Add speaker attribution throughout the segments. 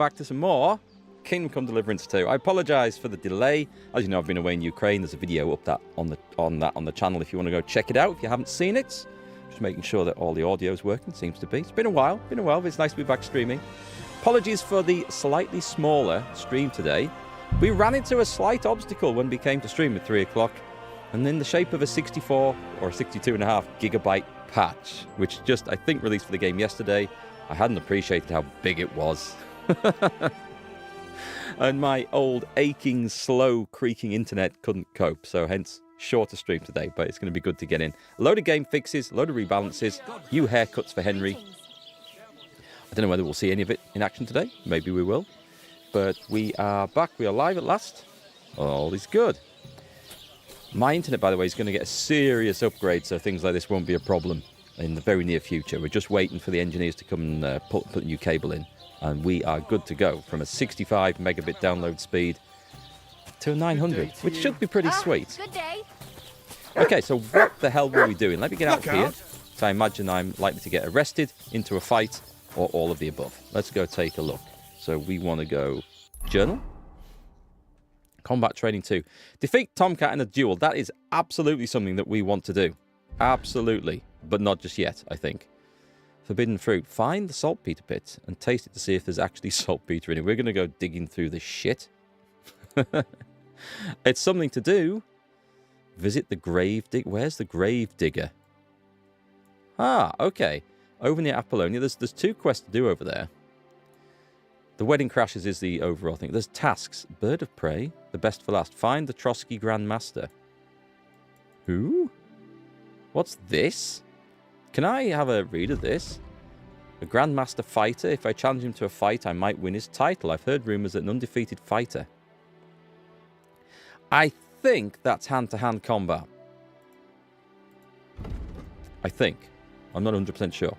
Speaker 1: back to some more Kingdom Come Deliverance 2. I apologise for the delay. As you know, I've been away in Ukraine. There's a video up on the channel if you want to go check it out if you haven't seen it. Just making sure that all the audio is working. Seems to be. It's been a while. But it's nice to be back streaming. Apologies for the slightly smaller stream today. We ran into a slight obstacle when we came to stream at 3 o'clock, and in the shape of a 64 or 62.5 gigabyte patch, which just, I think, released for the game yesterday. I hadn't appreciated how big it was. And my old aching, slow, creaking internet couldn't cope, so hence shorter stream today, but it's going to be good to get in. A load of game fixes, a load of rebalances, new haircuts for Henry. I don't know whether we'll see any of it in action today. Maybe we will. But we are back. We are live at last. All is good. My internet, by the way, is going to get a serious upgrade, so things like this won't be a problem in the very near future. We're just waiting for the engineers to come and put a new cable in, and we are good to go from a 65 megabit download speed to a 900, which should be pretty sweet.
Speaker 2: Good day.
Speaker 1: Okay, so what the hell were we doing? Let me get out of here. So I imagine I'm likely to get arrested, into a fight, or all of the above. Let's go take a look. So we want to go journal. Combat training 2. Defeat Tomcat in a duel. That is absolutely something that we want to do. Absolutely. But not just yet, I think. Forbidden fruit. Find the saltpeter pit and taste it to see if there's actually saltpeter in it. We're going to go digging through this shit. It's something to do. Visit the grave dig. Where's the grave digger? Ah, okay. Over near Apollonia. There's 2 quests to do over there. The wedding crashes is the overall thing. There's tasks. Bird of prey. The best for last. Find the Trotsky Grandmaster. Who? What's this? Can I have a read of this? A Grandmaster fighter. If I challenge him to a fight, I might win his title. I've heard rumours that an undefeated fighter. I think that's hand-to-hand combat. I think. I'm not 100% sure.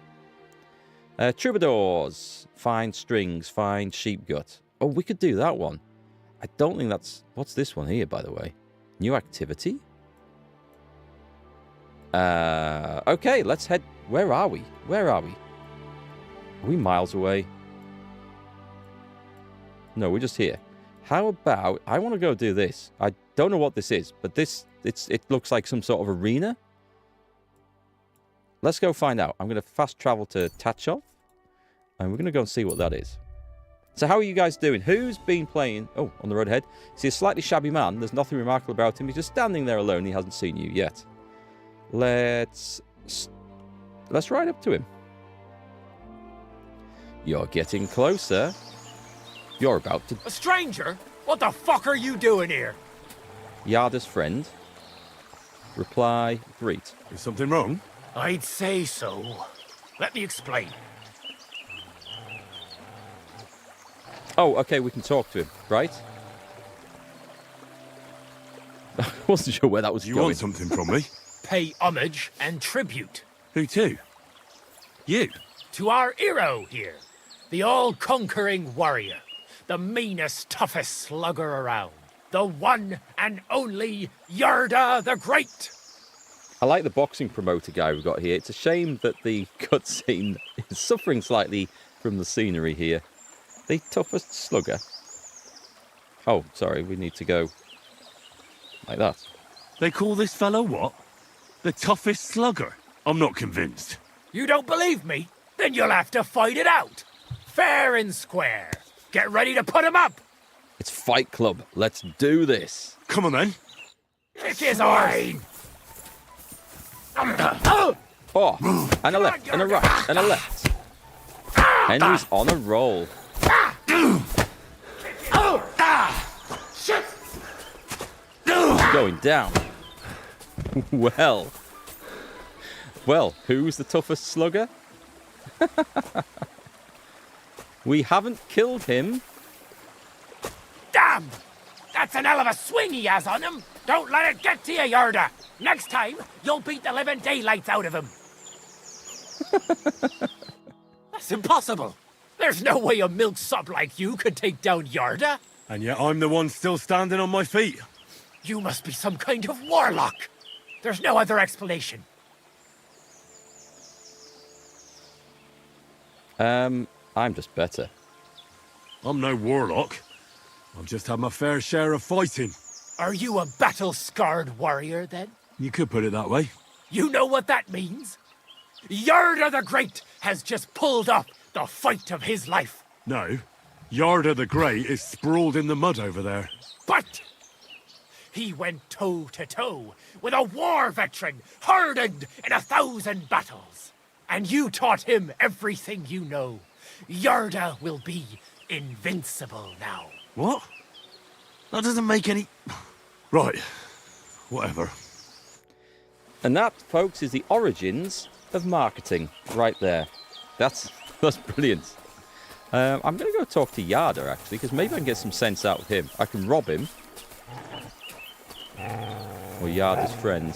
Speaker 1: Troubadours. Find strings. Find sheep gut. Oh, we could do that one. I don't think that's... What's this one here, by the way? New activity? Okay, let's head... Where are we? Where are we? Are we miles away? No, we're just here. How about... I want to go do this. I don't know what this is, but it looks like some sort of arena. Let's go find out. I'm going to fast travel to Tachov, and we're going to go and see what that is. So how are you guys doing? Who's been playing... Oh, on the road ahead. See a slightly shabby man. There's nothing remarkable about him. He's just standing there alone. He hasn't seen you yet. Let's ride up to him. You're getting closer. You're about to...
Speaker 3: A stranger? What the fuck are you doing here?
Speaker 1: Yada's friend. Reply, greet.
Speaker 4: Is something wrong?
Speaker 3: I'd say so. Let me explain.
Speaker 1: Oh, okay, we can talk to him, right? I wasn't sure where that was
Speaker 4: You
Speaker 1: going.
Speaker 4: want something from me?
Speaker 3: Pay homage and tribute.
Speaker 4: Who to? You?
Speaker 3: To our hero here. The all-conquering warrior. The meanest, toughest slugger around. The one and only Yerda the Great.
Speaker 1: I like the boxing promoter guy we've got here. It's a shame that the cutscene is suffering slightly from the scenery here. The toughest slugger. Oh, sorry, we need to go like that.
Speaker 4: They call this fellow what? The toughest slugger? I'm not convinced.
Speaker 3: You don't believe me? Then you'll have to fight it out. Fair and square. Get ready to put him up.
Speaker 1: It's Fight Club. Let's do this.
Speaker 4: Come on then.
Speaker 3: It is ours.
Speaker 1: Oh, and a left, and a right, and a left. Henry's on a roll. Going down. Well, who's the toughest slugger? We haven't killed him.
Speaker 3: Damn! That's an hell of a swing he has on him. Don't let it get to you, Yerda. Next time, you'll beat the living daylights out of him. That's impossible. There's no way a milksop like you could take down Yerda.
Speaker 4: And yet I'm the one still standing on my feet.
Speaker 3: You must be some kind of warlock. There's no other explanation.
Speaker 1: I'm just better.
Speaker 4: I'm no warlock. I've just had my fair share of fighting.
Speaker 3: Are you a battle-scarred warrior, then?
Speaker 4: You could put it that way.
Speaker 3: You know what that means? Yarda the Great has just pulled off the fight of his life.
Speaker 4: No. Yarda the Great is sprawled in the mud over there.
Speaker 3: But he went toe-to-toe with a war veteran hardened in 1,000 battles. And you taught him everything you know. Yarda will be invincible now.
Speaker 4: What? That doesn't make any... Right. Whatever.
Speaker 1: And that, folks, is the origins of marketing right there. That's brilliant. I'm going to go talk to Yarda, actually, because maybe I can get some sense out of him. I can rob him. Or Yarda's friend.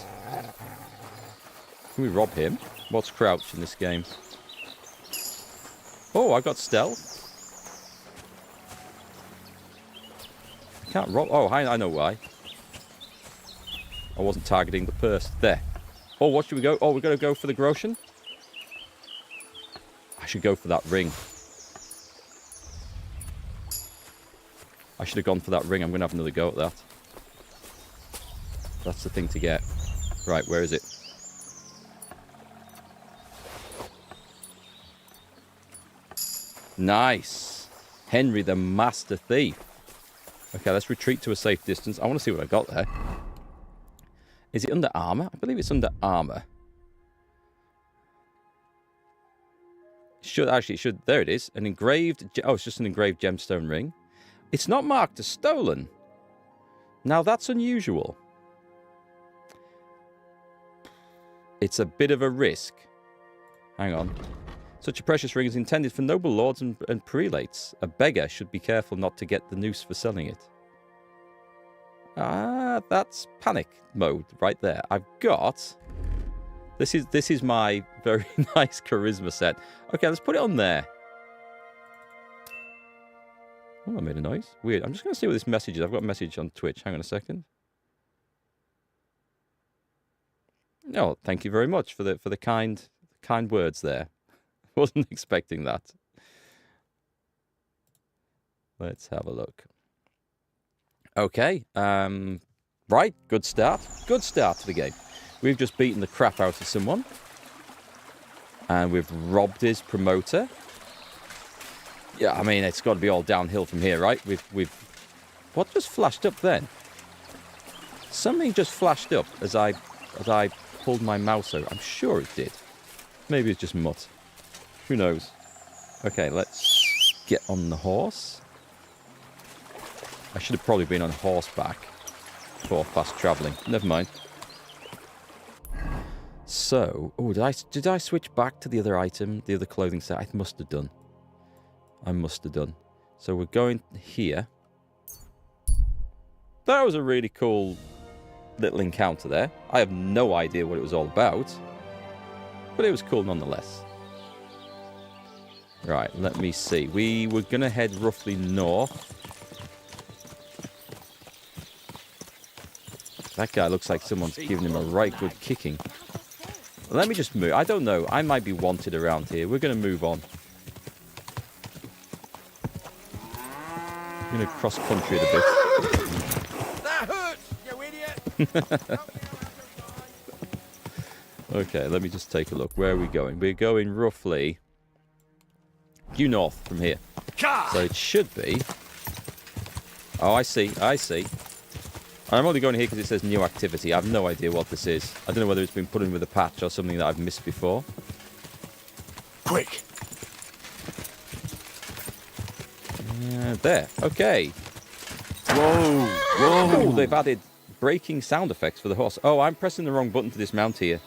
Speaker 1: Can we rob him? What's crouch in this game? Oh, I got stealth. I can't rob... Oh, I know why. I wasn't targeting the purse. There. Oh, what should we go? Oh, we're going to go for the Groshen? I should go for that ring. I should have gone for that ring. I'm going to have another go at that. That's the thing to get. Right, where is it? Nice. Henry the Master Thief. Okay, let's retreat to a safe distance. I want to see what I got there. Is it under armor? I believe it's under armor. Should. There it is. An engraved... Oh, it's just an engraved gemstone ring. It's not marked as stolen. Now, that's unusual. It's a bit of a risk. Hang on. Such a precious ring is intended for noble lords and prelates. A beggar should be careful not to get the noose for selling it. Ah, that's panic mode right there. I've got... This is my very nice charisma set. Okay, let's put it on there. Oh, that made a noise. Weird. I'm just going to see what this message is. I've got a message on Twitch. Hang on a second. Oh, thank you very much for the kind words there. Wasn't expecting that. Let's have a look. Okay. Right. Good start. Good start to the game. We've just beaten the crap out of someone. And we've robbed his promoter. Yeah, I mean, it's got to be all downhill from here, right? We've... What just flashed up then? Something just flashed up as I pulled my mouse out. I'm sure it did. Maybe it's just mutt. Who knows? Okay, let's get on the horse. I should have probably been on horseback for fast travelling. Never mind. So, oh, did I switch back to the other item, the other clothing set? I must have done. I must have done. So we're going here. That was a really cool little encounter there. I have no idea what it was all about, but it was cool nonetheless. Right, let me see. We were going to head roughly north. That guy looks like someone's giving him a right good kicking. Let me just move. I don't know. I might be wanted around here. We're going to move on. I'm going to cross country it a bit.
Speaker 2: That hurts, you idiot!
Speaker 1: Okay, let me just take a look. Where are we going? We're going roughly due north from here. So it should be... Oh, I see. I see. I'm only going here because it says new activity. I have no idea what this is. I don't know whether it's been put in with a patch or something that I've missed before.
Speaker 3: Quick!
Speaker 1: There. Okay.
Speaker 4: Whoa!
Speaker 1: Oh,
Speaker 4: Whoa!
Speaker 1: they've added braking sound effects for the horse. Oh, I'm pressing the wrong button to dismount here.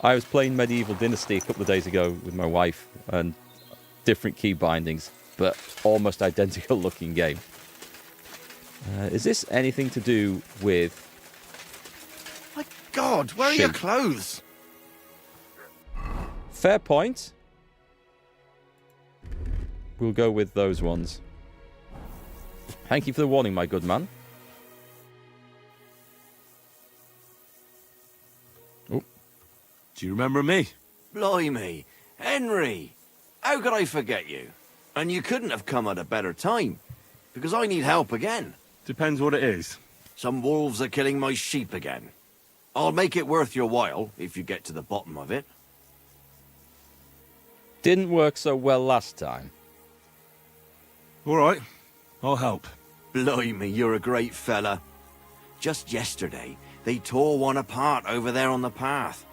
Speaker 1: I was playing Medieval Dynasty a couple of days ago with my wife, and different key bindings, but almost identical looking game. Is this anything to do with...
Speaker 2: My God, where are your clothes?
Speaker 1: Fair point. We'll go with those ones. Thank you for the warning, my good man. Oh.
Speaker 4: Do you remember me?
Speaker 2: Blimey, Henry! How could I forget you? And you couldn't have come at a better time, because I need help again.
Speaker 4: Depends what it is.
Speaker 2: Some wolves are killing my sheep again. I'll make it worth your while, if you get to the bottom of it.
Speaker 1: Didn't work so well last time.
Speaker 4: All right, I'll help.
Speaker 2: Blimey, you're a great fella. Just yesterday, they tore one apart over there on the path.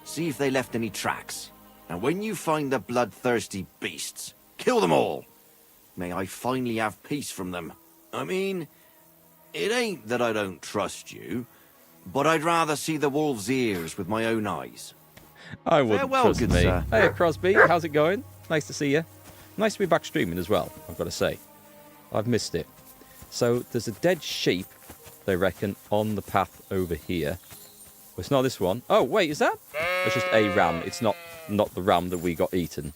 Speaker 2: See if they left any tracks. And when you find the bloodthirsty beasts, kill them all. May I finally have peace from them. I mean, it ain't that I don't trust you, but I'd rather see the wolf's ears with my own eyes.
Speaker 1: I wouldn't
Speaker 2: Farewell,
Speaker 1: trust
Speaker 2: good
Speaker 1: me.
Speaker 2: sir.
Speaker 1: Hey, Crosby, how's it going? Nice to see you. Nice to be back streaming as well, I've got to say. I've missed it. So there's a dead sheep, they reckon, on the path over here. Well, it's not this one. Oh, wait, is that? It's just a ram. It's not the ram that we got eaten.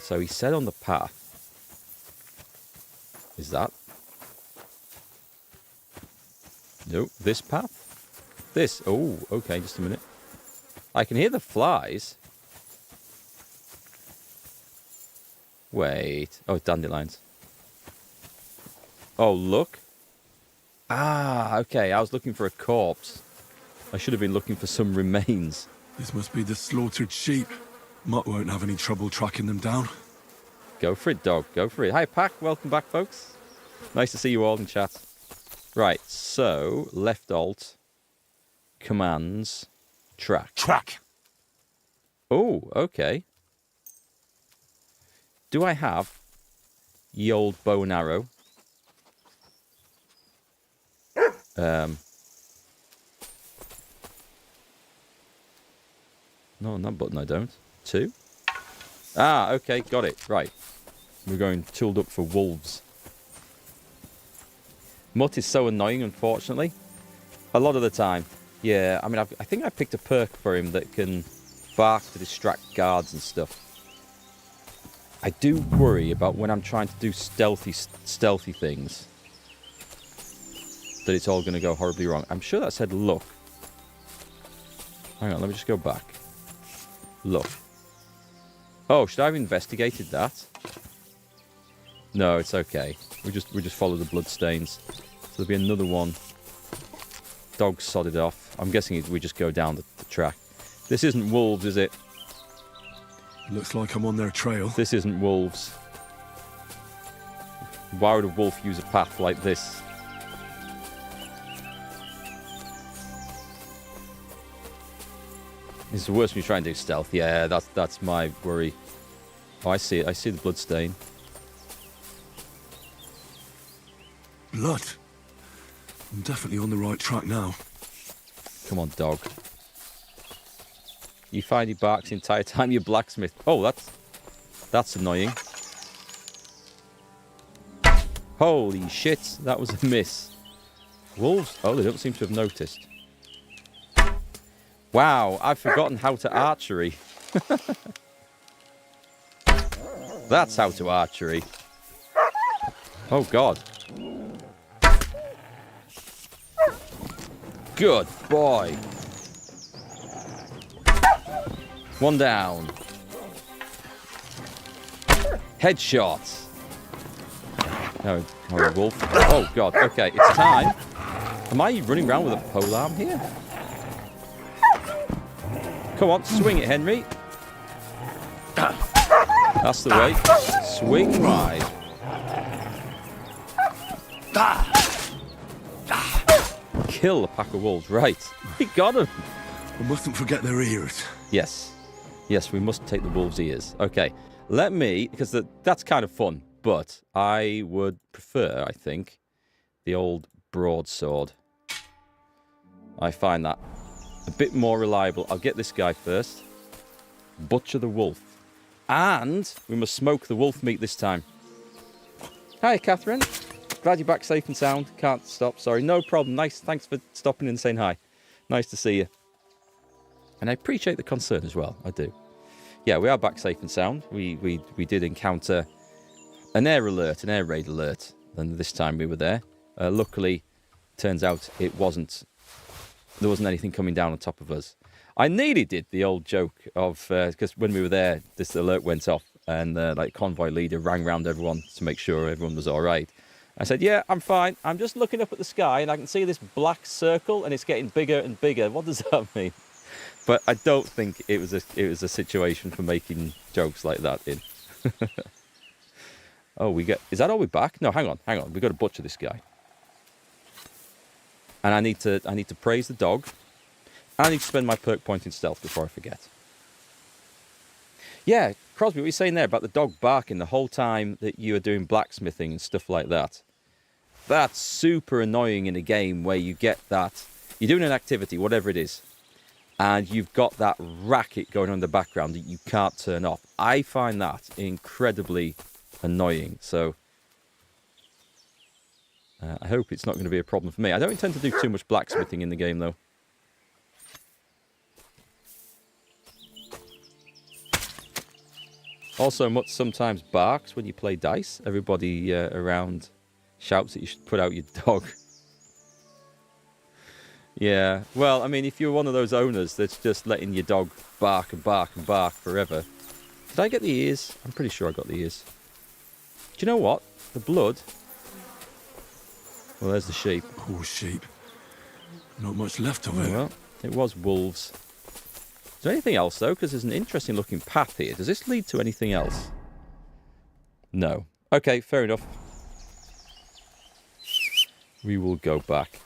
Speaker 1: So he said on the path. Is that? No, this path? This. Oh, okay, just a minute. I can hear the flies. Wait. Oh, dandelions. Oh, look. Ah, okay. I was looking for a corpse. I should have been looking for some remains.
Speaker 5: This must be the slaughtered sheep. Mutt won't have any trouble tracking them down.
Speaker 1: Go for it, dog. Go for it. Hi, Pack. Welcome back, folks. Nice to see you all in chat. Right, so left alt, commands, track.
Speaker 3: Track.
Speaker 1: Oh, okay. Do I have ye old bow and arrow? No, on that button I don't. 2. Ah, okay, got it. Right. We're going tooled up for wolves. Mutt is so annoying, unfortunately. A lot of the time. Yeah, I mean, I think I picked a perk for him that can bark to distract guards and stuff. I do worry about when I'm trying to do stealthy things, that it's all going to go horribly wrong. I'm sure that said look. Hang on, let me just go back. Look. Oh, should I have investigated that? No, it's okay. We just follow the blood stains. So there'll be another one. Dog sodded off. I'm guessing we just go down the track. This isn't wolves, is it?
Speaker 5: Looks like I'm on their trail.
Speaker 1: This isn't wolves. Why would a wolf use a path like this? It's the worst when you try and do stealth. Yeah, that's my worry. Oh, I see it. I see the blood stain.
Speaker 5: Blood. I'm definitely on the right track now.
Speaker 1: Come on, dog. You find he barks the entire time you blacksmith. Oh, that's annoying. Holy shit, that was a miss. Wolves? Oh, they don't seem to have noticed. Wow, I've forgotten how to archery. That's how to archery. Oh, God. Good boy. One down. Headshots. No, oh, wolf. Oh, God. Okay, it's time. Am I running around with a polearm here? Come on, swing it, Henry. That's the way. Swing wide. Kill a pack of wolves. Right. He got him.
Speaker 5: We mustn't forget their ears.
Speaker 1: Yes. Yes, we must take the wolves' ears. Okay. Let me, because that's kind of fun, but I would prefer, I think, the old broadsword. I find that a bit more reliable. I'll get this guy first. Butcher the wolf. And we must smoke the wolf meat this time. Hi, Catherine. Glad you're back safe and sound. Can't stop, sorry. No problem. Nice. Thanks for stopping in and saying hi. Nice to see you. And I appreciate the concern as well. I do. Yeah, we are back safe and sound. We did encounter an air alert, an air raid alert. And this time we were there. Luckily, turns out it wasn't. There wasn't anything coming down on top of us. I nearly did the old joke of, because when we were there, this alert went off and like convoy leader rang round everyone to make sure everyone was all right. I said, yeah, I'm fine. I'm just looking up at the sky and I can see this black circle and it's getting bigger and bigger. What does that mean? But I don't think it was a situation for making jokes like that in. Oh, is that all we're back? No, hang on. We've got to butcher this guy. And I need to praise the dog. I need to spend my perk point in stealth before I forget. Yeah, Crosby, what were you saying there about the dog barking the whole time that you are doing blacksmithing and stuff like that? That's super annoying in a game where you get that. You're doing an activity, whatever it is, and you've got that racket going on in the background that you can't turn off. I find that incredibly annoying. So I hope it's not going to be a problem for me. I don't intend to do too much blacksmithing in the game, though. Also, Mutt sometimes barks when you play dice. Everybody around shouts that you should put out your dog. Yeah, well, I mean, if you're one of those owners that's just letting your dog bark and bark and bark forever. Did I get the ears? I'm pretty sure I got the ears. Do you know what? The blood. Well, there's the sheep.
Speaker 5: Poor sheep. Not much left of it.
Speaker 1: Well, it was wolves. Is there anything else, though? Because there's an interesting looking path here. Does this lead to anything else? No. Okay, fair enough. We will go back.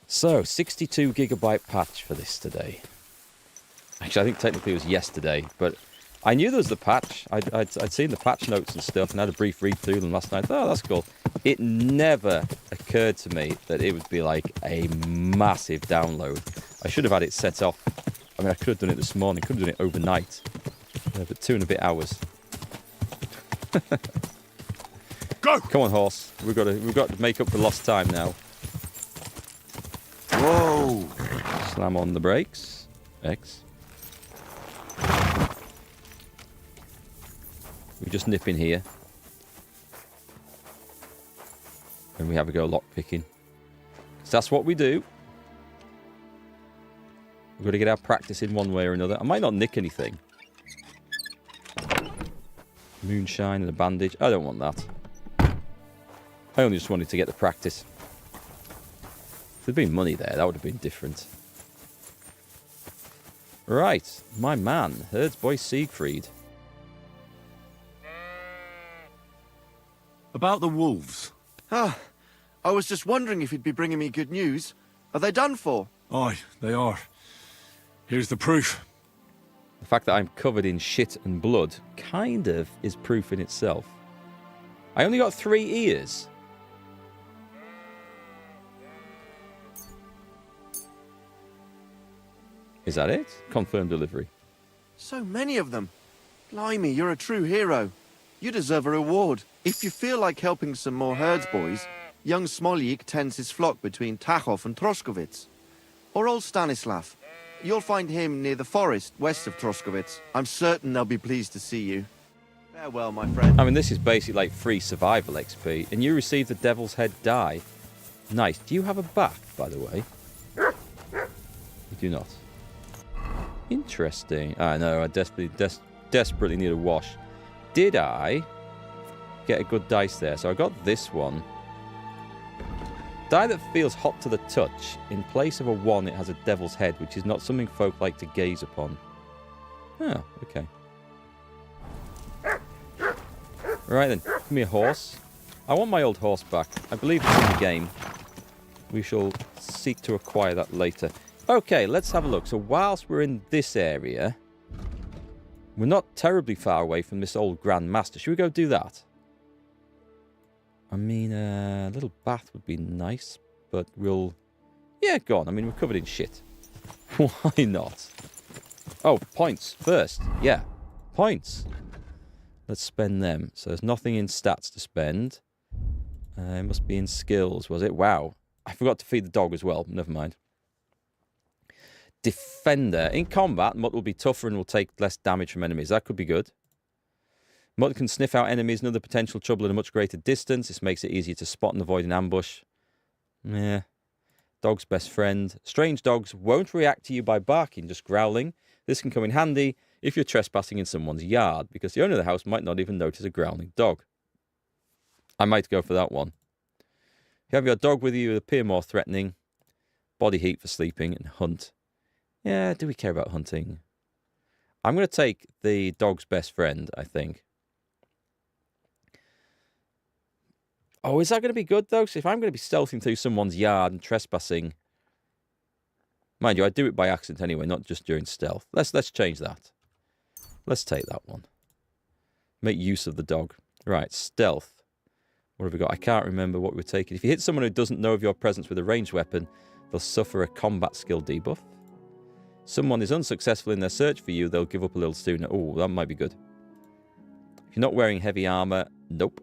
Speaker 1: So, 62 gigabyte patch for this today. Actually, I think technically it was yesterday, but I knew there was the patch. I'd seen the patch notes and stuff and had a brief read through them last night. Oh, that's cool. It never occurred to me that it would be like a massive download. I should have had it set off. I mean, I could have done it this morning. Could have done it overnight. But 2 and a bit hours.
Speaker 5: Go!
Speaker 1: Come on, horse. We've got to make up for lost time now.
Speaker 2: Whoa!
Speaker 1: Slam on the brakes. X. We just nip in here. And we have a go lock picking. Because that's what we do. We've got to get our practice in one way or another. I might not nick anything. Moonshine and a bandage. I don't want that. I only just wanted to get the practice. If there'd been money there, that would have been different. Right. My man, Herdsboy Siegfried.
Speaker 5: About the wolves.
Speaker 2: Ah, I was just wondering if you'd be bringing me good news. Are they done for?
Speaker 5: Aye, they are. Here's the proof.
Speaker 1: The fact that I'm covered in shit and blood kind of is proof in itself. I only got 3 ears. Is that it? Confirmed delivery.
Speaker 2: So many of them. Blimey, you're a true hero. You deserve a reward. If you feel like helping some more herds boys, young Smoljik tends his flock between Tachov and Troskowitz. Or old Stanislav. You'll find him near the forest west of Troskowitz. I'm certain they'll be pleased to see you. Farewell, my friend.
Speaker 1: I mean, this is basically like free survival XP, and you receive the Devil's Head die. Nice. Do you have a bath, by the way? You do not. Interesting. I know, I desperately need a wash. Did I get a good dice there? So I got this one. Die that feels hot to the touch. In place of a 1, it has a devil's head, which is not something folk like to gaze upon. Oh, okay. Right then, give me a horse. I want my old horse back. I believe it's in the game. We shall seek to acquire that later. Okay, let's have a look. So whilst we're in this area, we're not terribly far away from this old Grand Master. Should we go do that? I mean, a little bath would be nice, but we'll... Yeah, go on. I mean, we're covered in shit. Why not? Oh, points first. Yeah, points. Let's spend them. So there's nothing in stats to spend. It must be in skills, was it? Wow. I forgot to feed the dog as well. Never mind. Defender. In combat, Mutt will be tougher and will take less damage from enemies. That could be good. Mutt can sniff out enemies and other potential trouble at a much greater distance. This makes it easier to spot and avoid an ambush. Yeah. Dog's best friend. Strange dogs won't react to you by barking, just growling. This can come in handy if you're trespassing in someone's yard, because the owner of the house might not even notice a growling dog. I might go for that one. If you have your dog with you, it appear more threatening. Body heat for sleeping and hunt. Yeah, do we care about hunting? I'm going to take the dog's best friend, I think. Oh, is that going to be good, though? So if I'm going to be stealthing through someone's yard and trespassing... Mind you, I do it by accident anyway, not just during stealth. Let's change that. Let's take that one. Make use of the dog. Right, stealth. What have we got? I can't remember what we're taking. If you hit someone who doesn't know of your presence with a ranged weapon, they'll suffer a combat skill debuff. Someone is unsuccessful in their search for you, they'll give up a little sooner. Oh, that might be good. If you're not wearing heavy armor, nope.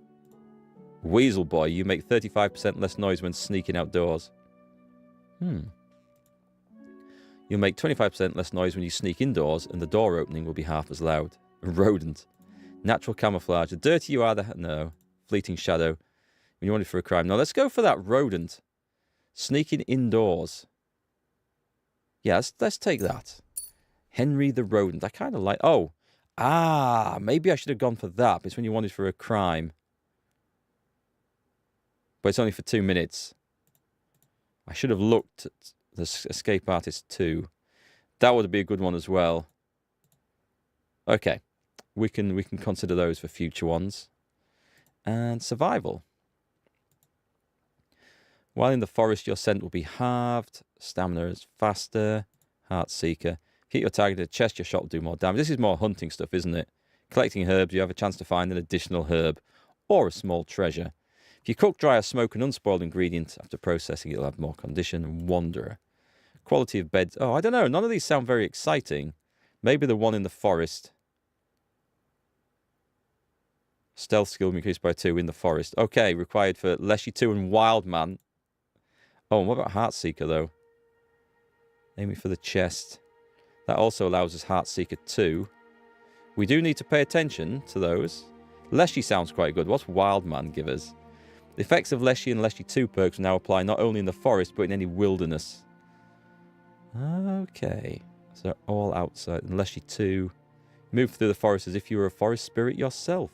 Speaker 1: Weasel Boy, you make 35% less noise when sneaking outdoors. You'll make 25% less noise when you sneak indoors, and the door opening will be half as loud. Rodent. Natural camouflage. The dirtier you are, no. Fleeting shadow. When you want it for a crime. Now, let's go for that rodent. Sneaking indoors. Yeah, let's take that. Henry the Rodent. I kind of like... Oh. Maybe I should have gone for that. It's when you want it for a crime. But it's only for 2 minutes. I should have looked at the Escape Artist 2. That would be a good one as well. Okay. We can consider those for future ones. And survival. While in the forest, your scent will be halved. Stamina is faster. Heart Seeker. Hit your target in the chest, your shot will do more damage. This is more hunting stuff, isn't it? Collecting herbs, you have a chance to find an additional herb or a small treasure. If you cook, dry, or smoke an unspoiled ingredient after processing, it'll have more condition. Wanderer. Quality of beds. Oh, I don't know. None of these sound very exciting. Maybe the one in the forest. Stealth skill increased by 2 in the forest. Okay, required for Leshy 2 and Wildman. Oh, and what about Heartseeker, though? Aiming for the chest. That also allows us Heartseeker 2. We do need to pay attention to those. Leshy sounds quite good. What's Wildman give us? The effects of Leshy and Leshy 2 perks now apply not only in the forest, but in any wilderness. Okay. So all outside. And Leshy 2. Move through the forest as if you were a forest spirit yourself.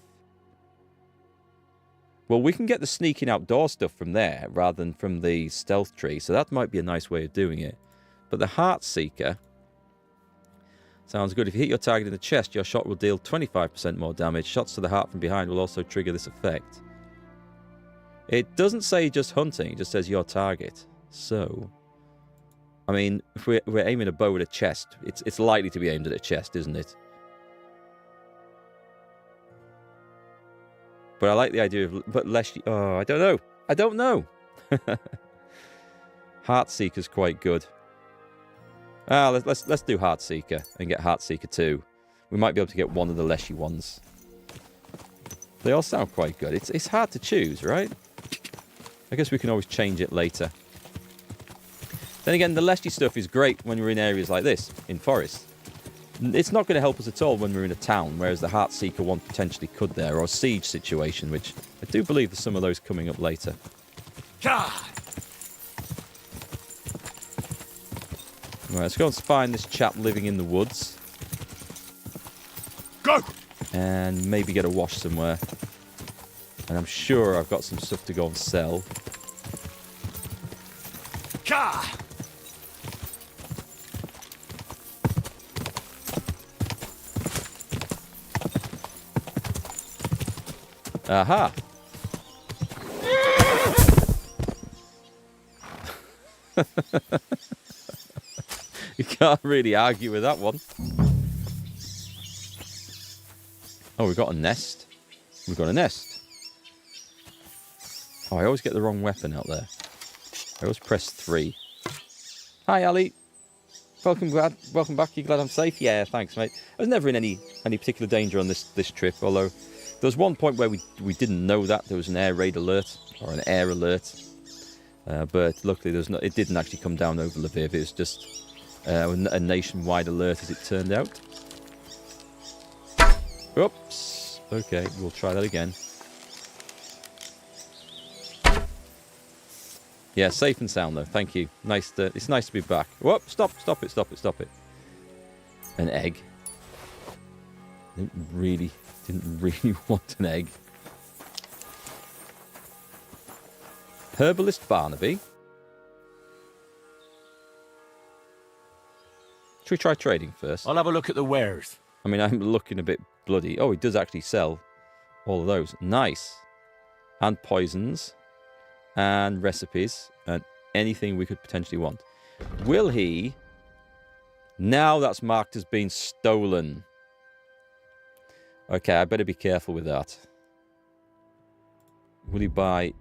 Speaker 1: Well, we can get the sneaking outdoor stuff from there rather than from the stealth tree. So that might be a nice way of doing it. But the Heartseeker sounds good. If you hit your target in the chest, your shot will deal 25% more damage. Shots to the heart from behind will also trigger this effect. It doesn't say just hunting. It just says your target. So, I mean, if we're aiming a bow at a chest, it's likely to be aimed at a chest, isn't it? But I like the idea of... But Leshy... Oh, I don't know. I don't know. Heartseeker's quite good. Let's do Heartseeker and get Heartseeker 2. We might be able to get one of the Leshy ones. They all sound quite good. It's hard to choose, right? I guess we can always change it later. Then again, the Leshy stuff is great when we're in areas like this, in forests. It's not going to help us at all when we're in a town, whereas the Heartseeker one potentially could there, or a siege situation, which I do believe there's some of those coming up later. Right, let's go and find this chap living in the woods.
Speaker 5: Go!
Speaker 1: And maybe get a wash somewhere. And I'm sure I've got some stuff to go and sell.
Speaker 5: Ka!
Speaker 1: Aha! You can't really argue with that one. Oh, we've got a nest. We've got a nest. Oh, I always get the wrong weapon out there. I always press 3. Hi, Ali. Welcome back. You glad I'm safe? Yeah, thanks, mate. I was never in any particular danger on this trip, although there was one point where we didn't know that there was an air raid alert or an air alert, but luckily it didn't actually come down over Lviv. It was just a nationwide alert, as it turned out. Oops. Okay, we'll try that again. Yeah, safe and sound though. Thank you. It's nice to be back. Whoop! Stop it. An egg. Didn't really want an egg. Herbalist Barnaby. Should we try trading first?
Speaker 4: I'll have a look at the wares.
Speaker 1: I mean, I'm looking a bit bloody. Oh, he does actually sell all of those. Nice. And poisons. And recipes. And anything we could potentially want. Will he... Now that's marked as being stolen. Okay, I better be careful with that. Will he buy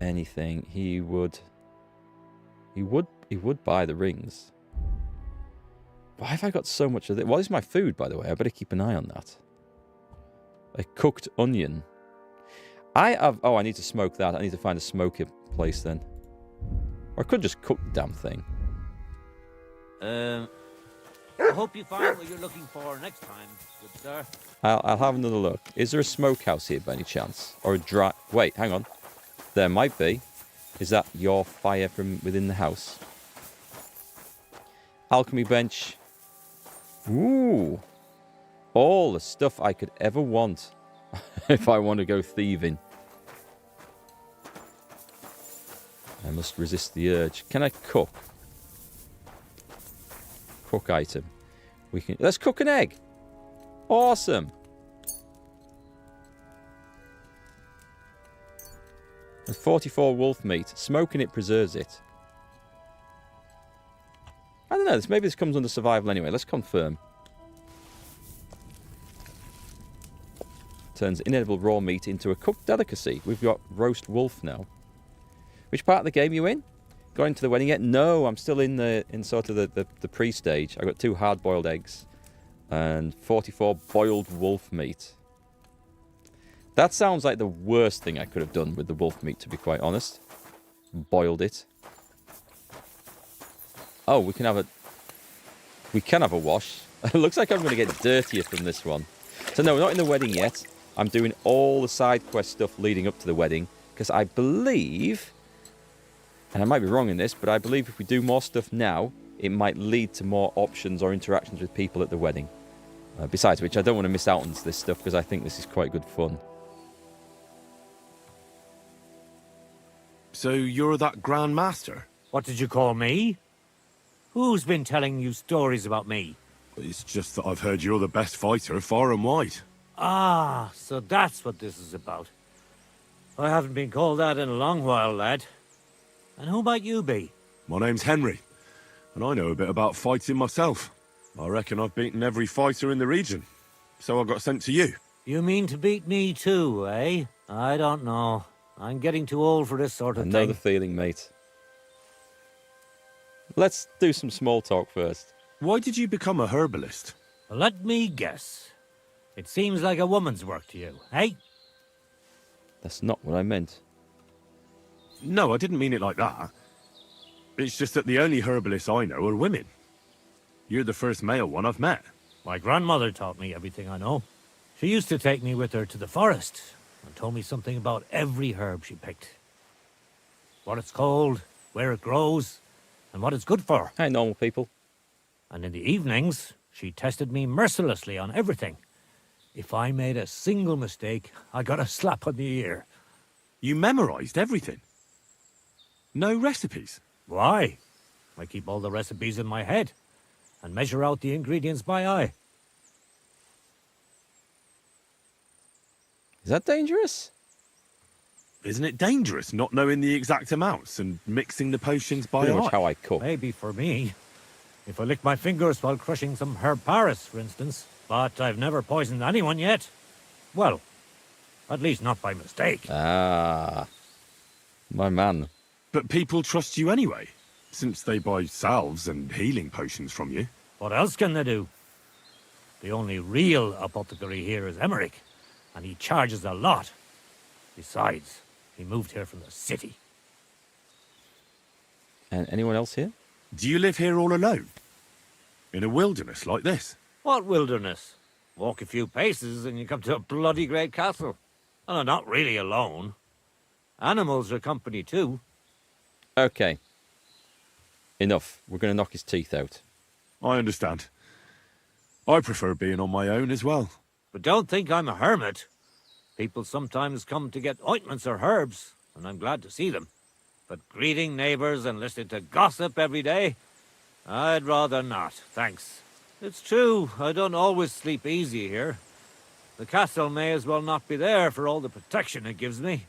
Speaker 1: anything? He would buy the rings. Why have I got so much of it? What is my food, by the way? I better keep an eye on that. A cooked onion. Oh, I need to smoke that. I need to find a smoking place then. Or I could just cook the damn thing.
Speaker 6: I hope you find what you're looking for next time, good sir.
Speaker 1: I'll have another look. Is there a smokehouse here by any chance? Or a dry... Wait, hang on. There might be. Is that your fire from within the house? Alchemy bench. Ooh. All the stuff I could ever want. If I want to go thieving. I must resist the urge. Can I cook? Cook item. Let's cook an egg. Awesome. And 44 wolf meat. Smoking it preserves it. I don't know. Maybe this comes under survival anyway. Let's confirm. Turns inedible raw meat into a cooked delicacy. We've got roast wolf now. Which part of the game are you in? Got into the wedding yet? No, I'm still in sort of the pre-stage. I've got 2 hard-boiled eggs and 44 boiled wolf meat. That sounds like the worst thing I could have done with the wolf meat, to be quite honest. Boiled it. Oh, we can have a wash. It looks like I'm going to get dirtier from this one. So no, we're not in the wedding yet. I'm doing all the side quest stuff leading up to the wedding because I believe, and I might be wrong in this, but I believe if we do more stuff now, it might lead to more options or interactions with people at the wedding. Besides which, I don't want to miss out on this stuff because I think this is quite good fun.
Speaker 5: So you're that Grand Master?
Speaker 6: What did you call me? Who's been telling you stories about me?
Speaker 5: It's just that I've heard you're the best fighter far and wide.
Speaker 6: Ah, so that's what this is about. I haven't been called that in a long while, lad. And who might you be?
Speaker 5: My name's Henry, and I know a bit about fighting myself. I reckon I've beaten every fighter in the region, so I got sent to you.
Speaker 6: You mean to beat me too, eh? I don't know. I'm getting too old for this sort of
Speaker 1: I
Speaker 6: thing.
Speaker 1: know the feeling, mate. Let's do some small talk first.
Speaker 5: Why did you become a herbalist?
Speaker 6: Let me guess. It seems like a woman's work to you, eh?
Speaker 1: That's not what I meant.
Speaker 5: No, I didn't mean it like that. It's just that the only herbalists I know are women. You're the first male one I've met.
Speaker 6: My grandmother taught me everything I know. She used to take me with her to the forest and told me something about every herb she picked. What it's called, where it grows, and what it's good for.
Speaker 1: Hi, normal people.
Speaker 6: And in the evenings, she tested me mercilessly on everything. If I made a single mistake, I got a slap on the ear.
Speaker 5: You memorized everything? No recipes?
Speaker 6: Why? I keep all the recipes in my head and measure out the ingredients by eye.
Speaker 1: Is that dangerous?
Speaker 5: Isn't it dangerous not knowing the exact amounts and mixing the potions by
Speaker 1: Pretty
Speaker 5: eye?
Speaker 1: much how I cook.
Speaker 6: Maybe for me. If I lick my fingers while crushing some herb Paris, for instance. But I've never poisoned anyone yet. Well, at least not by mistake.
Speaker 1: Ah, my man.
Speaker 5: But people trust you anyway, since they buy salves and healing potions from you.
Speaker 6: What else can they do? The only real apothecary here is Emmerich, and he charges a lot. Besides, he moved here from the city.
Speaker 1: And anyone else here?
Speaker 5: Do you live here all alone? In a wilderness like this?
Speaker 6: What wilderness? Walk a few paces and you come to a bloody great castle. And I'm not really alone. Animals are company too.
Speaker 1: Okay. Enough. We're going to knock his teeth out.
Speaker 5: I understand. I prefer being on my own as well.
Speaker 6: But don't think I'm a hermit. People sometimes come to get ointments or herbs, and I'm glad to see them. But greeting neighbors and listening to gossip every day, I'd rather not, thanks. It's true, I don't always sleep easy here. The castle may as well not be there for all the protection it gives me.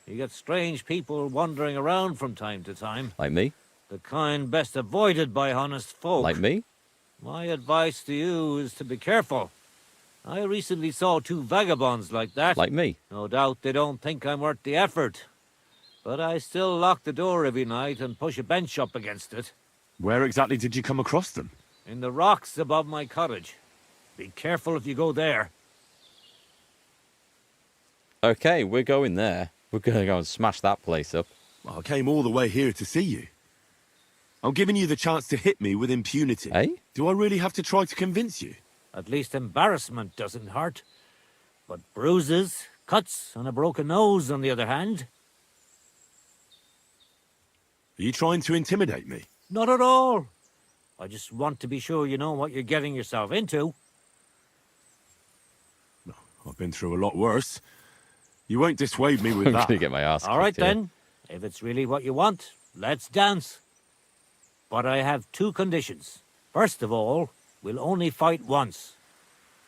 Speaker 6: You get strange people wandering around from time to time.
Speaker 1: Like me?
Speaker 6: The kind best avoided by honest folk.
Speaker 1: Like me?
Speaker 6: My advice to you is to be careful. I recently saw 2 vagabonds like that.
Speaker 1: Like me?
Speaker 6: No doubt they don't think I'm worth the effort. But I still lock the door every night and push a bench up against it.
Speaker 5: Where exactly did you come across them?
Speaker 6: In the rocks above my cottage. Be careful if you go there.
Speaker 1: Okay, we're going there. We're going to go and smash that place up.
Speaker 5: Well, I came all the way here to see you. I'm giving you the chance to hit me with impunity.
Speaker 1: Eh?
Speaker 5: Do I really have to try to convince you?
Speaker 6: At least embarrassment doesn't hurt. But bruises, cuts, and a broken nose, on the other hand...
Speaker 5: Are you trying to intimidate me?
Speaker 6: Not at all. I just want to be sure you know what you're getting yourself into.
Speaker 5: I've been through a lot worse. You won't dissuade me with
Speaker 1: I'm
Speaker 5: that.
Speaker 1: going to get my ass
Speaker 6: All right
Speaker 1: kicked here.
Speaker 6: then. If it's really what you want, let's dance. But I have 2 conditions. First of all, we'll only fight once.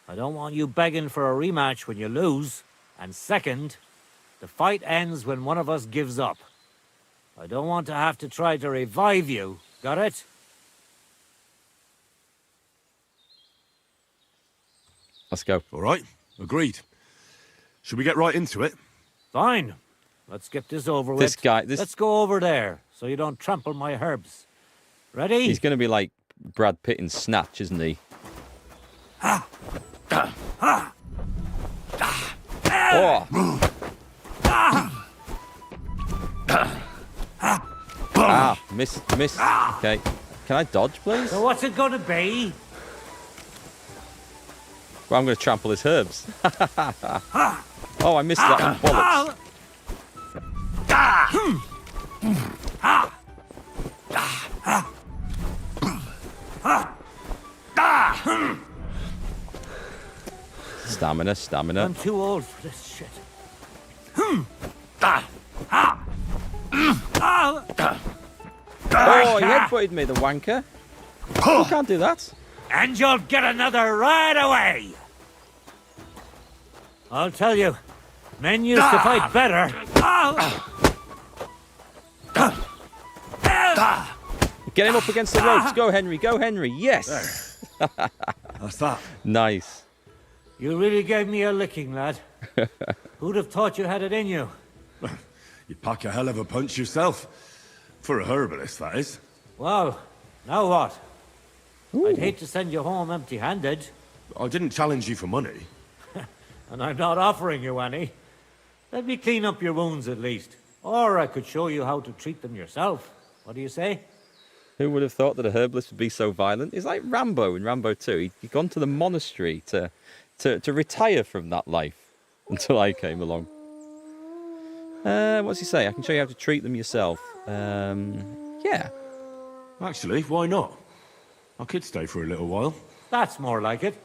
Speaker 6: I don't want you begging for a rematch when you lose. And second, the fight ends when one of us gives up. I don't want to have to try to revive you. Got it?
Speaker 1: Let's go.
Speaker 5: All right, agreed. Should we get right into it?
Speaker 6: Fine. Let's get this over
Speaker 1: This
Speaker 6: with.
Speaker 1: guy,
Speaker 6: Let's go over there, so you don't trample my herbs. Ready?
Speaker 1: he's going to be like Brad Pitt in Snatch, isn't he? Oh. Ah, miss. Okay. Can I dodge, please?
Speaker 6: So what's it gonna be?
Speaker 1: Well, I'm going to trample his herbs. Oh, I missed that. Bollocks. Stamina.
Speaker 6: I'm too old for this shit.
Speaker 1: Oh, he headbutted me, the wanker. You can't do that.
Speaker 6: And you'll get another right away. I'll tell you, men used to fight better.
Speaker 1: Get him up against the ropes. Go, Henry. Go, Henry. Yes.
Speaker 5: That's that.
Speaker 1: Nice.
Speaker 6: You really gave me a licking, lad. Who'd have thought you had it in you?
Speaker 5: You pack a hell of a punch yourself. For a herbalist, that is.
Speaker 6: Well, now what? I'd hate to send you home empty-handed.
Speaker 5: I didn't challenge you for money.
Speaker 6: And I'm not offering you any. Let me clean up your wounds at least. Or I could show you how to treat them yourself. What do you say?
Speaker 1: Who would have thought that a herbalist would be so violent? He's like Rambo in Rambo 2. He'd gone to the monastery to retire from that life until I came along. What's he say? I can show you how to treat them yourself. Yeah.
Speaker 5: Actually, why not? I could stay for a little while.
Speaker 6: That's more like it.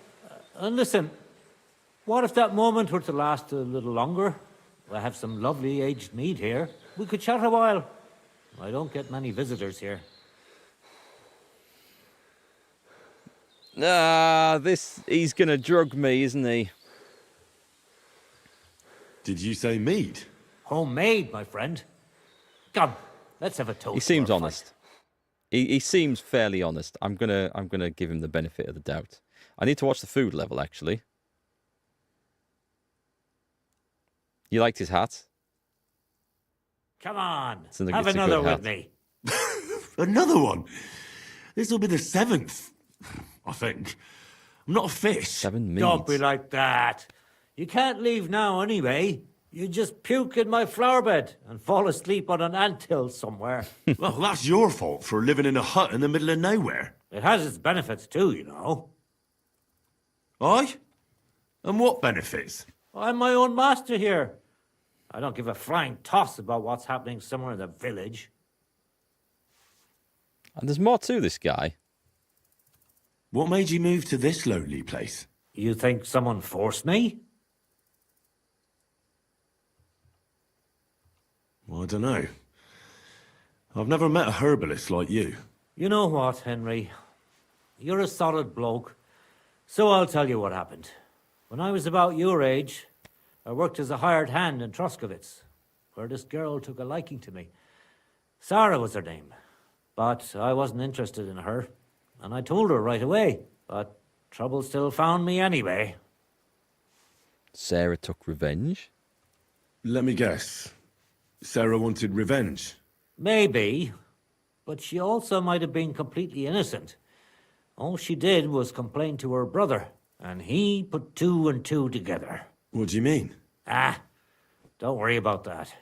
Speaker 6: And listen, what if that moment were to last a little longer? I have some lovely aged mead here. We could chat a while. I don't get many visitors here.
Speaker 1: He's gonna drug me, isn't he?
Speaker 5: Did you say mead?
Speaker 6: Homemade, my friend. Come, let's have a toast.
Speaker 1: He seems
Speaker 6: for a
Speaker 1: honest.
Speaker 6: fight.
Speaker 1: He seems fairly honest. I'm gonna give him the benefit of the doubt. I need to watch the food level, actually. You liked his hat?
Speaker 6: Come on,
Speaker 1: It's a
Speaker 6: have
Speaker 1: good
Speaker 6: another
Speaker 1: hat.
Speaker 6: with me.
Speaker 5: Another one? This will be the 7th, I think. I'm not a fish.
Speaker 1: 7 meads.
Speaker 6: Don't be like that. You can't leave now anyway. You just puke in my flower bed and fall asleep on an anthill somewhere.
Speaker 5: Well, that's your fault for living in a hut in the middle of nowhere.
Speaker 6: It has its benefits too, you know.
Speaker 5: Aye? And what benefits?
Speaker 6: I'm my own master here. I don't give a flying toss about what's happening somewhere in the village.
Speaker 1: And there's more to this guy.
Speaker 5: What made you move to this lonely place?
Speaker 6: You think someone forced me?
Speaker 5: Well, I don't know. I've never met a herbalist like you.
Speaker 6: You know what, Henry? You're a solid bloke. So I'll tell you what happened. When I was about your age, I worked as a hired hand in Troskowitz, where this girl took a liking to me. Sarah was her name. But I wasn't interested in her, and I told her right away. But trouble still found me anyway.
Speaker 1: Sarah took revenge.
Speaker 5: Let me guess. Sarah wanted revenge.
Speaker 6: Maybe, but she also might have been completely innocent. All she did was complain to her brother, and he put two and two together.
Speaker 5: What do you mean?
Speaker 6: Ah, don't worry about that.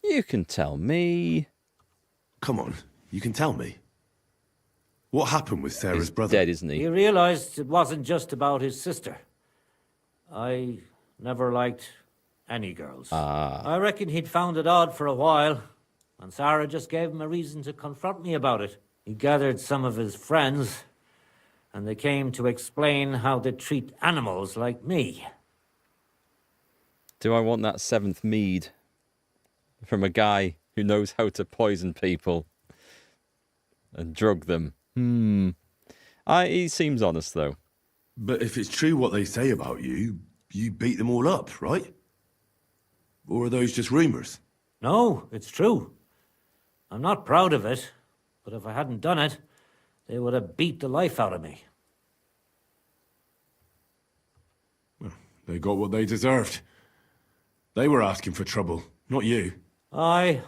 Speaker 1: You can tell me.
Speaker 5: Come on, you can tell me. What happened with Sarah's
Speaker 1: He's
Speaker 5: brother?
Speaker 1: dead, isn't
Speaker 6: He
Speaker 1: he?
Speaker 6: realized it wasn't just about his sister. I never liked any girls. I reckon he'd found it odd for a while, and Sarah just gave him a reason to confront me about it. He gathered some of his friends, and they came to explain how they treat animals like me.
Speaker 1: Do I want that seventh mead from a guy who knows how to poison people and drug them? He seems honest, though.
Speaker 5: But if it's true what they say about you, you beat them all up, right? Or are those just rumors?
Speaker 6: No, it's true. I'm not proud of it, but if I hadn't done it, they would have beat the life out of me.
Speaker 5: They got what they deserved. They were asking for trouble, not you.
Speaker 6: Aye,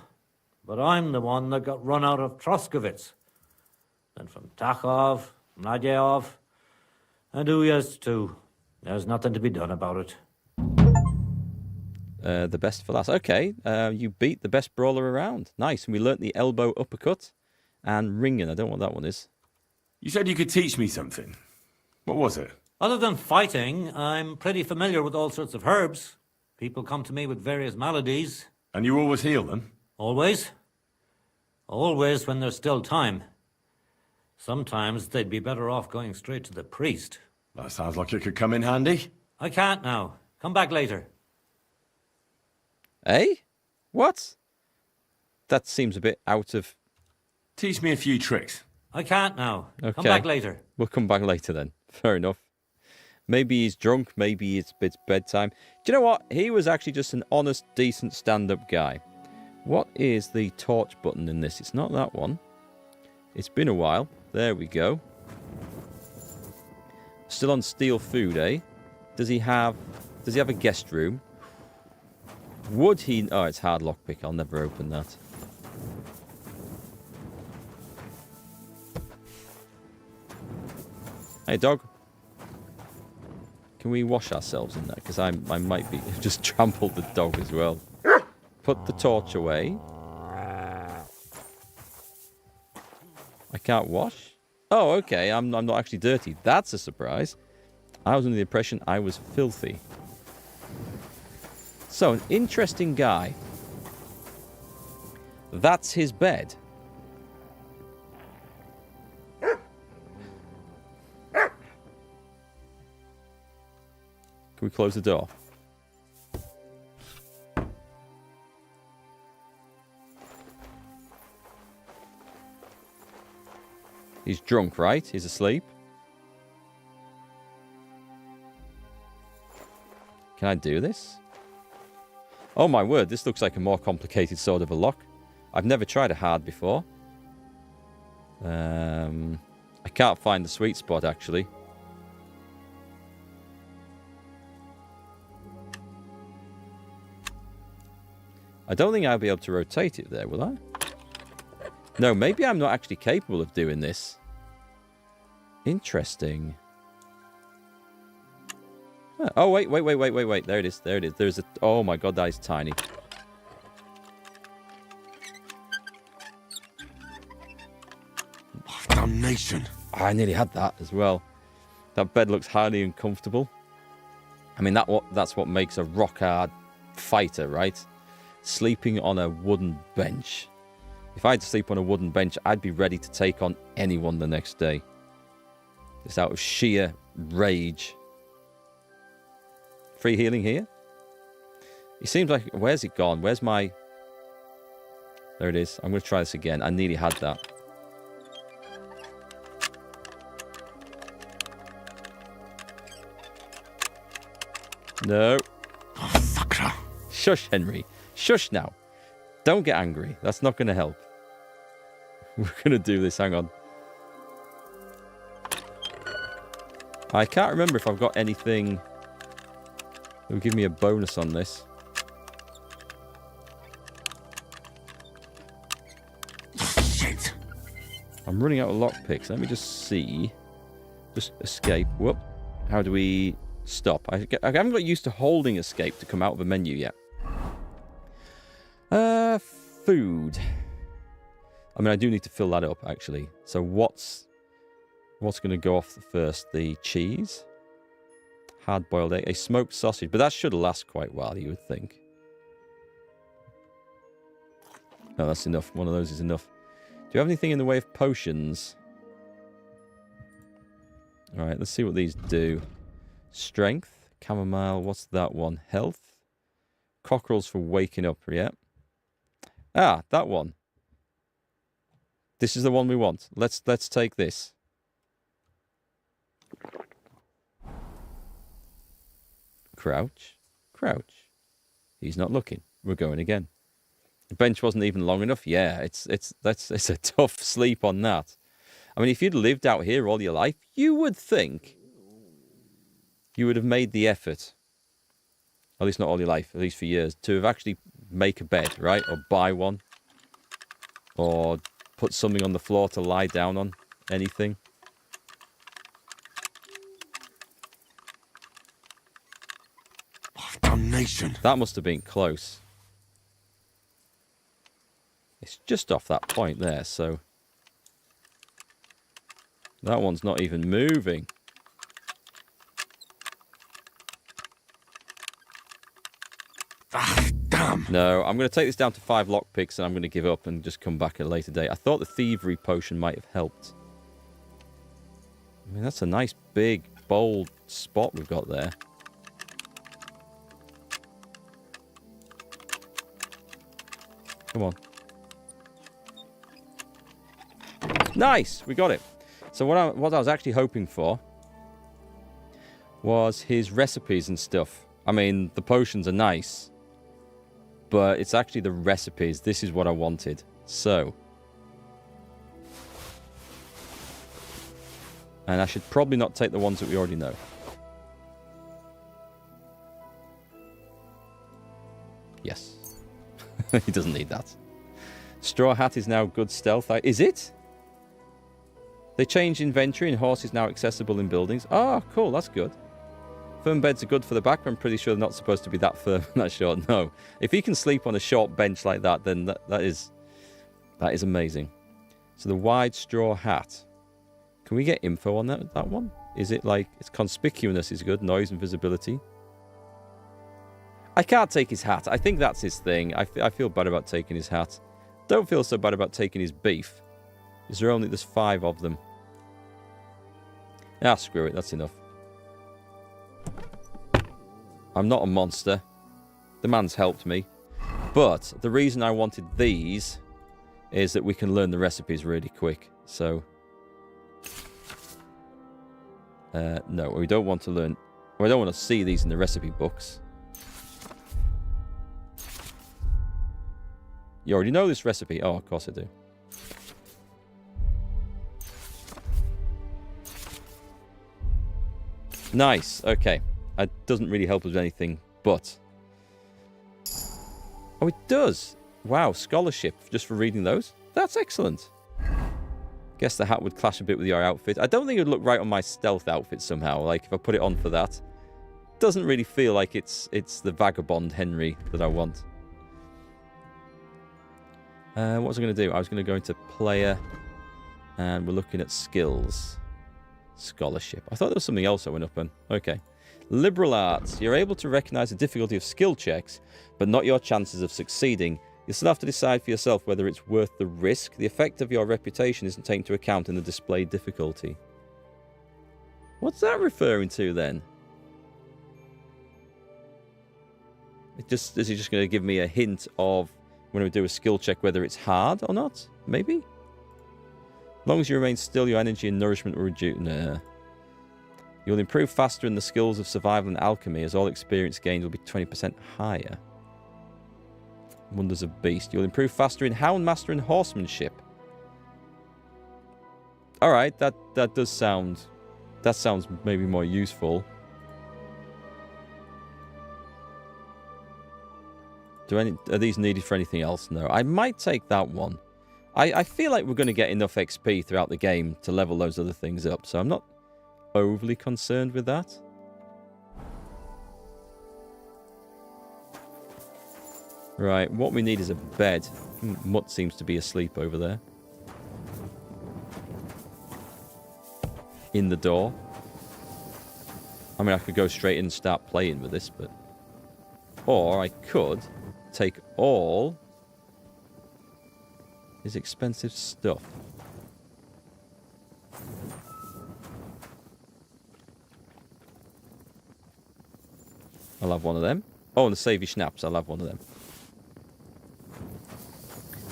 Speaker 6: but I'm the one that got run out of Troskowitz. Then from Takhov, Mladeov, and Uyaz too. There's nothing to be done about it.
Speaker 1: The best for last. Okay, you beat the best brawler around. Nice. And we learnt the elbow uppercut and ringing. I don't know what that one is.
Speaker 5: You said you could teach me something. What was it?
Speaker 6: Other than fighting, I'm pretty familiar with all sorts of herbs. People come to me with various maladies.
Speaker 5: And you always heal them?
Speaker 6: Always. Always when there's still time. Sometimes they'd be better off going straight to the priest.
Speaker 5: That sounds like it could come in handy.
Speaker 6: I can't now. Come back later.
Speaker 1: Eh? What? That seems a bit out of...
Speaker 5: Teach me a few tricks.
Speaker 6: I can't now.
Speaker 1: Okay.
Speaker 6: Come back later.
Speaker 1: We'll come back later then. Fair enough. Maybe he's drunk. Maybe it's bedtime. Do you know what? He was actually just an honest, decent stand-up guy. What is the torch button in this? It's not that one. It's been a while. There we go. Still on steal food, eh? Does he have a guest room? Would he... Oh, it's hard lockpick. I'll never open that. Hey, dog. Can we wash ourselves in that? Because I might be... just trampled the dog as well. Put the torch away. I can't wash? Oh, okay. I'm not actually dirty. That's a surprise. I was under the impression I was filthy. So, an interesting guy. That's his bed. Can we close the door? He's drunk, right? He's asleep. Can I do this? Oh my word, this looks like a more complicated sort of a lock. I've never tried a hard before. I can't find the sweet spot, actually. I don't think I'll be able to rotate it there, will I? No, maybe I'm not actually capable of doing this. Interesting. Oh, wait. There it is. There's a... Oh my god, that is tiny.
Speaker 5: Damnation.
Speaker 1: I nearly had that as well. That bed looks highly uncomfortable. I mean, that's what makes a rock-hard fighter, right? Sleeping on a wooden bench. If I had to sleep on a wooden bench, I'd be ready to take on anyone the next day. Just out of sheer rage. Free healing here? It seems like... Where's it gone? Where's my... There it is. I'm going to try this again. I nearly had that. No.
Speaker 5: Oh, sucker.
Speaker 1: Shush, Henry. Shush now. Don't get angry. That's not going to help. We're going to do this. Hang on. I can't remember if I've got anything that will give me a bonus on this.
Speaker 5: Shit.
Speaker 1: I'm running out of lockpicks. Let me just see. Just escape. Whoop. How do we stop? I haven't got used to holding escape to come out of a menu yet. Food. I mean, I do need to fill that up, actually. So what's going to go off first? The cheese? Hard-boiled egg? A smoked sausage. But that should last quite well, you would think. No, that's enough. One of those is enough. Do you have anything in the way of potions? Alright, let's see what these do. Strength. Chamomile. What's that one? Health. Cockerels for waking up. Yeah. Ah, that one. This is the one we want. Let's take this. Crouch. Crouch. He's not looking. We're going again. The bench wasn't even long enough. Yeah, it's a tough sleep on that. I mean, if you'd lived out here all your life, you would think you would have made the effort, at least not all your life, at least for years, to have actually make a bed, right? Or buy one. Or put something on the floor to lie down on. Anything.
Speaker 5: Oh, damnation.
Speaker 1: That must have been close. It's just off that point there, so... That one's not even moving.
Speaker 5: Ah, damn.
Speaker 1: No, I'm going to take this down to 5 lockpicks and I'm going to give up and just come back at a later date. I thought the thievery potion might have helped. I mean, that's a nice, big, bold spot we've got there. Come on. Nice! We got it. So what I was actually hoping for was his recipes and stuff. I mean, the potions are nice, but it's actually the recipes. This is what I wanted. So. And I should probably not take the ones that we already know. Yes. He doesn't need that. Straw hat is now good stealth. Is it? They changed inventory and horse is now accessible in buildings. Oh, cool. That's good. Firm beds are good for the back, but I'm pretty sure they're not supposed to be that firm and that short. No. If he can sleep on a short bench like that, then that is amazing. So the wide straw hat. Can we get info on that one? Is it like, it's conspicuousness is good, noise and visibility. I can't take his hat. I think that's his thing. I feel bad about taking his hat. Don't feel so bad about taking his beef. There's 5 of them. Ah, screw it. That's enough. I'm not a monster. The man's helped me. But the reason I wanted these is that we can learn the recipes really quick. So, no, we don't want to learn... We don't want to see these in the recipe books. You already know this recipe. Oh, of course I do. Nice. Okay. It doesn't really help us with anything, but... Oh, it does. Wow, scholarship just for reading those. That's excellent. Guess the hat would clash a bit with your outfit. I don't think it would look right on my stealth outfit somehow. Like, if I put it on for that. Doesn't really feel like it's the vagabond Henry that I want. What was I going to do? I was going to go into player, and we're looking at skills. Scholarship. I thought there was something else I went up on. Okay. Liberal arts. You're able to recognize the difficulty of skill checks, but not your chances of succeeding. You'll still have to decide for yourself whether it's worth the risk. The effect of your reputation isn't taken into account in the displayed difficulty. What's that referring to then? Is he just going to give me a hint of when we do a skill check whether it's hard or not? Maybe? As long as you remain still, your energy and nourishment will reduce. Nah. You'll improve faster in the skills of survival and alchemy, as all experience gains will be 20% higher. Wonders of Beast. You'll improve faster in Houndmaster and Horsemanship. Alright, that does sound... That sounds maybe more useful. Are these needed for anything else? No. I might take that one. I feel like we're going to get enough XP throughout the game to level those other things up, so I'm not overly concerned with that. Right, what we need is a bed. Mutt seems to be asleep over there. In the door. I mean, I could go straight in and start playing with this, but... Or I could take all his expensive stuff. I'll have one of them. Oh, and the Savvy Schnapps, I'll have one of them.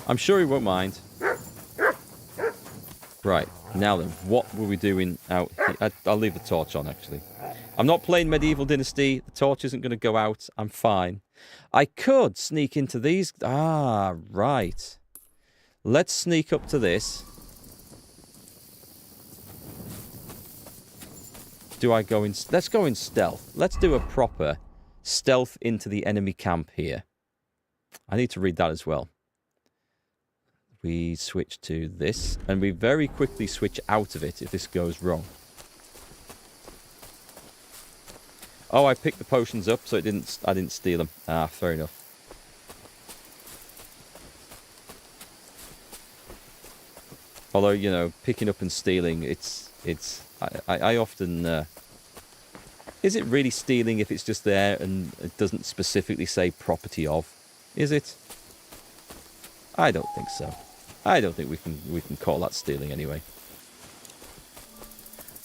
Speaker 1: I'm sure he won't mind. Right, now then, what were we doing out here? I'll leave the torch on, actually. I'm not playing Medieval Dynasty. The torch isn't going to go out. I'm fine. I could sneak into these. Ah, right. Let's sneak up to this. Do I go in... Let's go in stealth. Let's do a proper stealth into the enemy camp here. I need to read that as well. We switch to this. And we very quickly switch out of it if this goes wrong. Oh, I picked the potions up, so I didn't steal them. Ah, fair enough. Although, you know, picking up and stealing, I often... is it really stealing if it's just there and it doesn't specifically say property of? Is it? I don't think so. I don't think we can call that stealing anyway.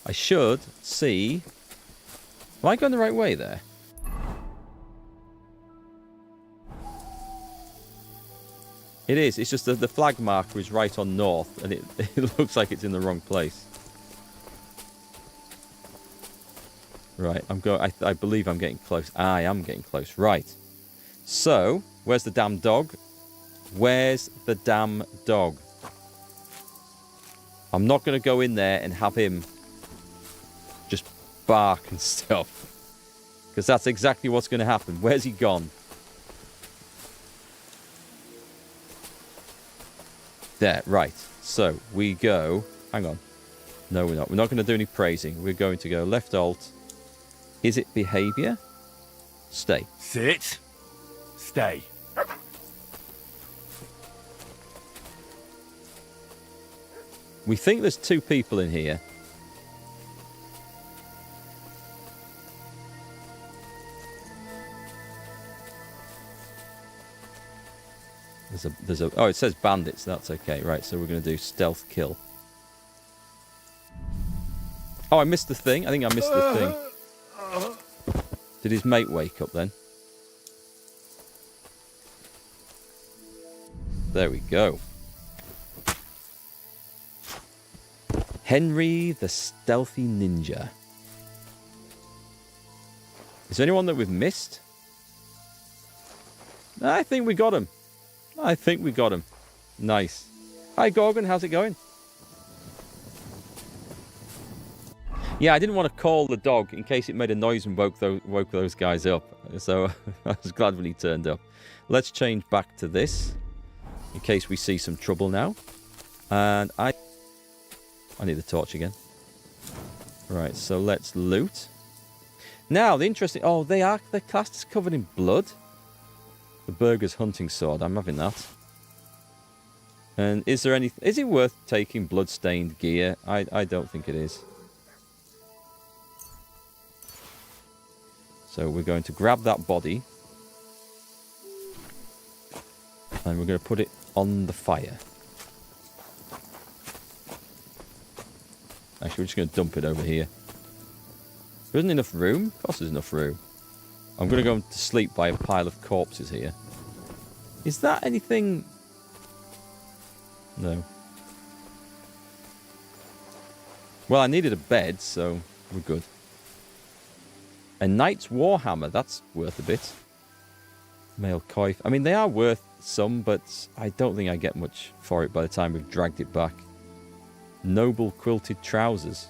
Speaker 1: I should see... Am I going the right way there? It is. It's just that the flag marker is right on north, and it looks like it's in the wrong place. Right, I believe I'm getting close. I am getting close. Right. So, where's the damn dog? Where's the damn dog? I'm not going to go in there and have him just bark and stuff. Because that's exactly what's going to happen. Where's he gone? There, right. So, we go... Hang on. No, we're not. We're not going to do any praising. We're going to go left alt. Is it behaviour? Stay.
Speaker 5: Sit. Stay.
Speaker 1: We think there's 2 people in here. There's a... Oh, it says bandits. That's okay. Right, so we're going to do stealth kill. Oh, I missed the thing. I think I missed the thing. Did his mate wake up then? There we go. Henry the Stealthy Ninja. Is there anyone that we've missed? I think we got him. I think we got him. Nice. Hi, Gorgon. How's it going? Yeah, I didn't want to call the dog in case it made a noise and woke those guys up. So I was glad when he turned up. Let's change back to this in case we see some trouble now. And I need the torch again. Right, so let's loot. Now, the interesting... Oh, they're classed as covered in blood. The Burger's hunting sword. I'm having that. And is there any... Is it worth taking blood-stained gear? I don't think it is. So we're going to grab that body. And we're going to put it on the fire. Actually, we're just going to dump it over here. There isn't enough room? Of course there's enough room. I'm going to go to sleep by a pile of corpses here. Is that anything? No. Well, I needed a bed, so we're good. A Knight's Warhammer, that's worth a bit. Male coif. I mean, they are worth some, but I don't think I get much for it by the time we've dragged it back. Noble quilted trousers.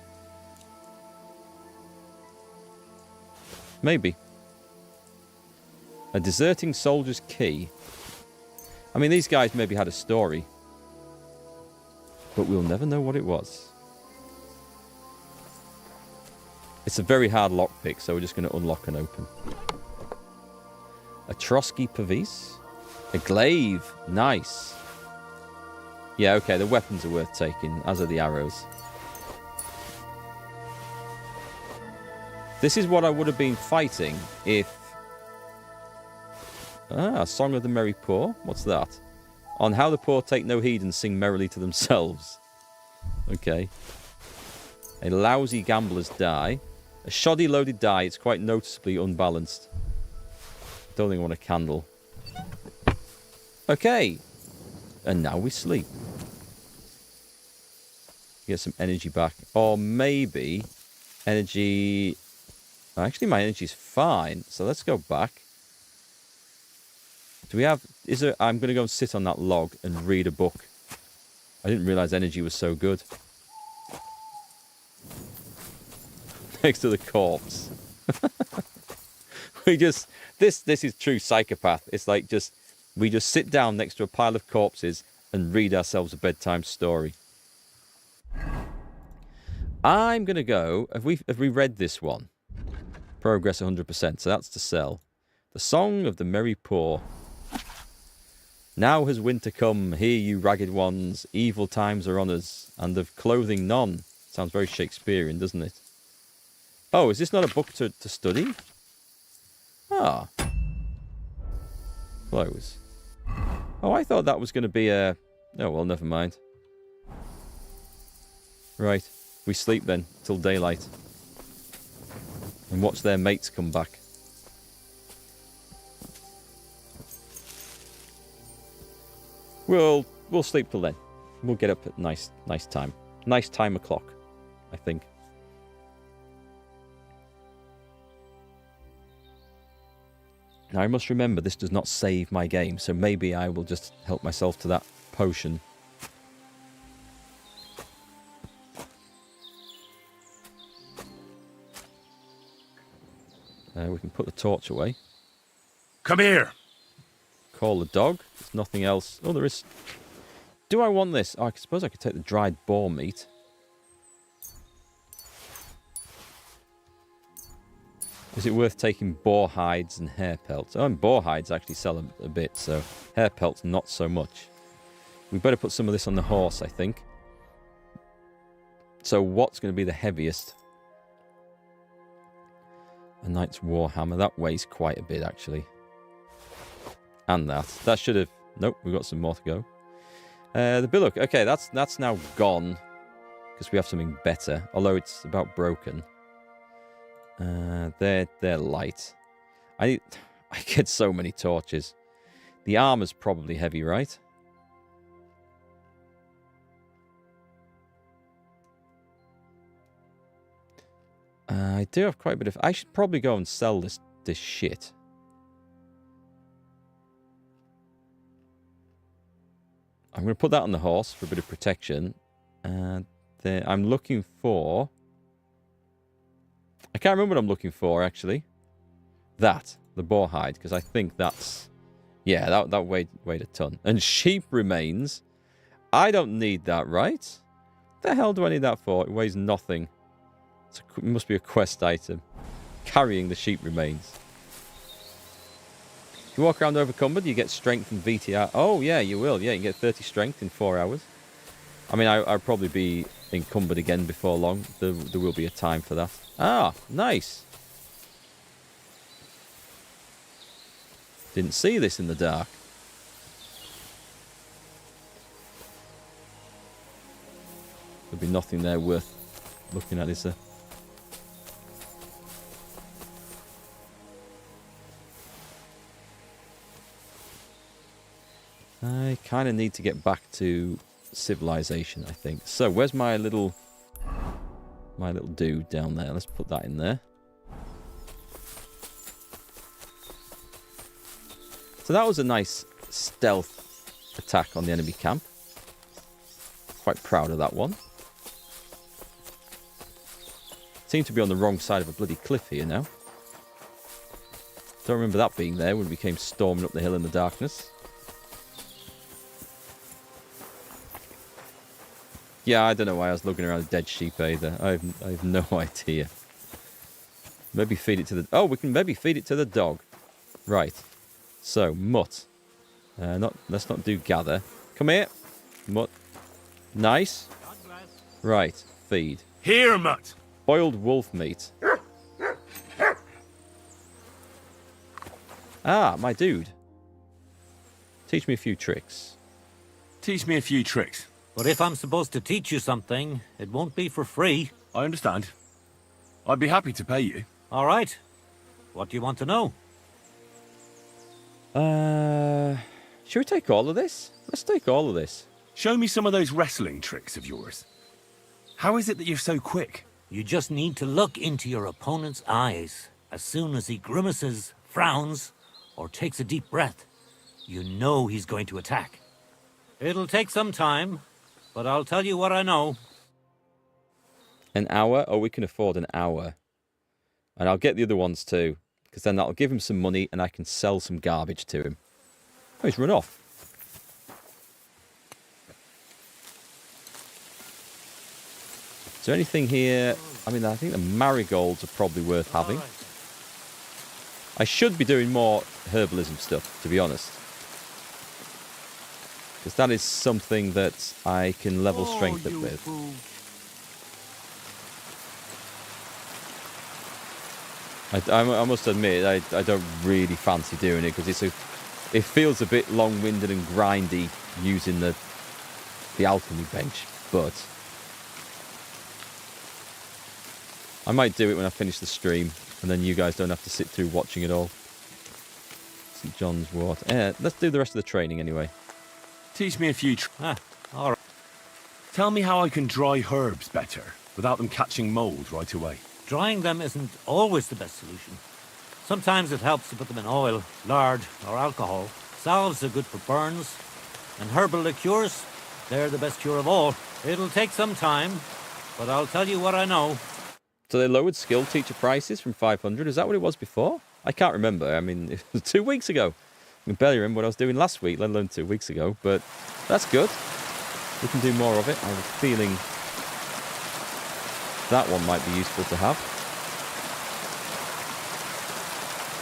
Speaker 1: Maybe. A deserting soldier's key. I mean, these guys maybe had a story, but we'll never know what it was. It's a very hard lockpick, so we're just going to unlock and open. A Trotsky Pavis. A glaive. Nice. Yeah, okay, the weapons are worth taking, as are the arrows. This is what I would have been fighting if... Ah, Song of the Merry Poor. What's that? On how the poor take no heed and sing merrily to themselves. Okay. A lousy gambler's die. A shoddy loaded die. It's quite noticeably unbalanced. Don't think I want a candle. Okay. And now we sleep. Get some energy back. Or maybe energy... Actually, my energy's fine. So let's go back. Do we have... Is there... I'm going to go and sit on that log and read a book. I didn't realise energy was so good. Next to the corpse. We just... This is true psychopath. It's like just... We just sit down next to a pile of corpses and read ourselves a bedtime story. I'm going to go... Have we read this one? Progress 100%. So that's to sell. The Song of the Merry Poor. Now has winter come, hear you ragged ones, evil times are on us, and of clothing none. Sounds very Shakespearean, doesn't it? Oh, is this not a book to study? Ah. Close. Oh, I thought that was going to be a... Oh, well, never mind. Right. We sleep then, till daylight. And watch their mates come back. We'll sleep till then. We'll get up at nice time. Nice time o'clock, I think. Now I must remember this does not save my game, so maybe I will just help myself to that potion. We can put the torch away.
Speaker 5: Come here.
Speaker 1: Call the dog. There's nothing else. Oh, there is... Do I want this? Oh, I suppose I could take the dried boar meat. Is it worth taking boar hides and hair pelts? Oh, and boar hides actually sell a bit, so hair pelts not so much. We better put some of this on the horse, I think. So what's going to be the heaviest? A Knight's Warhammer. That weighs quite a bit, actually. And that. That should have... Nope, we've got some more to go. The billock. Okay, that's now gone. Because we have something better. Although it's about broken. They're light. I get so many torches. The armor's probably heavy, right? I do have quite a bit of... I should probably go and sell this shit. I'm going to put that on the horse for a bit of protection. And then I'm looking for... I can't remember what I'm looking for, actually. That. The boar hide. Because I think that's... Yeah, that weighed a ton. And sheep remains. I don't need that, right? What the hell do I need that for? It weighs nothing. It must be a quest item. Carrying the sheep remains. If you walk around overcumbered, you get strength and VTR. Oh, yeah, you will. Yeah, you can get 30 strength in 4 hours. I mean, I'll probably be encumbered again before long. There will be a time for that. Ah, nice. Didn't see this in the dark. There'll be nothing there worth looking at, is there? I kind of need to get back to civilization, I think. So, where's my little dude down there? Let's put that in there. So that was a nice stealth attack on the enemy camp. Quite proud of that one. Seem to be on the wrong side of a bloody cliff here now. Don't remember that being there when we came storming up the hill in the darkness. Yeah, I don't know why I was looking around a dead sheep either. I have no idea. Maybe feed it to the... Oh, we can maybe feed it to the dog. Right. So, mutt. Let's not do gather. Come here. Mutt. Nice. Right. Feed.
Speaker 5: Here, mutt.
Speaker 1: Boiled wolf meat. Ah, my dude. Teach me a few tricks.
Speaker 5: Teach me a few tricks.
Speaker 6: But if I'm supposed to teach you something, it won't be for free.
Speaker 5: I understand. I'd be happy to pay you.
Speaker 6: All right. What do you want to know?
Speaker 1: Should we take all of this? Let's take all of this.
Speaker 5: Show me some of those wrestling tricks of yours. How is it that you're so quick?
Speaker 6: You just need to look into your opponent's eyes. As soon as he grimaces, frowns, or takes a deep breath, you know he's going to attack. It'll take some time, but I'll tell you what I know.
Speaker 1: An hour? Oh, we can afford an hour. And I'll get the other ones too, because then that'll give him some money and I can sell some garbage to him. Oh, he's run off. Is there anything here? I mean, I think the marigolds are probably worth having. I should be doing more herbalism stuff, to be honest. Because that is something that I can level strength up with. I must admit, I don't really fancy doing it because it feels a bit long-winded and grindy using the alchemy bench, but I might do it when I finish the stream, and then you guys don't have to sit through watching it all. St. John's Wort. Let's do the rest of the training anyway.
Speaker 5: Teach me a few
Speaker 6: All right.
Speaker 5: Tell me how I can dry herbs better, without them catching mold right away.
Speaker 6: Drying them isn't always the best solution. Sometimes it helps to put them in oil, lard, or alcohol. Salves are good for burns, and herbal liqueurs, they're the best cure of all. It'll take some time, but I'll tell you what I know.
Speaker 1: So they lowered skill teacher prices from 500. Is that what it was before? I can't remember. I mean, it was 2 weeks ago. I can barely remember what I was doing last week, let alone 2 weeks ago. But that's good. We can do more of it. I have a feeling that one might be useful to have.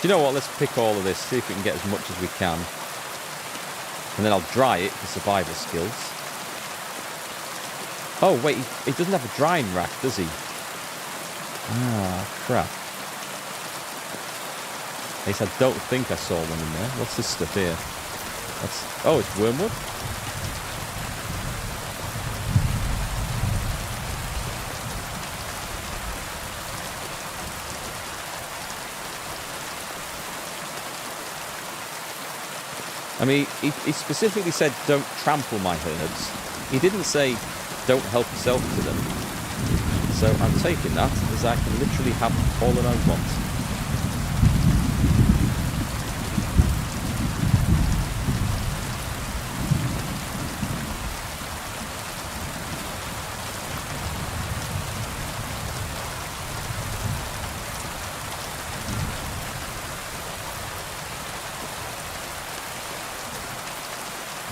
Speaker 1: Do you know what? Let's pick all of this, see if we can get as much as we can. And then I'll dry it for survival skills. Oh, wait, he doesn't have a drying rack, does he? Ah, crap. At least I don't think I saw one in there. What's this stuff here? Oh, it's wormwood? I mean, he specifically said, don't trample my herbs. He didn't say, don't help yourself to them. So I'm taking that as I can literally have all that I want.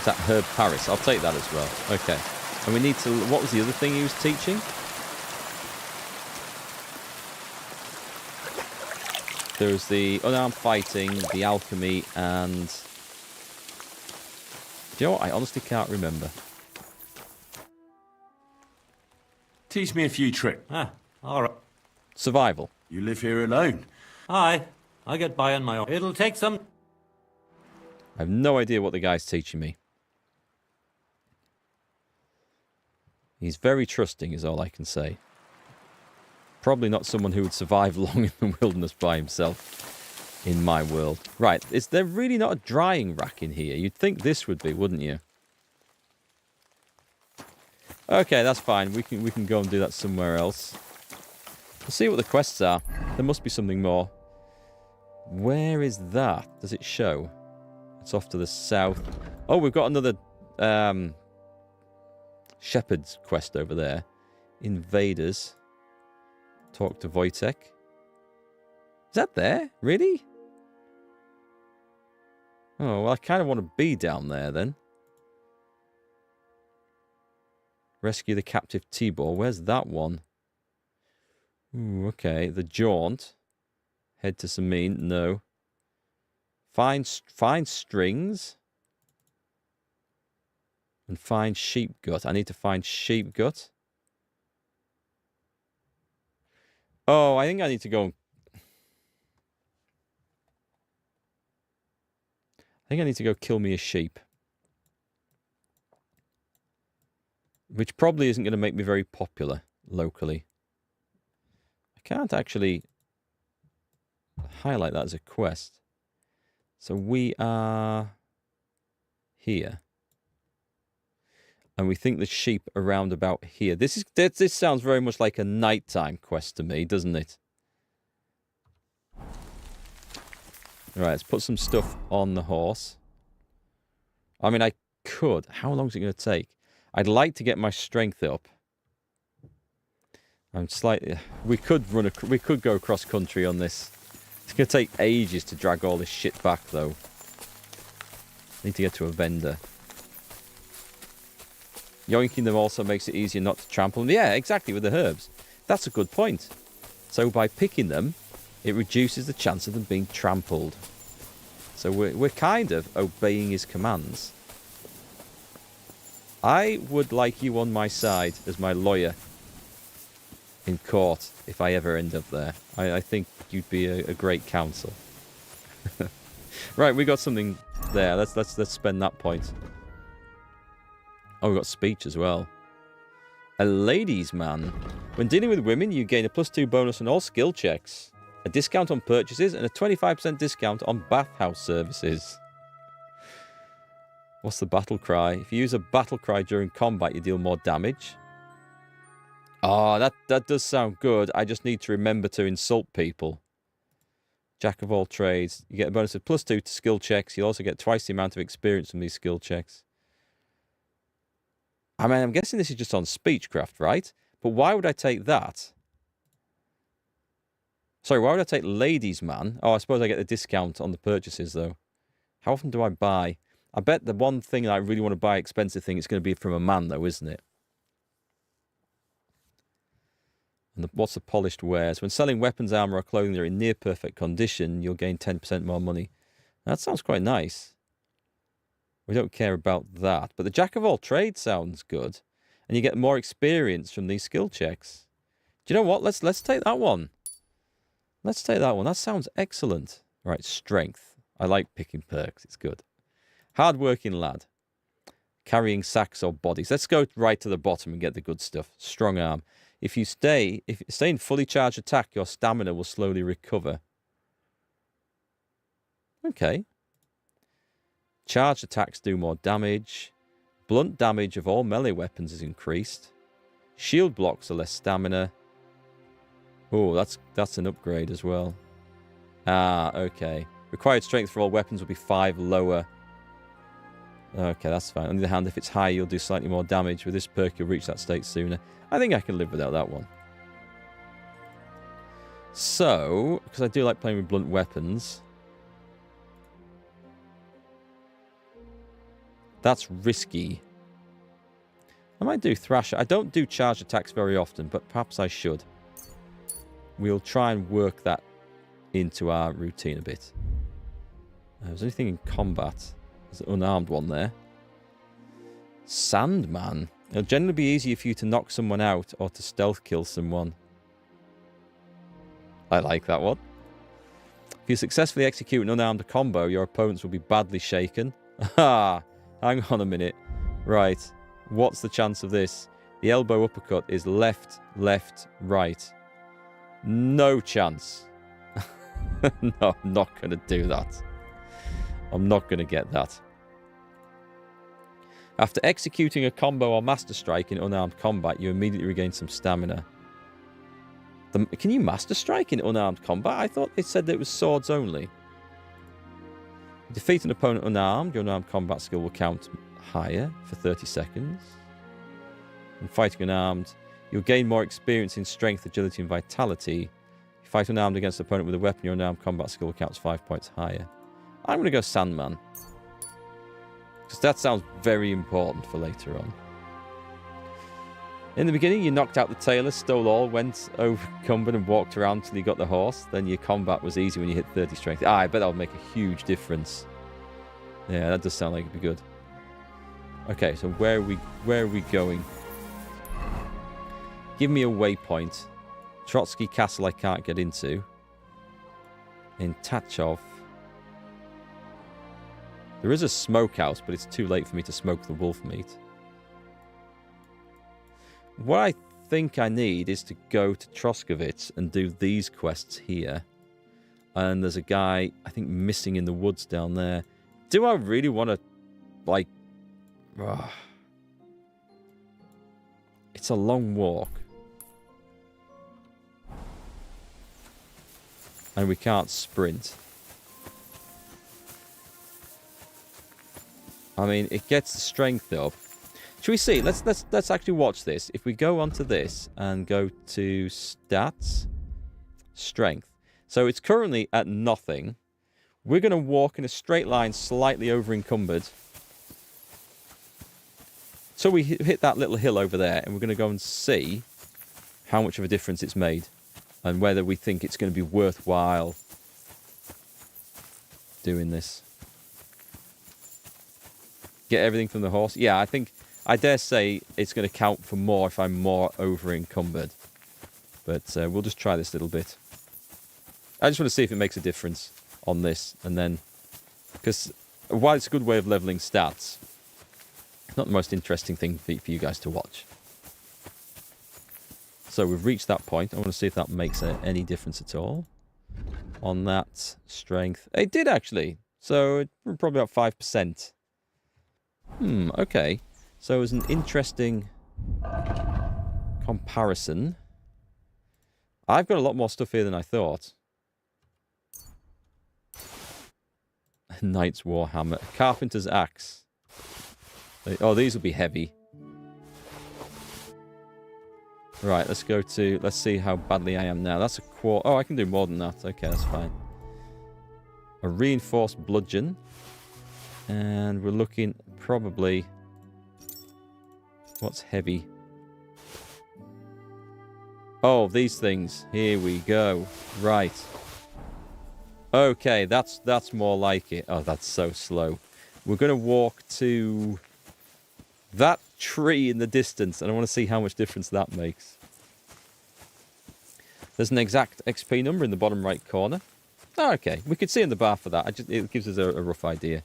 Speaker 1: That Herb Paris. I'll take that as well. Okay. And we need to... What was the other thing he was teaching? There was the unarmed fighting, the alchemy, and... Do you know what? I honestly can't remember.
Speaker 5: Teach me a few tricks.
Speaker 6: All right.
Speaker 1: Survival.
Speaker 5: You live here alone.
Speaker 6: Aye, I get by on my own. It'll take some...
Speaker 1: I have no idea what the guy's teaching me. He's very trusting is all I can say. Probably not someone who would survive long in the wilderness by himself in my world. Right, is there really not a drying rack in here? You'd think this would be, wouldn't you? Okay, that's fine. We can go and do that somewhere else. Let's see what the quests are. There must be something more. Where is that? Does it show? It's off to the south. Oh, we've got another shepherd's quest over there. Invaders. Talk to Wojtek. Is that there? Really? Oh, well, I kind of want to be down there then. Rescue the captive Tibor. Where's that one? Ooh, okay. The Jaunt. Head to Samin. No. Find strings. And find sheep gut. I need to find sheep gut. Oh, I think I need to go. I think I need to go kill me a sheep. Which probably isn't going to make me very popular locally. I can't actually highlight that as a quest. So we are here. And we think the sheep around about here. This sounds very much like a nighttime quest to me, doesn't it? Alright, let's put some stuff on the horse. I mean, I could. How long is it going to take? I'd like to get my strength up. I'm slightly... We could go cross country on this. It's going to take ages to drag all this shit back, though. Need to get to a vendor. Yoinking them also makes it easier not to trample them. Yeah, exactly, with the herbs. That's a good point. So by picking them, it reduces the chance of them being trampled. So we're kind of obeying his commands. I would like you on my side as my lawyer in court if I ever end up there. I think you'd be a great counsel. Right, we got something there. Let's spend that point. Oh, we got speech as well. A ladies' man. When dealing with women, you gain a +2 bonus on all skill checks, a discount on purchases, and a 25% discount on bathhouse services. What's the battle cry? If you use a battle cry during combat, you deal more damage. Oh, that does sound good. I just need to remember to insult people. Jack of all trades. You get a bonus of +2 to skill checks. You'll also get twice the amount of experience from these skill checks. I mean, I'm guessing this is just on speechcraft, right? But why would I take that? Sorry, why would I take ladies' man? Oh, I suppose I get the discount on the purchases, though. How often do I buy? I bet the one thing that I really want to buy, expensive thing, it's going to be from a man, though, isn't it? And what's the polished wares? When selling weapons, armor, or clothing that are in near perfect condition, you'll gain 10% more money. That sounds quite nice. We don't care about that. But the Jack of all trades sounds good. And you get more experience from these skill checks. Do you know what? Let's take that one. Let's take that one. That sounds excellent. Right, strength. I like picking perks. It's good. Hard-working lad. Carrying sacks or bodies. Let's go right to the bottom and get the good stuff. Strong arm. If you stay in fully charged attack, your stamina will slowly recover. Okay. Charged attacks do more damage. Blunt damage of all melee weapons is increased. Shield blocks are less stamina. Oh, that's an upgrade as well. Ah, okay. Required strength for all weapons will be 5 lower. Okay, that's fine. On the other hand, if it's high, you'll do slightly more damage. With this perk, you'll reach that state sooner. I think I can live without that one. So, because I do like playing with blunt weapons... That's risky. I might do Thrasher. I don't do charge attacks very often, but perhaps I should. We'll try and work that into our routine a bit. Is there anything in combat? There's an unarmed one there. Sandman. It'll generally be easier for you to knock someone out or to stealth kill someone. I like that one. If you successfully execute an unarmed combo, your opponents will be badly shaken. Ha! Hang on a minute. Right. What's the chance of this? The elbow uppercut is left, left, right. No chance. No, I'm not going to do that. I'm not going to get that. After executing a combo or master strike in unarmed combat, you immediately regain some stamina. Can you master strike in unarmed combat? I thought it said that it was swords only. Defeat an opponent unarmed, your unarmed combat skill will count higher for 30 seconds. And fighting unarmed, you'll gain more experience in strength, agility, and vitality. If you fight unarmed against an opponent with a weapon, your unarmed combat skill counts 5 points higher. I'm going to go Sandman. Because that sounds very important for later on. In the beginning, you knocked out the tailor, stole all, went over Cumbered and walked around till you got the horse. Then your combat was easy when you hit 30 strength. I bet that'll make a huge difference. Yeah, that does sound like it'd be good. Okay, so where are we going? Give me a waypoint. Trotsky Castle I can't get into. In Tachov. There is a smokehouse, but it's too late for me to smoke the wolf meat. What I think I need is to go to Troskovitz and do these quests here. And there's a guy, I think, missing in the woods down there. Do I really want to, like... It's a long walk. And we can't sprint. I mean, it gets the strength up. Should we see? Let's actually watch this. If we go onto this and go to stats, strength. So it's currently at nothing. We're going to walk in a straight line, slightly over encumbered. So we hit that little hill over there, and we're going to go and see how much of a difference it's made, and whether we think it's going to be worthwhile doing this. Get everything from the horse. Yeah, I dare say it's going to count for more if I'm more over encumbered. But we'll just try this little bit. I just want to see if it makes a difference on this, and then, because while it's a good way of leveling stats, it's not the most interesting thing for you guys to watch. So we've reached that point. I want to see if that makes any difference at all on that strength. It did actually. So probably about 5%. Okay. So it was an interesting comparison. I've got a lot more stuff here than I thought. Knight's Warhammer. Carpenter's Axe. Oh, these will be heavy. Right, let's see how badly I am now. That's a quarter. Oh, I can do more than that. Okay, that's fine. A reinforced bludgeon. And we're looking probably... What's heavy? Oh, these things. Here we go. Right. Okay, that's more like it. Oh, that's so slow. We're going to walk to that tree in the distance, and I want to see how much difference that makes. There's an exact XP number in the bottom right corner. Oh, okay, we could see in the bar for that. It gives us a rough idea.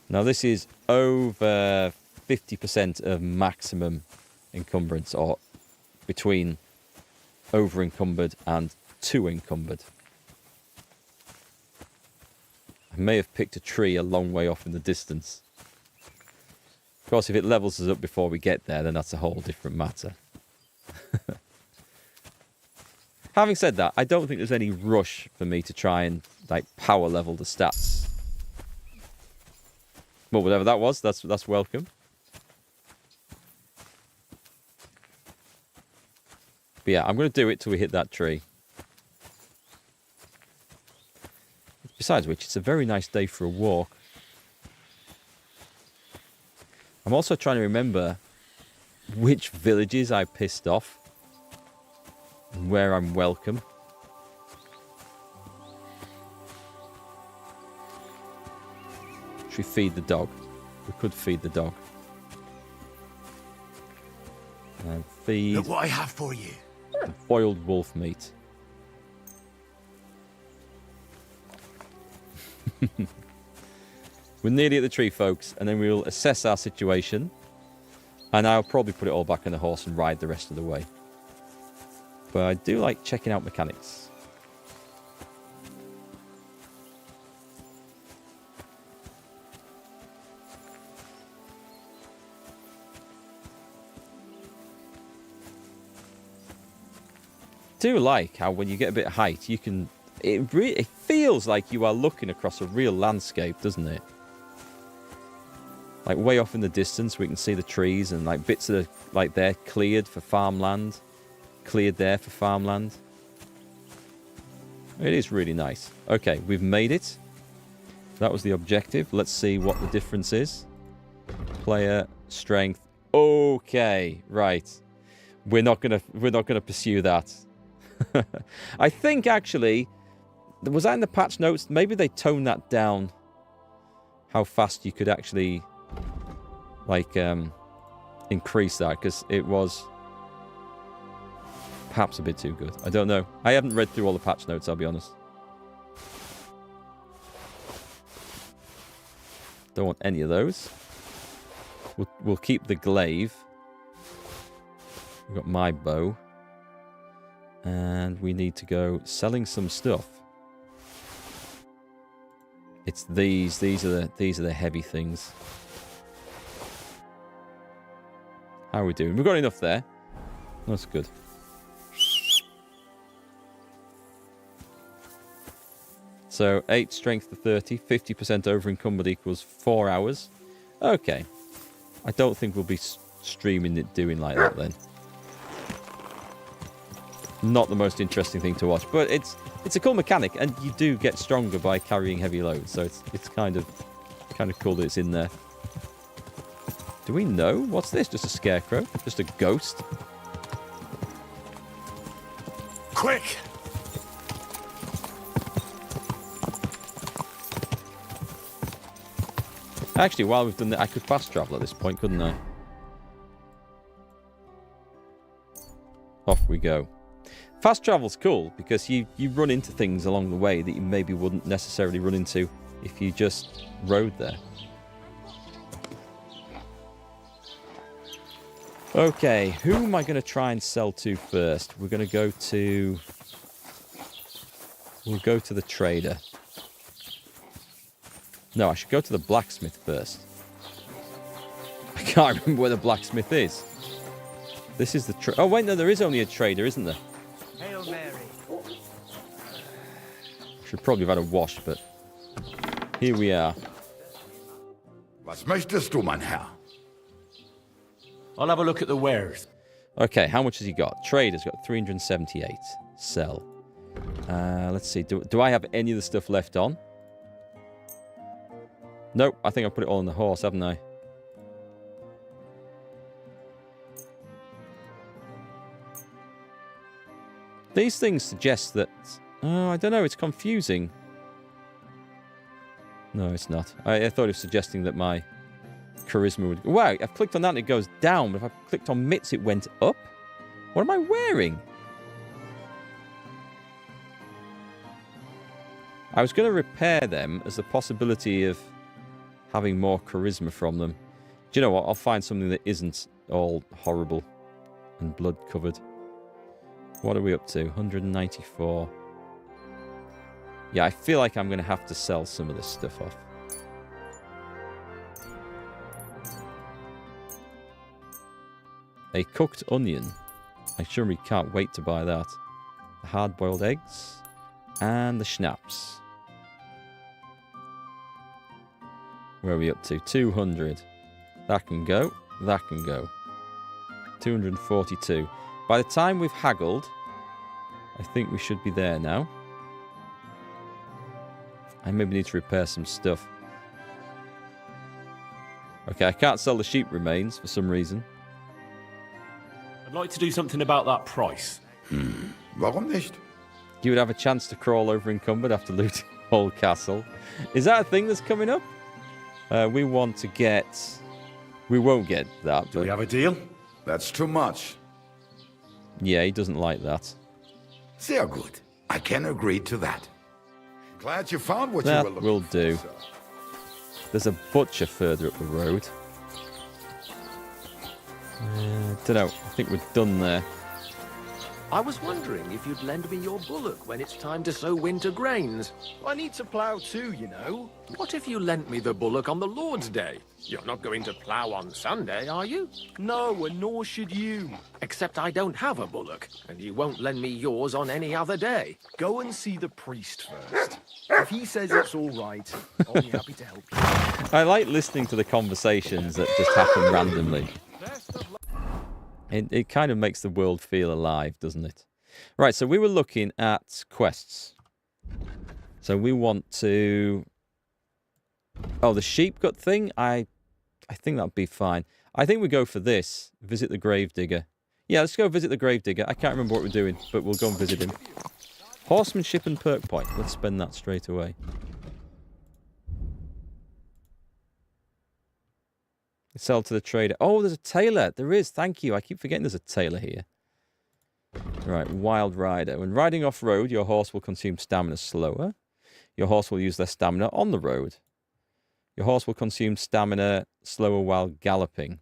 Speaker 1: Now, this is over 50% of maximum encumbrance, or between over encumbered and too encumbered. I may have picked a tree a long way off in the distance. Of course, if it levels us up before we get there, then that's a whole different matter. Having said that, I don't think there's any rush for me to try and power level the stats. Well, whatever that was, that's welcome. But yeah, I'm going to do it till we hit that tree. Besides which, it's a very nice day for a walk. I'm also trying to remember which villages I pissed off and where I'm welcome. Should we feed the dog? We could feed the dog. And feed...
Speaker 3: Look what I have for you.
Speaker 1: Boiled wolf meat. We're nearly at the tree, folks, and then we'll assess our situation And I'll probably put it all back on the horse and ride the rest of the way. But I do like checking out mechanics. Do like how when you get a bit of height, you can... It feels like you are looking across a real landscape, doesn't it? Like way off in the distance, we can see the trees and like bits of like they're cleared for farmland, cleared there for farmland. It is really nice. Okay, we've made it. That was the objective. Let's see what the difference is. Player strength. Okay, right. We're not gonna pursue that. I think actually, was that in the patch notes? Maybe they toned that down. How fast you could actually, like, increase that, because it was perhaps a bit too good. I don't know. I haven't read through all the patch notes, I'll be honest. Don't want any of those. We'll keep the glaive. We've got my bow. And we need to go selling some stuff. It's these. These are the heavy things. How are we doing? We've got enough there. That's good. So 8 strength to 30, 50% over encumbered equals 4 hours. Okay. I don't think we'll be streaming it doing like that then. Not the most interesting thing to watch, but it's a cool mechanic, and you do get stronger by carrying heavy loads. So it's kind of cool that it's in there. Do we know what's this? Just a scarecrow? Just a ghost?
Speaker 3: Quick!
Speaker 1: Actually, while we've done that, I could fast travel at this point, couldn't I? Off we go. Fast travel's cool because you run into things along the way that you maybe wouldn't necessarily run into if you just rode there. Okay, who am I going to try and sell to first? We're going to go to... We'll go to the trader. No, I should go to the blacksmith first. I can't remember where the blacksmith is. This is the... Oh, wait, no, there is only a trader, isn't there?
Speaker 3: Hail Mary.
Speaker 1: Should probably have had a wash, but here we are.
Speaker 7: Was möchtest du, mein Herr?
Speaker 4: I'll have a look at the wares.
Speaker 1: Okay, how much has he got? Trader's got 378. Sell. Let's see. Do I have any of the stuff left on? Nope, I think I put it all on the horse, haven't I? These things suggest that... Oh, I don't know, it's confusing. No, it's not. I thought it was suggesting that my charisma would... Wow, I've clicked on that and it goes down, but if I clicked on mitts, it went up? What am I wearing? I was going to repair them as the possibility of having more charisma from them. Do you know what? I'll find something that isn't all horrible and blood-covered. What are we up to? 194. Yeah, I feel like I'm going to have to sell some of this stuff off. A cooked onion. I surely can't wait to buy that. The hard-boiled eggs. And the schnapps. Where are we up to? 200. That can go. That can go. 242. By the time we've haggled, I think we should be there now. I maybe need to repair some stuff. Okay, I can't sell the sheep remains for some reason.
Speaker 4: I'd like to do something about that price.
Speaker 7: Warum nicht?
Speaker 1: You would have a chance to crawl over encumbered after looting the whole castle. Is that a thing that's coming up? We want to get... We won't get that.
Speaker 7: Do we have a deal? That's too much.
Speaker 1: Yeah, he doesn't like that.
Speaker 7: Sehr gut. I can agree to that. Glad you found what you
Speaker 1: That
Speaker 7: were looking
Speaker 1: will
Speaker 7: for,
Speaker 1: do.
Speaker 7: sir.
Speaker 1: There's a butcher further up the road. Don't know. I think we're done there.
Speaker 8: I was wondering if you'd lend me your bullock when it's time to sow winter grains.
Speaker 3: I need to plough too, you know.
Speaker 8: What if you lent me the bullock on the Lord's Day? You're not going to plough on Sunday, are you?
Speaker 3: No, and nor should you.
Speaker 8: Except I don't have a bullock, and you won't lend me yours on any other day.
Speaker 3: Go and see the priest first. If he says it's all right, I'll be happy to help you.
Speaker 1: I like listening to the conversations that just happen randomly. It kind of makes the world feel alive, doesn't it? Right, so we were looking at quests. So we want to... Oh, the sheep gut thing? I think that'd be fine. I think we go for this. Visit the gravedigger. Yeah, let's go visit the gravedigger. I can't remember what we're doing, but we'll go and visit him. Horsemanship and perk point. Let's spend that straight away. Sell to the trader. Oh, there's a tailor. There is. Thank you. I keep forgetting there's a tailor here. Right, wild rider. When riding off-road, your horse will consume stamina slower. Your horse will use their stamina on the road. Your horse will consume stamina slower while galloping.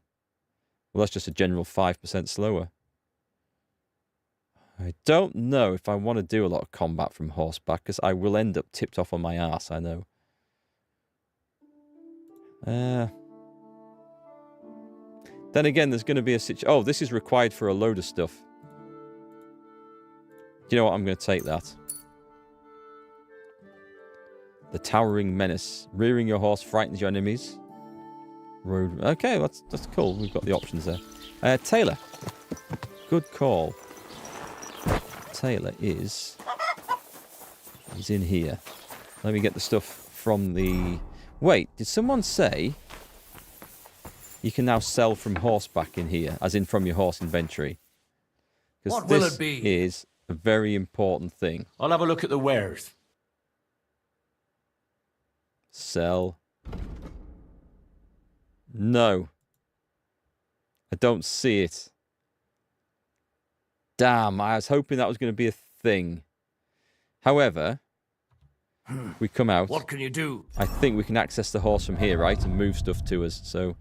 Speaker 1: Well, that's just a general 5% slower. I don't know if I want to do a lot of combat from horseback, because I will end up tipped off on my ass, I know. Then again, there's going to be a situation... Oh, this is required for a load of stuff. Do you know what? I'm going to take that. The Towering Menace. Rearing your horse frightens your enemies. Road... Okay, that's cool. We've got the options there. Tailor. Good call. Tailor is in here. Let me get the stuff from the... Wait, did someone say... You can now sell from horseback in here, as in from your horse inventory. Because
Speaker 6: What will it be?
Speaker 1: Is a very important thing.
Speaker 6: I'll have a look at the wares.
Speaker 1: Sell. No. I don't see it. Damn, I was hoping that was going to be a thing. However, we come out.
Speaker 6: What can you do?
Speaker 1: I think we can access the horse from here, right? And move stuff to us. So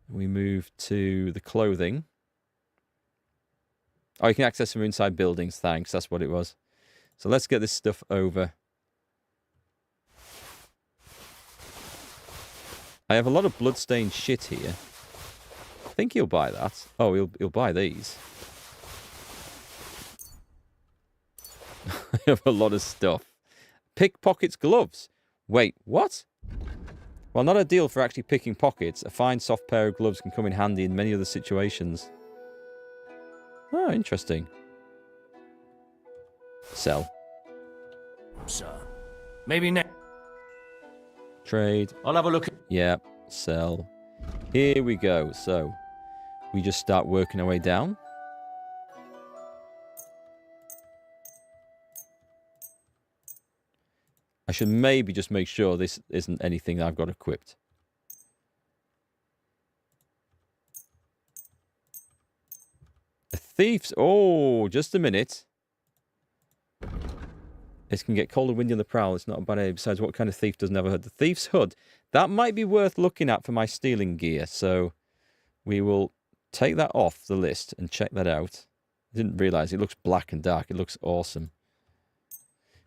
Speaker 1: we move to the clothing. Oh, you can access from inside buildings. Thanks. That's what it was. So let's get this stuff over. I have a lot of bloodstained shit here. I think he'll buy that. Oh, he'll buy these. I have a lot of stuff. Pickpockets gloves. Wait, what? While not ideal for actually picking pockets, a fine soft pair of gloves can come in handy in many other situations. Oh, interesting. Sell.
Speaker 6: Sir. Maybe next.
Speaker 1: Trade.
Speaker 6: I'll have a look at...
Speaker 1: Yeah, sell. Here we go. So, we just start working our way down. I should maybe just make sure this isn't anything I've got equipped. A thief's... Oh, just a minute. It can get cold and windy on the prowl. It's not a bad idea. Besides, what kind of thief doesn't have a hood? The thief's hood. That might be worth looking at for my stealing gear. So we will take that off the list and check that out. I didn't realise it looks black and dark. It looks awesome.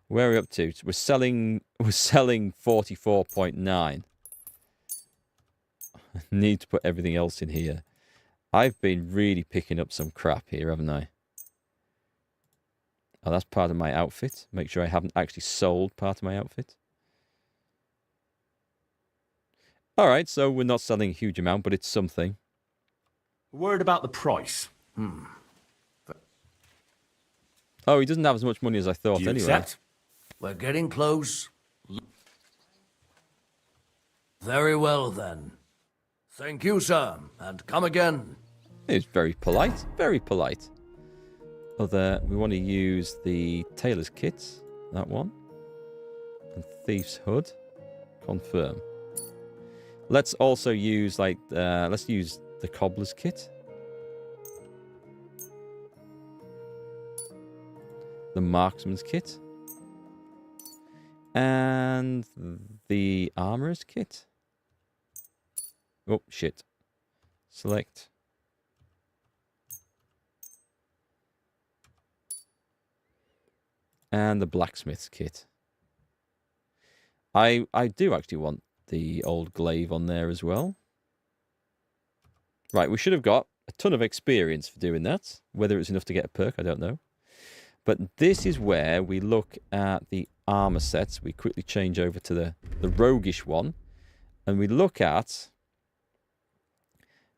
Speaker 1: Where are we up to? We're selling 44.9. I need to put everything else in here. I've been really picking up some crap here, haven't I? Oh, that's part of my outfit. Make sure I haven't actually sold part of my outfit. Alright, so we're not selling a huge amount, but it's something.
Speaker 6: Word about the price.
Speaker 1: Oh, he doesn't have as much money as I thought
Speaker 6: Do you
Speaker 1: anyway.
Speaker 6: accept? We're getting close. Very well, then. Thank you, sir, and come again.
Speaker 1: It's very polite, very polite. Other, we want to use the tailor's kit, that one. And thief's hood. Confirm. Let's also use, like, let's use the cobbler's kit. The marksman's kit. And the armorer's kit. Oh, shit. Select. And the blacksmith's kit. I do actually want the old glaive on there as well. Right, we should have got a ton of experience for doing that. Whether it's enough to get a perk, I don't know. But this is where we look at the armor sets. We quickly change over to the roguish one. And we look at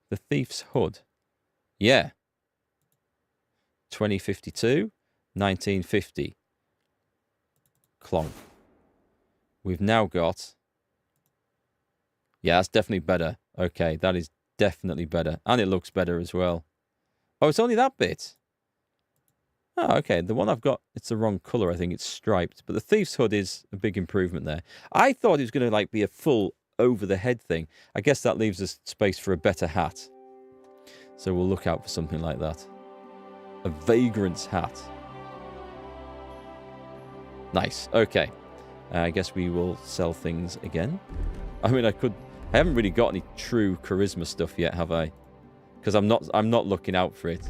Speaker 1: the Thief's Hood. Yeah. 2052, 1950. Clonk. We've now got... Yeah, that's definitely better. Okay, that is definitely better. And it looks better as well. Oh, it's only that bit. Oh, okay. The one I've got, it's the wrong colour. I think it's striped. But the Thief's Hood is a big improvement there. I thought it was going to like be a full over-the-head thing. I guess that leaves us space for a better hat. So we'll look out for something like that. A Vagrant's hat. Nice. Okay. I guess we will sell things again. I mean, I haven't really got any true charisma stuff yet, have I? Because I'm not looking out for it.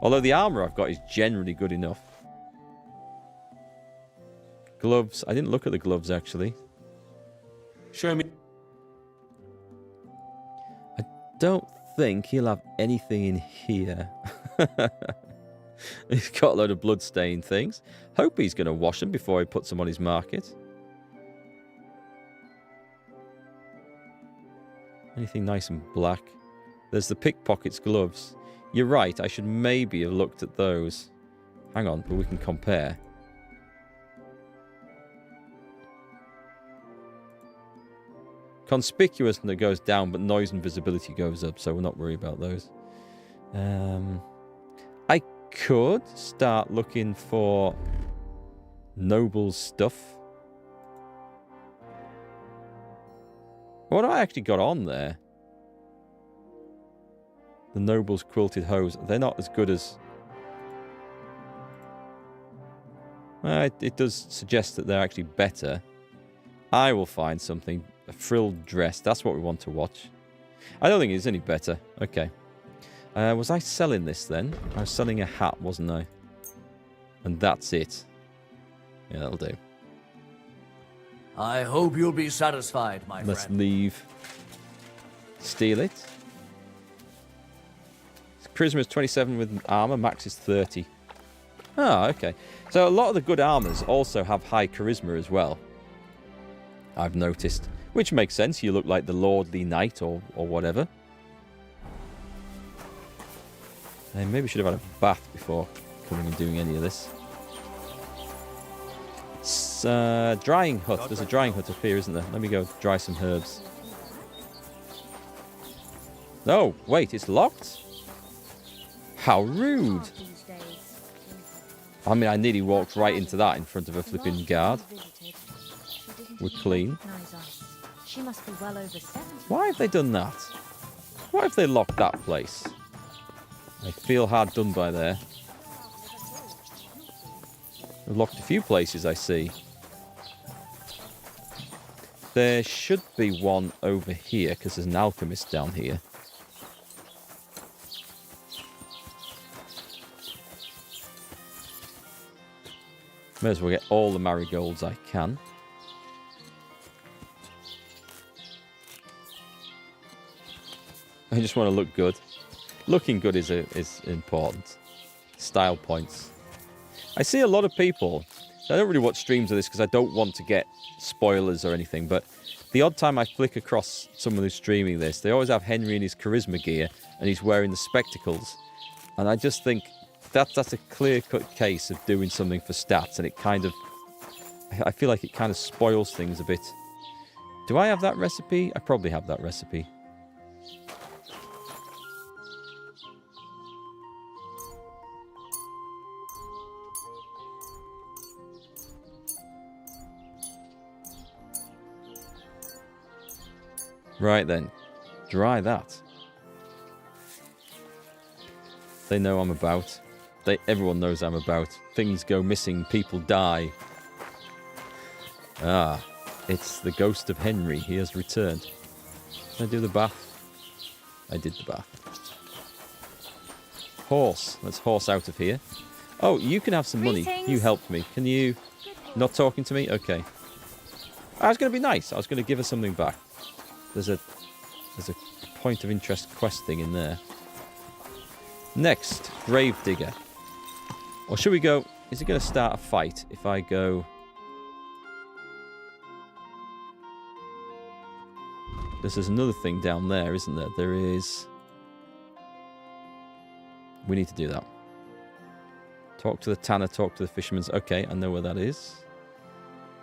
Speaker 1: Although the armor I've got is generally good enough. Gloves. I didn't look at the gloves, actually.
Speaker 5: Show me.
Speaker 1: I don't think he'll have anything in here. He's got a load of bloodstained things. Hope he's going to wash them before he puts them on his market. Anything nice and black? There's the pickpocket's gloves. You're right, I should maybe have looked at those. Hang on, but we can compare. Conspicuous and it goes down, but noise and visibility goes up, so we're not worried about those. I could start looking for noble stuff. What have I actually got on there? The Noble's Quilted Hose. They're not as good as... it does suggest that they're actually better. I will find something. A frilled dress. That's what we want to watch. I don't think it's any better. Okay. Was I selling this then? I was selling a hat, wasn't I? And that's it. Yeah, that'll do.
Speaker 8: I hope you'll be satisfied, my
Speaker 1: Let's
Speaker 8: friend.
Speaker 1: leave. Steal it. Charisma is 27 with armor. Max is 30. Ah, okay. So a lot of the good armors also have high charisma as well. I've noticed. Which makes sense. You look like the lordly knight or whatever. And maybe should have had a bath before coming and doing any of this. It's drying hut. There's a drying hut up here, isn't there? Let me go dry some herbs. No, wait, it's locked? How rude. I mean, I nearly walked right into that in front of a flipping guard. We're clean. Why have they done that? Why have they locked that place? I feel hard done by there. They've locked a few places, I see. There should be one over here, because there's an alchemist down here. May as well get all the marigolds I can. I just want to look good. Looking good is important. Style points. I see a lot of people. I don't really watch streams of this because I don't want to get spoilers or anything, but the odd time I flick across someone who's streaming this, they always have Henry in his charisma gear and he's wearing the spectacles. And I just think that's a clear-cut case of doing something for stats, and it kind of... I feel like it kind of spoils things a bit. Do I have that recipe? I probably have that recipe. Right then, dry that. They know I'm about. Everyone knows I'm about. Things go missing, people die. Ah, it's the ghost of Henry. He has returned. Did I do the bath? I did the bath. Horse. Let's horse out of here. Oh, you can have some money.
Speaker 9: Greetings.
Speaker 1: You helped me. Can you... Not talking to me? Okay. I was going to be nice. I was going to give her something back. There's a point of interest quest thing in there. Next, Gravedigger. Or should we go... Is it going to start a fight if I go... There's another thing down there, isn't there? There is... We need to do that. Talk to the tanner, talk to the fisherman's... Okay, I know where that is.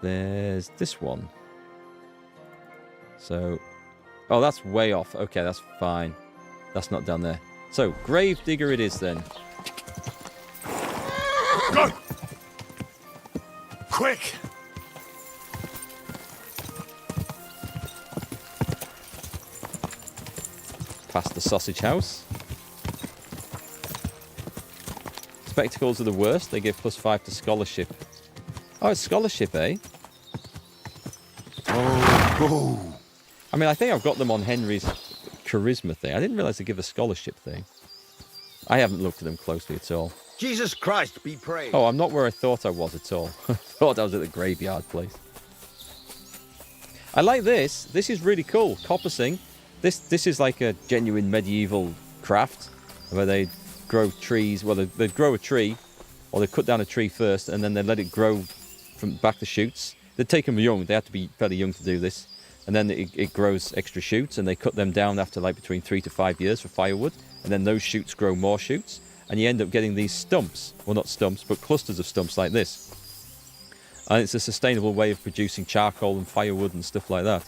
Speaker 1: There's this one. So... Oh, that's way off. Okay, that's fine. That's not down there. So, Gravedigger it is then.
Speaker 3: Go! Quick!
Speaker 1: Past the sausage house. Spectacles are the worst. They give +5 to scholarship. Oh, it's scholarship, eh?
Speaker 3: Oh,
Speaker 1: I mean, I think I've got them on Henry's charisma thing. I didn't realise they give a scholarship thing. I haven't looked at them closely at all.
Speaker 10: Jesus Christ be praised.
Speaker 1: Oh, I'm not where I thought I was at all. I thought I was at the graveyard place. I like this. This is really cool. Coppicing. This is like a genuine medieval craft where they grow trees. Well, they grow a tree, or they cut down a tree first, and then they let it grow from back the shoots. They take them young. They have to be fairly young to do this. And then it grows extra shoots, and they cut them down after like between 3 to 5 years for firewood. And then those shoots grow more shoots, and you end up getting these stumps. Well, not stumps, but clusters of stumps like this. And it's a sustainable way of producing charcoal and firewood and stuff like that.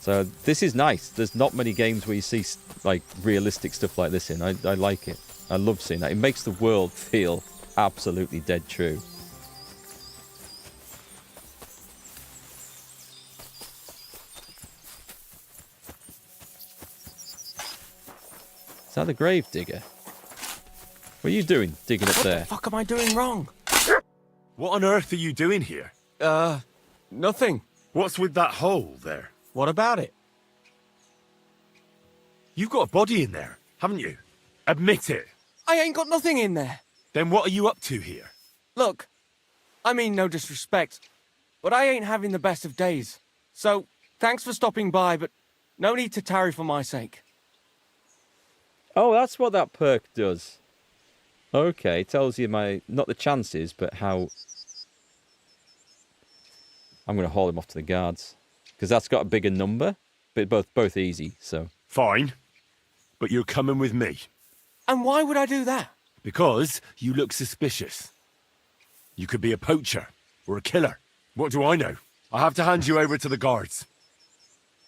Speaker 1: So this is nice. There's not many games where you see like realistic stuff like this in. I like it. I love seeing that. It makes the world feel absolutely dead true. Is that the Gravedigger? What are you doing, digging up there?
Speaker 8: What the fuck am I doing wrong?
Speaker 5: What on earth are you doing here?
Speaker 8: Nothing.
Speaker 5: What's with that hole there?
Speaker 8: What about it?
Speaker 5: You've got a body in there, haven't you? Admit it.
Speaker 8: I ain't got nothing in there.
Speaker 5: Then what are you up to here?
Speaker 8: Look, I mean no disrespect, but I ain't having the best of days. So, thanks for stopping by, but no need to tarry for my sake.
Speaker 1: Oh, that's what that perk does. Okay, tells you not the chances, but how... I'm going to haul him off to the guards. Because that's got a bigger number, but both easy, so...
Speaker 5: Fine. But you're coming with me.
Speaker 8: And why would I do that?
Speaker 5: Because you look suspicious. You could be a poacher, or a killer. What do I know? I have to hand you over to the guards.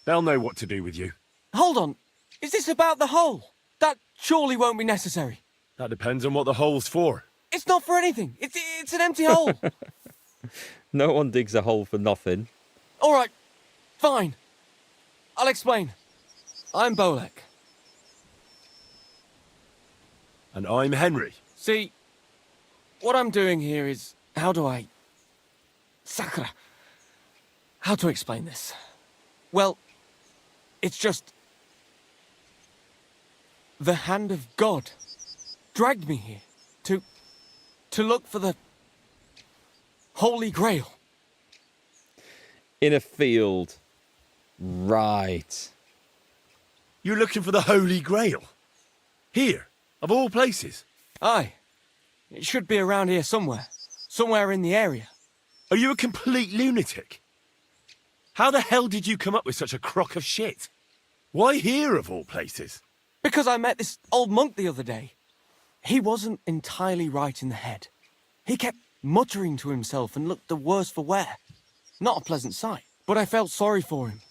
Speaker 5: They'll know what to do with you.
Speaker 8: Hold on. Is this about the hole? That surely won't be necessary.
Speaker 5: That depends on what the hole's for.
Speaker 8: It's not for anything. It's an empty hole.
Speaker 1: No one digs a hole for nothing.
Speaker 8: All right. Fine. I'll explain. I'm Bolek.
Speaker 5: And I'm Henry.
Speaker 8: See, what I'm doing here is... How do I... Sakura. How to explain this? Well, it's just... The hand of God dragged me here to look for the Holy Grail.
Speaker 1: In a field. Right.
Speaker 5: You're looking for the Holy Grail? Here, of all places?
Speaker 8: Aye. It should be around here somewhere. Somewhere in the area.
Speaker 5: Are you a complete lunatic? How the hell did you come up with such a crock of shit? Why here, of all places?
Speaker 8: Because I met this old monk the other day. He wasn't entirely right in the head. He kept muttering to himself and looked the worse for wear. Not a pleasant sight, but I felt sorry for him.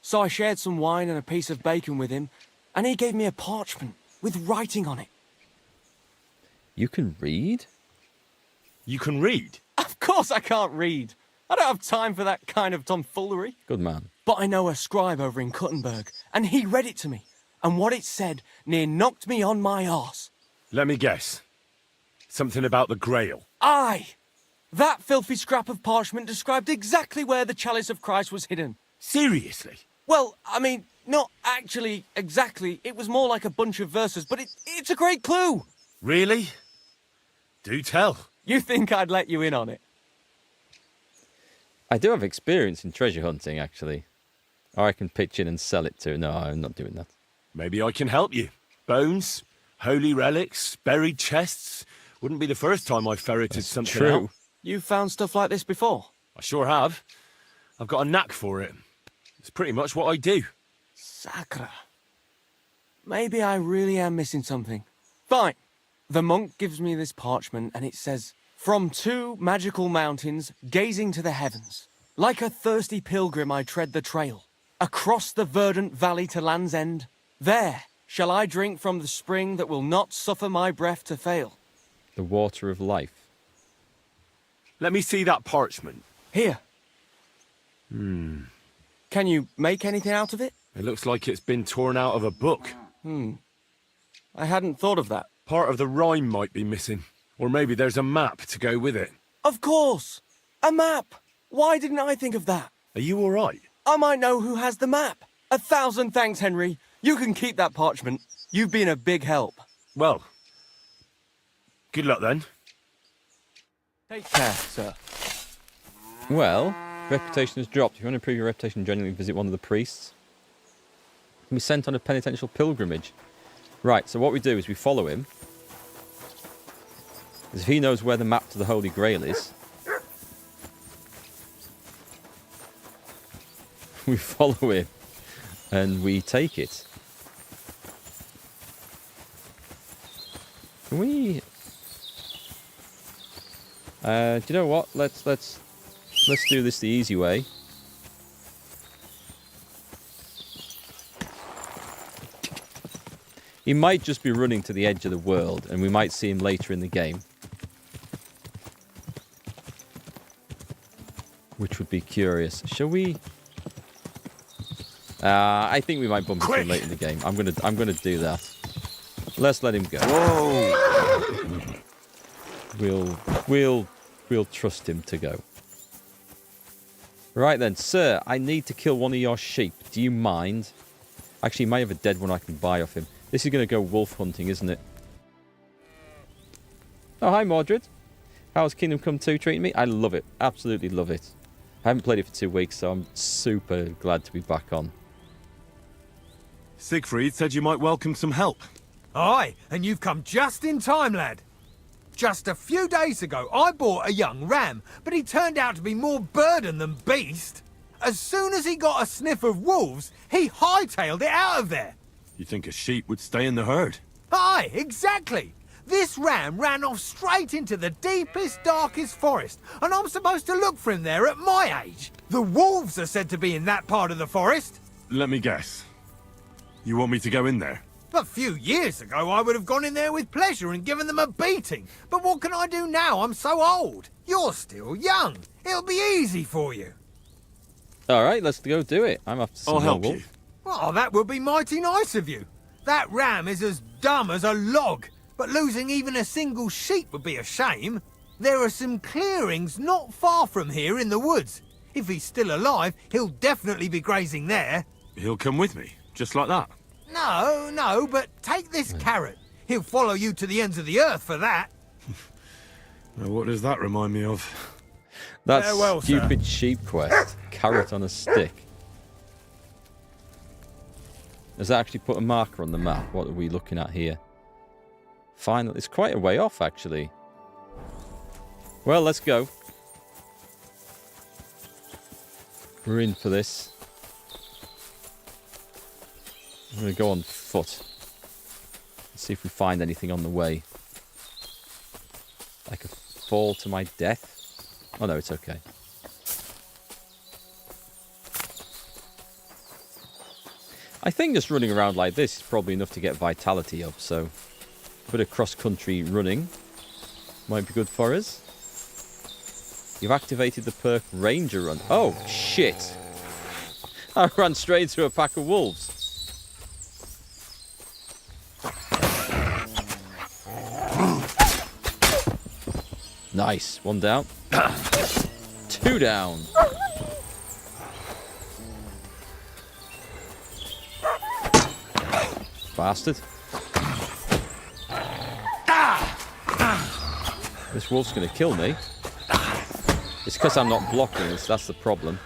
Speaker 8: So I shared some wine and a piece of bacon with him, and he gave me a parchment with writing on it.
Speaker 1: You can read?
Speaker 5: You can read?
Speaker 8: Of course I can't read. I don't have time for that kind of tomfoolery.
Speaker 1: Good man.
Speaker 8: But I know a scribe over in Kuttenberg, and he read it to me. And what it said near knocked me on my arse.
Speaker 5: Let me guess. Something about the Grail.
Speaker 8: Aye! That filthy scrap of parchment described exactly where the chalice of Christ was hidden.
Speaker 5: Seriously?
Speaker 8: Well, I mean, not actually exactly. It was more like a bunch of verses, but it's a great clue.
Speaker 5: Really? Do tell.
Speaker 8: You think I'd let you in on it?
Speaker 1: I do have experience in treasure hunting, actually. Or I can pitch in and sell it to... No, I'm not doing that.
Speaker 5: Maybe I can help you. Bones, holy relics, buried chests. Wouldn't be the first time I ferreted something
Speaker 1: True.
Speaker 5: out.
Speaker 8: You've found stuff like this before?
Speaker 5: I sure have. I've got a knack for it. It's pretty much what I do.
Speaker 8: Sacra. Maybe I really am missing something. Fine. The monk gives me this parchment and it says, "From 2 magical mountains, gazing to the heavens. Like a thirsty pilgrim I tread the trail. Across the verdant valley to land's end. There shall I drink from the spring that will not suffer my breath to fail."
Speaker 1: The water of life.
Speaker 5: Let me see that parchment.
Speaker 8: Here. Can you make anything out of it?
Speaker 5: It looks like it's been torn out of a book.
Speaker 8: I hadn't thought of that.
Speaker 5: Part of the rhyme might be missing. Or maybe there's a map to go with it.
Speaker 8: Of course! A map! Why didn't I think of that?
Speaker 5: Are you all right?
Speaker 8: I might know who has the map. 1,000 thanks, Henry. You can keep that parchment. You've been a big help.
Speaker 5: Well, good luck then.
Speaker 8: Take care, sir.
Speaker 1: Well, reputation has dropped. If you want to improve your reputation, generally visit one of the priests. You can be sent on a penitential pilgrimage. Right, so what we do is we follow him. Because if he knows where the map to the Holy Grail is, we follow him and we take it. Can we... do you know what? Let's do this the easy way. He might just be running to the edge of the world, and we might see him later in the game. Which would be curious. Shall we? I think we might bump into him late in the game. I'm gonna do that. Let's let him go. Whoa. We'll trust him to go. Right then, sir. I need to kill one of your sheep. Do you mind? Actually, he might have a dead one I can buy off him. This is going to go wolf hunting, isn't it? Oh, hi, Mordred. How's Kingdom Come 2 treating me? I love it. Absolutely love it. I haven't played it for 2 weeks, so I'm super glad to be back on.
Speaker 5: Siegfried said you might welcome some help.
Speaker 3: Aye, and you've come just in time, lad. Just a few days ago, I bought a young ram, but he turned out to be more burden than beast. As soon as he got a sniff of wolves, he hightailed it out of there.
Speaker 5: You think a sheep would stay in the herd?
Speaker 3: Aye, exactly. This ram ran off straight into the deepest, darkest forest, and I'm supposed to look for him there at my age. The wolves are said to be in that part of the forest.
Speaker 5: Let me guess. You want me to go in there?
Speaker 3: A few years ago, I would have gone in there with pleasure and given them a beating. But what can I do now? I'm so old. You're still young. It'll be easy for you.
Speaker 1: All right, let's go do it. I'm after some
Speaker 5: I'll help
Speaker 1: wolf.
Speaker 5: you.
Speaker 3: Oh, that would be mighty nice of you. That ram is as dumb as a log, but losing even a single sheep would be a shame. There are some clearings not far from here in the woods. If he's still alive, he'll definitely be grazing there.
Speaker 5: He'll come with me, just like that.
Speaker 3: No, but take this carrot. He'll follow you to the ends of the earth for that.
Speaker 5: Now, what does that remind me of?
Speaker 1: That
Speaker 3: Farewell,
Speaker 1: stupid sheep quest. Carrot on a stick. Does that actually put a marker on the map? What are we looking at here? Finally, it's quite a way off, actually. Well, let's go. We're in for this. I'm going to go on foot. Let's see if we find anything on the way. I could fall to my death. Oh, no, it's okay. I think just running around like this is probably enough to get vitality up, so a bit of cross-country running might be good for us. You've activated the perk Ranger Run. Oh, shit. I ran straight into a pack of wolves. Nice. 1 down. 2 down. Bastard. This wolf's going to kill me. It's because I'm not blocking this. That's the problem.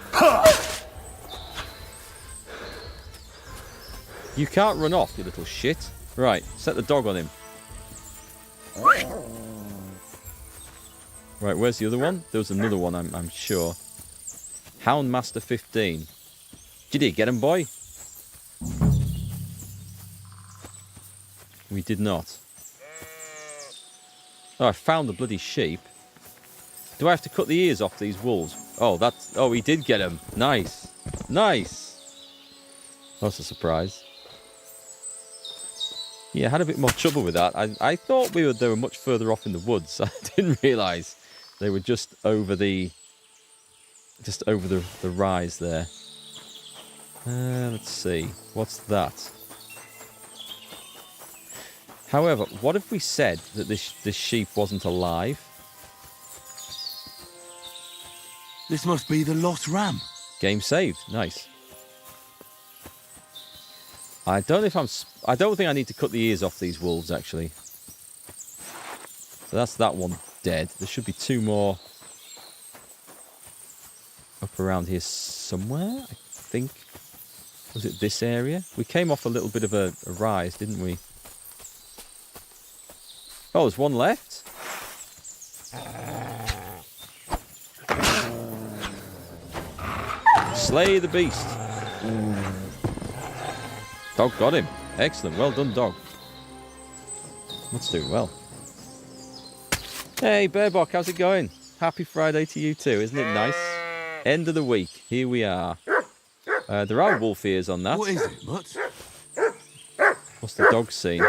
Speaker 1: You can't run off, you little shit. Right, set the dog on him. Right, where's the other one? There was another one, I'm sure. Houndmaster 15. Did you get him, boy? We did not. Oh, I found the bloody sheep. Do I have to cut the ears off these wolves? Oh, that's... Oh, he did get him. Nice. Nice. That's a surprise. Yeah, I had a bit more trouble with that. I thought they were much further off in the woods. I didn't realise they were just over the rise there. Let's see. What's that? However, what if we said that this sheep wasn't alive?
Speaker 4: This must be the lost ram.
Speaker 1: Game saved. Nice. I don't think I need to cut the ears off these wolves, actually. So that's that one dead. There should be 2 more up around here somewhere, I think. Was it this area? We came off a little bit of a rise, didn't we? Oh, there's one left. Slay the beast. Dog got him. Excellent. Well done, dog. Let's do well. Hey, Bearbok, how's it going? Happy Friday to you too. Isn't it nice? End of the week. Here we are. There are wolf ears on that.
Speaker 4: What is it, Mutt?
Speaker 1: What's the dog seen?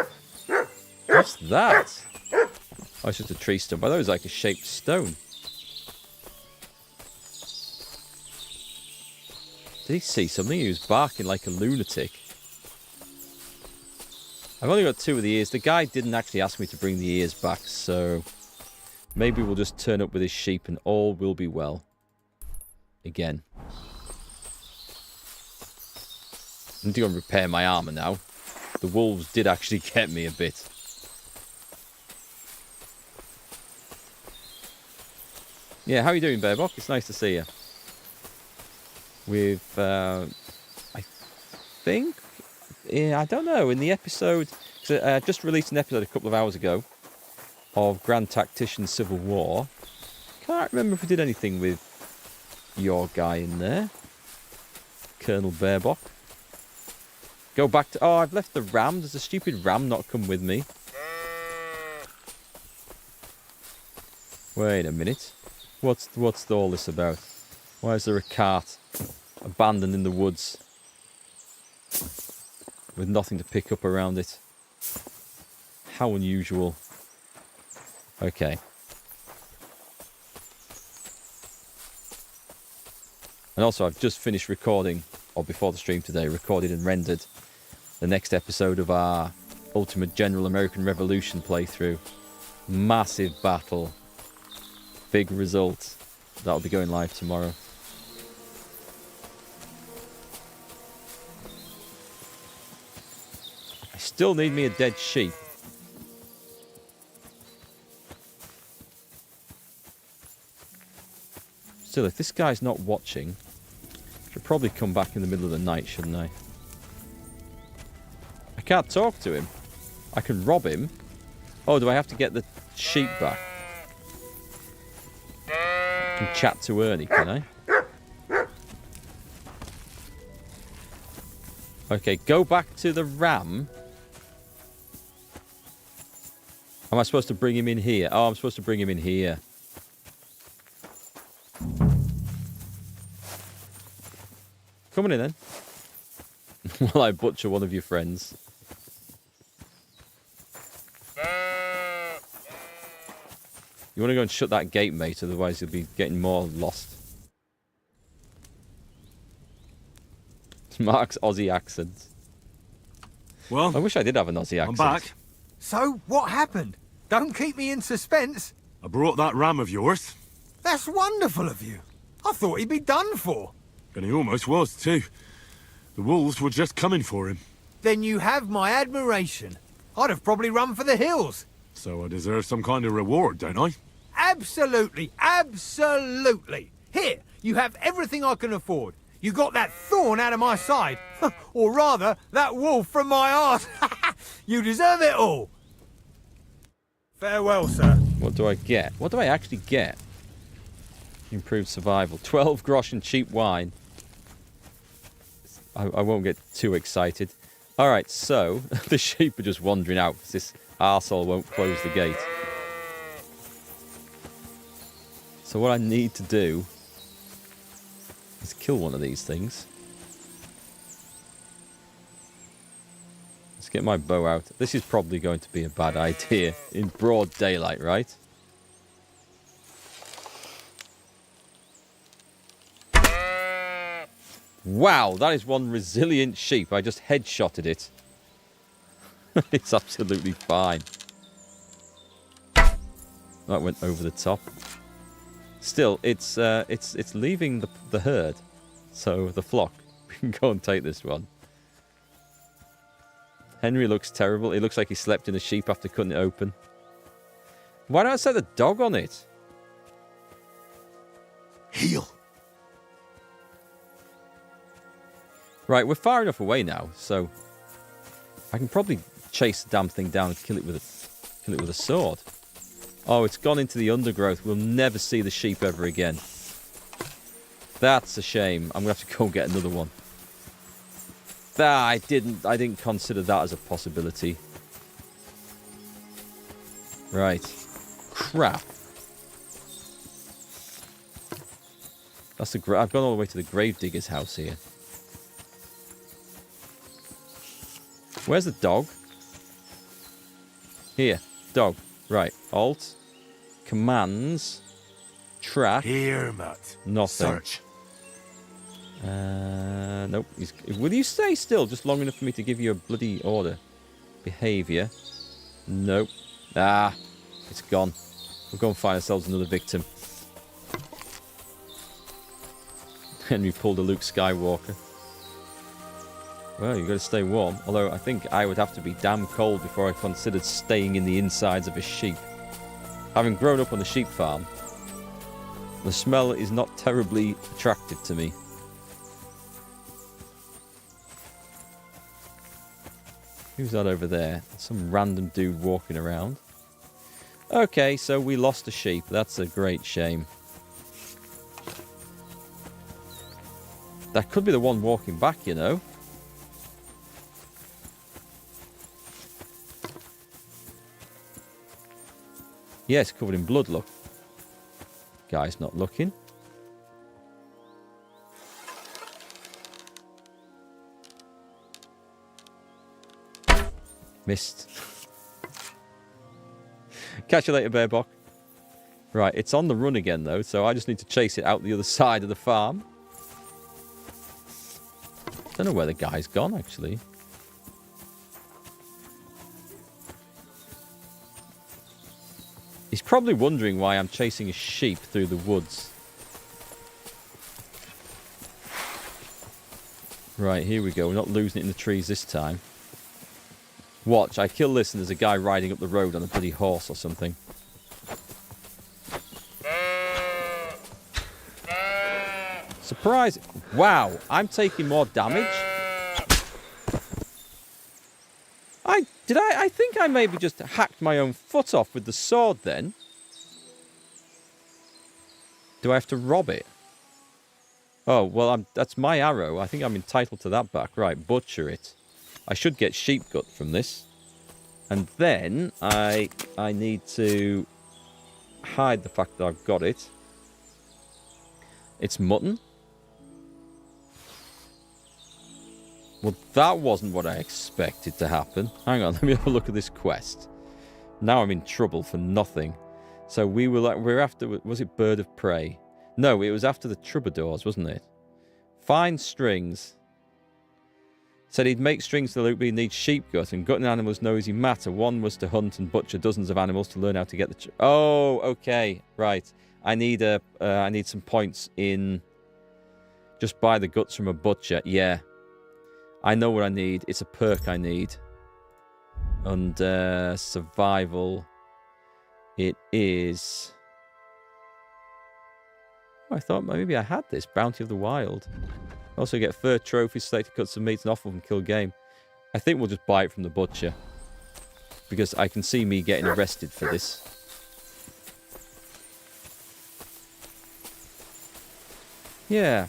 Speaker 1: What's that? Oh, it's just a tree stump. I thought it was like a shaped stone. Did he see something? He was barking like a lunatic. I've only got 2 of the ears. The guy didn't actually ask me to bring the ears back, so maybe we'll just turn up with his sheep and all will be well. Again. I need to go and repair my armor now. The wolves did actually get me a bit. Yeah, how are you doing, Bearbok? It's nice to see you. With, I think, yeah, I don't know, in the episode, I just released an episode a couple of hours ago of Grand Tactician Civil War. Can't remember if we did anything with your guy in there, Colonel Bearbok. Go back to, oh, I've left the ram. Does the stupid ram not come with me? Wait a minute. What's all this about? Why is there a cart abandoned in the woods with nothing to pick up around it? How unusual. Okay. And also, I've just finished recording, or before the stream today, recorded and rendered the next episode of our Ultimate General American Revolution playthrough. Massive battle. Big result. That'll be going live tomorrow. I still need me a dead sheep. Still, if this guy's not watching, I should probably come back in the middle of the night, shouldn't I? I can't talk to him. I can rob him. Oh, do I have to get the sheep back? I can chat to Ernie, can I? Okay, go back to the ram. Am I supposed to bring him in here? Oh, I'm supposed to bring him in here. Come on in then. While I butcher one of your friends. You want to go and shut that gate, mate, otherwise you'll be getting more lost. It's Mark's Aussie accent.
Speaker 4: Well,
Speaker 1: I wish I did have an Aussie accent.
Speaker 4: I'm back.
Speaker 10: So, what happened? Don't keep me in suspense.
Speaker 4: I brought that ram of yours.
Speaker 10: That's wonderful of you. I thought he'd be done for.
Speaker 4: And he almost was, too. The wolves were just coming for him.
Speaker 10: Then you have my admiration. I'd have probably run for the hills.
Speaker 4: So I deserve some kind of reward, don't I?
Speaker 10: Absolutely, absolutely. Here, you have everything I can afford. You got that thorn out of my side. Or rather, that wolf from my arse. You deserve it all. Farewell, sir.
Speaker 1: What do I get? What do I actually get? Improved survival. 12 grosh and cheap wine. I won't get too excited. Alright, so the sheep are just wandering out because this arsehole won't close the gate. So what I need to do is kill one of these things. Let's get my bow out. This is probably going to be a bad idea in broad daylight, right? Wow, that is one resilient sheep. I just headshotted it. It's absolutely fine. That went over the top. Still, it's leaving the herd. So the flock. We can go and take this one. Henry looks terrible. It looks like he slept in a sheep after cutting it open. Why don't I set the dog on it?
Speaker 5: Heal.
Speaker 1: Right, we're far enough away now, so I can probably chase the damn thing down and kill it with a sword. Oh, it's gone into the undergrowth. We'll never see the sheep ever again. That's a shame. I'm gonna have to go and get another one. I didn't consider that as a possibility. Right. Crap. That's I've gone all the way to the gravedigger's house here. Where's the dog? Here, dog. Right, Alt, commands, track.
Speaker 5: Here, Matt.
Speaker 1: Nothing.
Speaker 5: Search.
Speaker 1: Nope. Will you stay still just long enough for me to give you a bloody order? Behaviour. Nope. Ah, it's gone. We'll go and find ourselves another victim. Henry pulled a Luke Skywalker. Well, you've got to stay warm. Although I think I would have to be damn cold before I considered staying in the insides of a sheep. Having grown up on a sheep farm, the smell is not terribly attractive to me. Who's that over there? Some random dude walking around. Okay, so we lost a sheep. That's a great shame. That could be the one walking back, you know. Yes, covered in blood, look. Guy's not looking. Missed. Catch you later, Bearbok. Right, it's on the run again, though, so I just need to chase it out the other side of the farm. Don't know where the guy's gone, actually. He's probably wondering why I'm chasing a sheep through the woods. Right, here we go. We're not losing it in the trees this time. Watch, I kill this and there's a guy riding up the road on a bloody horse or something. Surprise! Wow, I'm taking more damage? I think I maybe just hacked my own foot off with the sword then. Do I have to rob it? Oh, well, that's my arrow. I think I'm entitled to that back. Right, butcher it. I should get sheep gut from this. And then I need to hide the fact that I've got it. It's mutton. Well, that wasn't what I expected to happen. Hang on, let me have a look at this quest. Now I'm in trouble for nothing. So we're after, was it Bird of Prey? No, it was after the troubadours, wasn't it? Find strings. Said he'd make strings to loot, but he needs sheep gut, and gutting animals no easy matter. One was to hunt and butcher dozens of animals to learn how to get the... Oh, okay, right. I need some points in... Just buy the guts from a butcher. Yeah. I know what I need. It's a perk I need. And survival. It is I thought maybe I had this. Bounty of the Wild. Also get fur trophies, selected cuts of meat, and offer from kill game. I think we'll just buy it from the butcher. Because I can see me getting arrested for this. Yeah.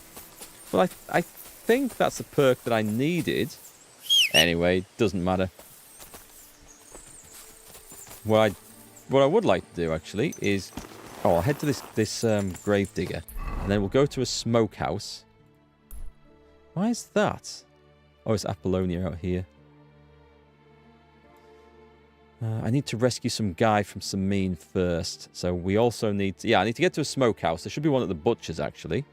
Speaker 1: Well, I think that's the perk that I needed. Anyway, doesn't matter. What I would like to do, actually, is... Oh, I'll head to this grave digger. And then we'll go to a smokehouse. Why is that? Oh, it's Apollonia out here. I need to rescue some guy from Samine first. So we also need to... Yeah, I need to get to a smokehouse. There should be one at the butcher's, actually.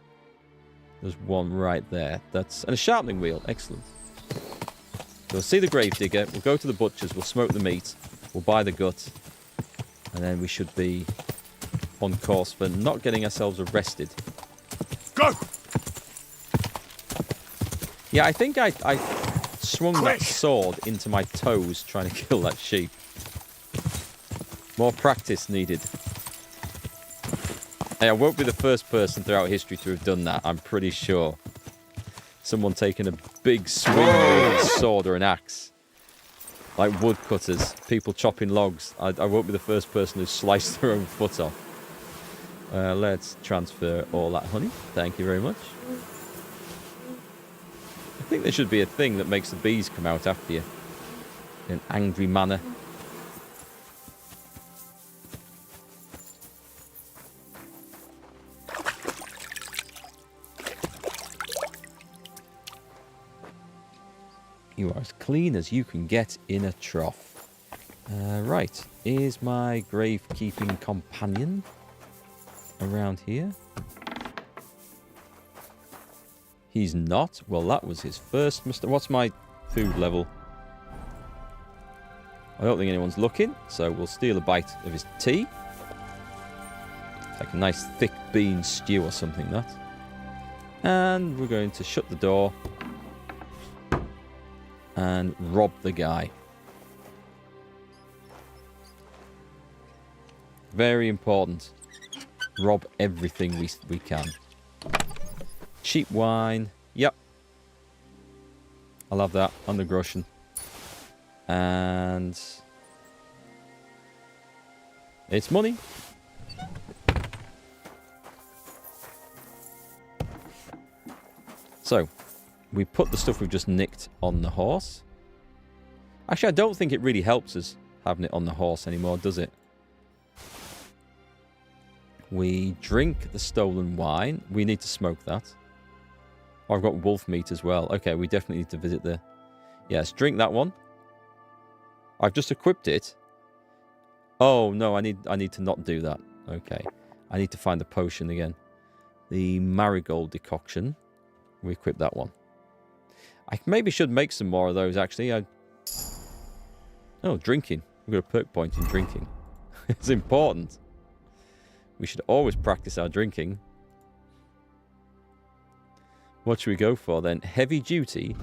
Speaker 1: There's one right there. And a sharpening wheel. Excellent. So we'll see the grave digger. We'll go to the butcher's. We'll smoke the meat. We'll buy the gut. And then we should be on course for not getting ourselves arrested.
Speaker 5: Go!
Speaker 1: Yeah, I think I swung that sword into my toes trying to kill that sheep. More practice needed. Hey, I won't be the first person throughout history to have done that, I'm pretty sure. Someone taking a big swing with a sword or an axe. Like woodcutters, people chopping logs. I won't be the first person who's sliced their own foot off. Let's transfer all that honey. Thank you very much. I think there should be a thing that makes the bees come out after you. In an angry manner. You are as clean as you can get in a trough. Right, is my grave-keeping companion around here? He's not. Well, that was his first mistake. What's my food level? I don't think anyone's looking, so we'll steal a bite of his tea. It's like a nice thick bean stew or something, that. And we're going to shut the door and rob the guy. Very important. Rob everything we can. Cheap wine. Yep. I'll have that on the groschen. And it's money. So, we put the stuff we've just nicked on the horse. Actually, I don't think it really helps us having it on the horse anymore, does it? We drink the stolen wine. We need to smoke that. Oh, I've got wolf meat as well. Okay, we definitely need to visit the... Yes, drink that one. I've just equipped it. Oh, no, I need to not do that. Okay. I need to find the potion again. The marigold decoction. We equip that one. I maybe should make some more of those, actually. Oh, drinking. We've got a perk point in drinking. It's important. We should always practice our drinking. What should we go for then? Heavy duty.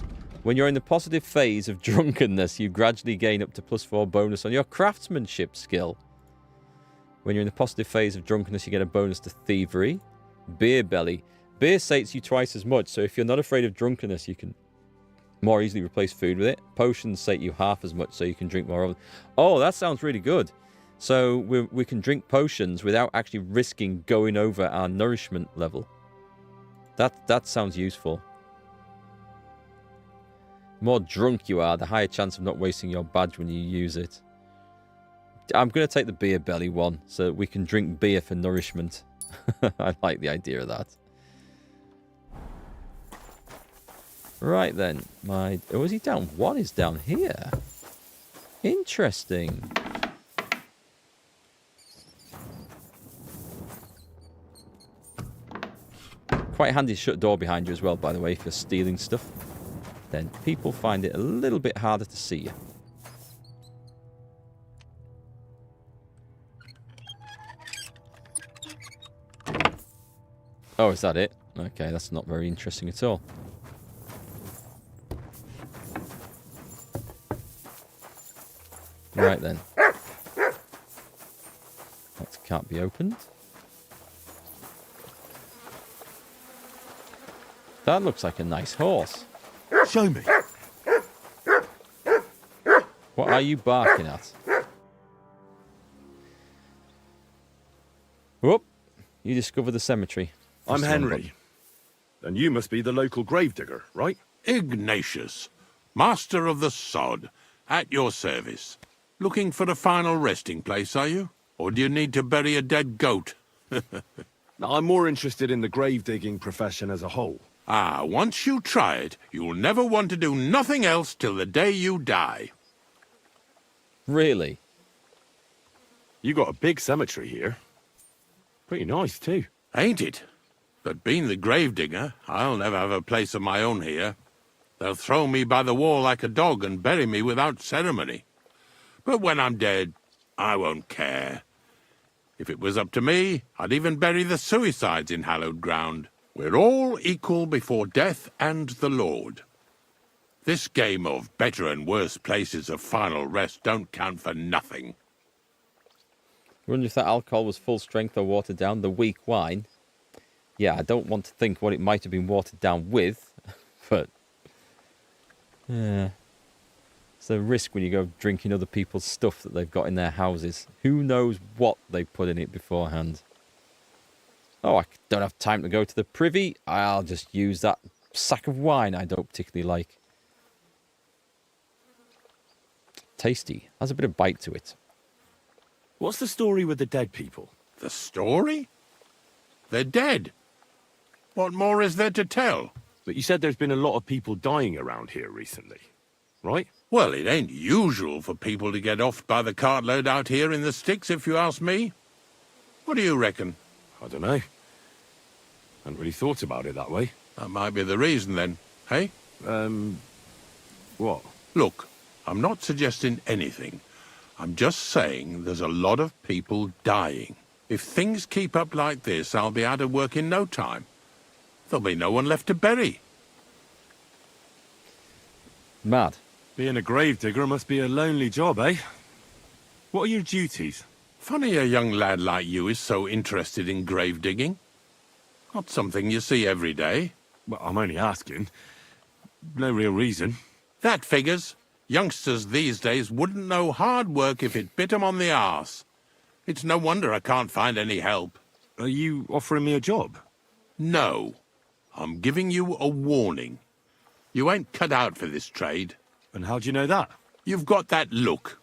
Speaker 1: When you're in the positive phase of drunkenness, you gradually gain up to +4 bonus on your craftsmanship skill. When you're in the positive phase of drunkenness, you get a bonus to thievery. Beer belly. Beer sates you twice as much, so if you're not afraid of drunkenness, you can more easily replace food with it. Potions sate you half as much, so you can drink more of them. Oh, that sounds really good. So we can drink potions without actually risking going over our nourishment level. That sounds useful. The more drunk you are, the higher chance of not wasting your badge when you use it. I'm going to take the beer belly one, so that we can drink beer for nourishment. I like the idea of that. Right then, oh, is he down? One is down here. Interesting. Quite handy to shut a door behind you as well, by the way, if you're stealing stuff. Then people find it a little bit harder to see you. Oh, is that it? Okay, that's not very interesting at all. Right then. That can't be opened. That looks like a nice horse.
Speaker 5: Show me.
Speaker 1: What are you barking at? Whoop! You discovered the cemetery.
Speaker 5: I'm
Speaker 1: That's the one
Speaker 5: Henry.
Speaker 1: button.
Speaker 5: And you must be the local gravedigger, right?
Speaker 9: Ignatius, master of the sod, at your service. Looking for a final resting place, are you? Or do you need to bury a dead goat?
Speaker 5: Now, I'm more interested in the grave-digging profession as a whole.
Speaker 9: Ah, once you try it, you'll never want to do nothing else till the day you die.
Speaker 1: Really?
Speaker 5: You got a big cemetery here. Pretty nice, too.
Speaker 9: Ain't it? But being the gravedigger, I'll never have a place of my own here. They'll throw me by the wall like a dog and bury me without ceremony. But when I'm dead, I won't care. If it was up to me, I'd even bury the suicides in hallowed ground. We're all equal before death and the Lord. This game of better and worse places of final rest don't count for nothing.
Speaker 1: I wonder if that alcohol was full strength or watered down. The weak wine. Yeah, I don't want to think what it might have been watered down with, but yeah, it's a risk when you go drinking other people's stuff that they've got in their houses. Who knows what they put in it beforehand? Oh, I don't have time to go to the privy. I'll just use that sack of wine I don't particularly like. Tasty. Has a bit of bite to it.
Speaker 5: What's the story with the dead people?
Speaker 9: The story? They're dead. What more is there to tell?
Speaker 5: But you said there's been a lot of people dying around here recently, right?
Speaker 9: Well, it ain't usual for people to get off by the cartload out here in the sticks, if you ask me. What do you reckon?
Speaker 5: I don't know. Hadn't really thought about it that way.
Speaker 9: That might be the reason, then, hey?
Speaker 5: What?
Speaker 9: Look, I'm not suggesting anything. I'm just saying there's a lot of people dying. If things keep up like this, I'll be out of work in no time. There'll be no one left to bury.
Speaker 1: Mad.
Speaker 5: Being a gravedigger must be a lonely job, eh? What are your duties?
Speaker 9: Funny a young lad like you is so interested in grave digging. Not something you see every day.
Speaker 5: Well, I'm only asking. No real reason.
Speaker 9: That figures. Youngsters these days wouldn't know hard work if it bit 'em on the arse. It's no wonder I can't find any help.
Speaker 5: Are you offering me a job?
Speaker 9: No. I'm giving you a warning. You ain't cut out for this trade.
Speaker 5: And how do you know that?
Speaker 9: You've got that look.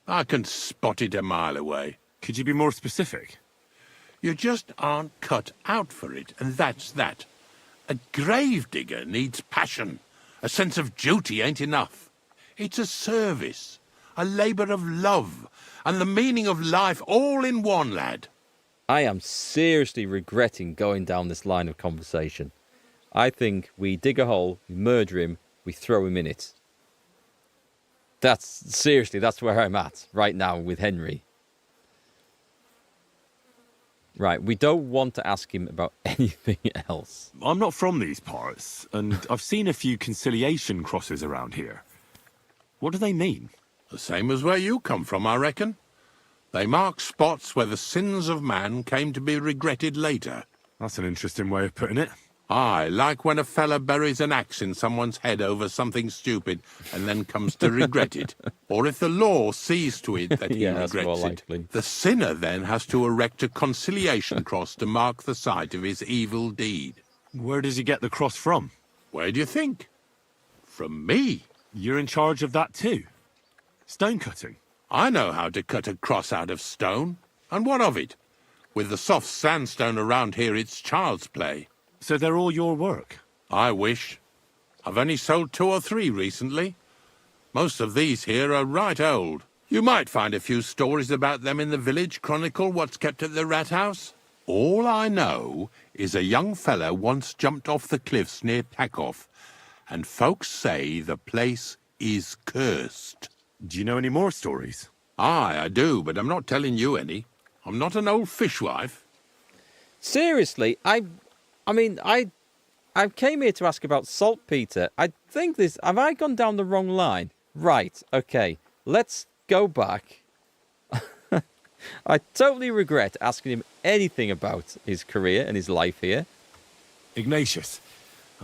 Speaker 9: I can spot it a mile away.
Speaker 5: Could you be more specific?
Speaker 9: You just aren't cut out for it, and that's that. A gravedigger needs passion. A sense of duty ain't enough. It's a service, a labour of love, and the meaning of life all in one, lad.
Speaker 1: I am seriously regretting going down this line of conversation. I think we dig a hole, we murder him, we throw him in it. That's where I'm at right now with Henry. Right, we don't want to ask him about anything else.
Speaker 5: I'm not from these parts, and I've seen a few conciliation crosses around here. What do they mean?
Speaker 9: The same as where you come from, I reckon. They mark spots where the sins of man came to be regretted later.
Speaker 5: That's an interesting way of putting it.
Speaker 9: Aye, like when a fella buries an axe in someone's head over something stupid and then comes to regret it. Or if the law sees to it that he
Speaker 1: Yeah, that's more
Speaker 9: regrets it,
Speaker 1: likely.
Speaker 9: the sinner then has to erect a conciliation cross to mark the site of his evil deed.
Speaker 5: Where does he get the cross from?
Speaker 9: Where do you think? From me.
Speaker 5: You're in charge of that too? Stone cutting?
Speaker 9: I know how to cut a cross out of stone. And what of it? With the soft sandstone around here, it's child's play.
Speaker 5: So they're all your work?
Speaker 9: I wish. I've only sold 2 or 3 recently. Most of these here are right old. You might find a few stories about them in the village chronicle what's kept at the rat house. All I know is a young fella once jumped off the cliffs near Takoff, and folks say the place is cursed.
Speaker 5: Do you know any more stories?
Speaker 9: Aye, I do, but I'm not telling you any. I'm not an old fishwife.
Speaker 1: Seriously, I came here to ask about saltpeter. I think have I gone down the wrong line? Right, okay, let's go back. I totally regret asking him anything about his career and his life here.
Speaker 5: Ignatius,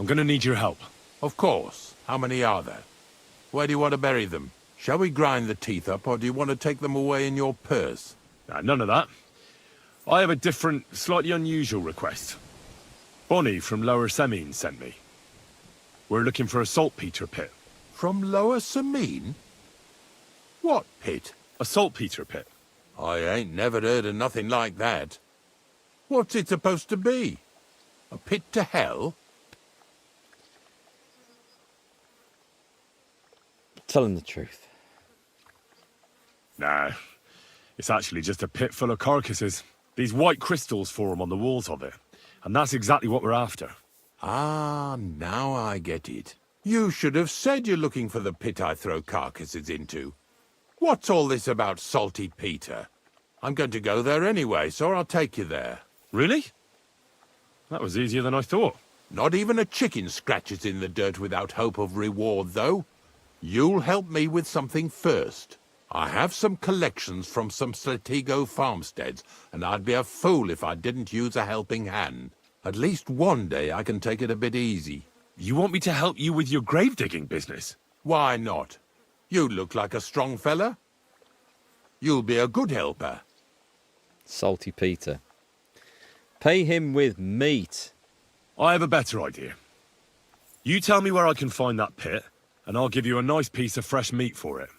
Speaker 5: I'm gonna need your help.
Speaker 9: Of course. How many are there? Where do you want to bury them? Shall we grind the teeth up, or do you want to take them away in your purse?
Speaker 5: Nah, none of that. I have a different, slightly unusual request. Bonnie from Lower Semine sent me. We're looking for a saltpeter pit.
Speaker 9: From Lower Semine? What pit?
Speaker 5: A saltpeter pit.
Speaker 9: I ain't never heard of nothing like that. What's it supposed to be? A pit to hell?
Speaker 1: Tell him the truth.
Speaker 5: Nah, it's actually just a pit full of carcasses. These white crystals form on the walls of it. And that's exactly what we're after.
Speaker 9: Ah, now I get it. You should have said you're looking for the pit I throw carcasses into. What's all this about Salty Peter? I'm going to go there anyway, so I'll take you there.
Speaker 5: Really? That was easier than I thought.
Speaker 9: Not even a chicken scratches in the dirt without hope of reward, though. You'll help me with something first. I have some collections from some Stratego farmsteads, and I'd be a fool if I didn't use a helping hand. At least one day I can take it a bit easy.
Speaker 5: You want me to help you with your grave digging business?
Speaker 9: Why not? You look like a strong fella. You'll be a good helper.
Speaker 1: Salty Peter. Pay him with meat.
Speaker 5: I have a better idea. You tell me where I can find that pit, and I'll give you a nice piece of fresh meat for it.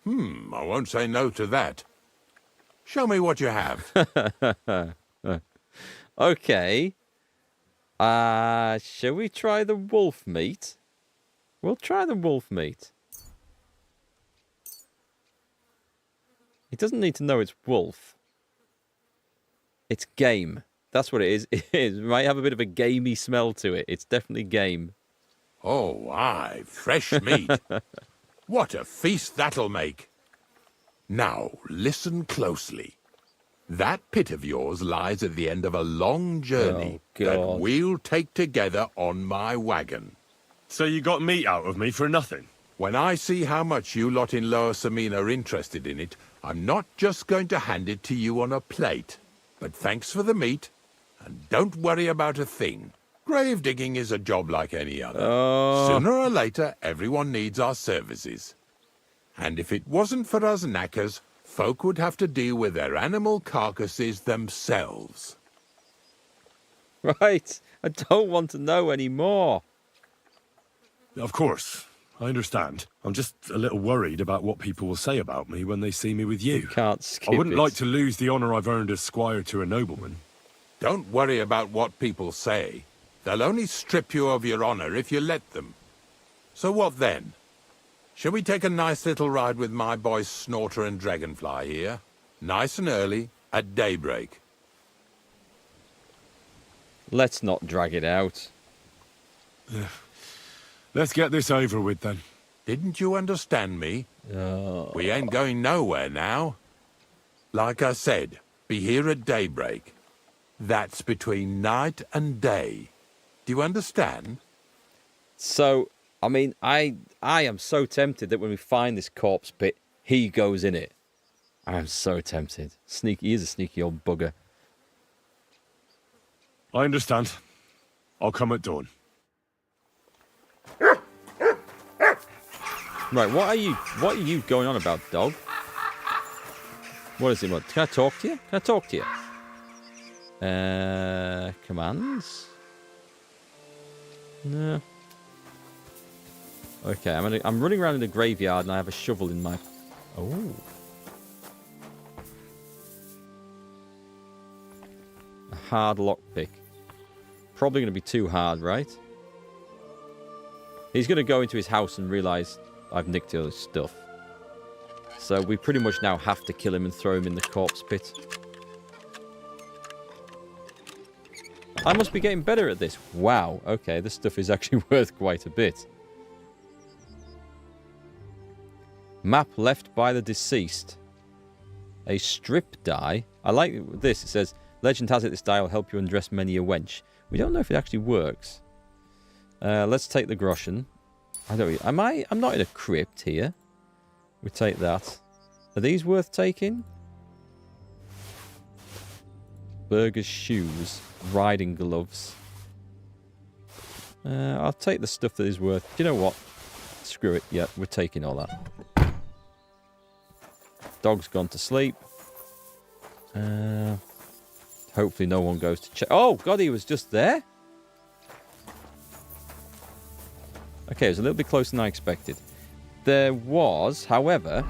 Speaker 9: I won't say no to that. Show me what you have.
Speaker 1: Okay. Shall we try the wolf meat? We'll try the wolf meat. He doesn't need to know it's wolf. It's game. That's what it is. It is. It might have a bit of a gamey smell to it. It's definitely game.
Speaker 9: Oh, aye, fresh meat. What a feast that'll make. Now, listen closely. That pit of yours lies at the end of a long journey that we'll take together on my wagon.
Speaker 5: So you got meat out of me for nothing?
Speaker 9: When I see how much you lot in Lower Semine are interested in it, I'm not just going to hand it to you on a plate. But thanks for the meat, and don't worry about a thing. Grave digging is a job like any other. Sooner or later, everyone needs our services. And if it wasn't for us knackers, folk would have to deal with their animal carcasses themselves.
Speaker 1: Right. I don't want to know anymore.
Speaker 5: Of course. I understand. I'm just a little worried about what people will say about me when they see me with you.
Speaker 1: Can't skip
Speaker 5: I wouldn't
Speaker 1: it.
Speaker 5: like to lose the honour I've earned as squire to a nobleman.
Speaker 9: Don't worry about what people say. They'll only strip you of your honour if you let them. So what then? Shall we take a nice little ride with my boys Snorter and Dragonfly here? Nice and early, at daybreak.
Speaker 1: Let's not drag it out.
Speaker 5: Let's get this over with then.
Speaker 9: Didn't you understand me? We ain't going nowhere now. Like I said, be here at daybreak. That's between night and day. Do you understand?
Speaker 1: So, I mean, I am so tempted that when we find this corpse pit, he goes in it. I am so tempted. Sneaky, he is a sneaky old bugger.
Speaker 5: I understand. I'll come at dawn.
Speaker 1: Right, what are you going on about, dog? What is it? What? Can I talk to you? Can I talk to you? Commands? No. Okay, I'm running around in the graveyard and I have a shovel in my... Oh. A hard lockpick. Probably going to be too hard, right? He's going to go into his house and realise I've nicked all his stuff. So we pretty much now have to kill him and throw him in the corpse pit. I must be getting better at this. Wow, okay, this stuff is actually worth quite a bit. Map left by the deceased. A strip die. I like this. It says, legend has it this die will help you undress many a wench. We don't know if it actually works. Let's take the groschen. I don't. I'm not in a crypt here. We take that. Are these worth taking? Burger's shoes. Riding gloves. I'll take the stuff that is worth... Do you know what? Screw it. Yeah, we're taking all that. Dog's gone to sleep. Hopefully no one goes to check. Oh, God, he was just there? Okay, it was a little bit closer than I expected. There was, however,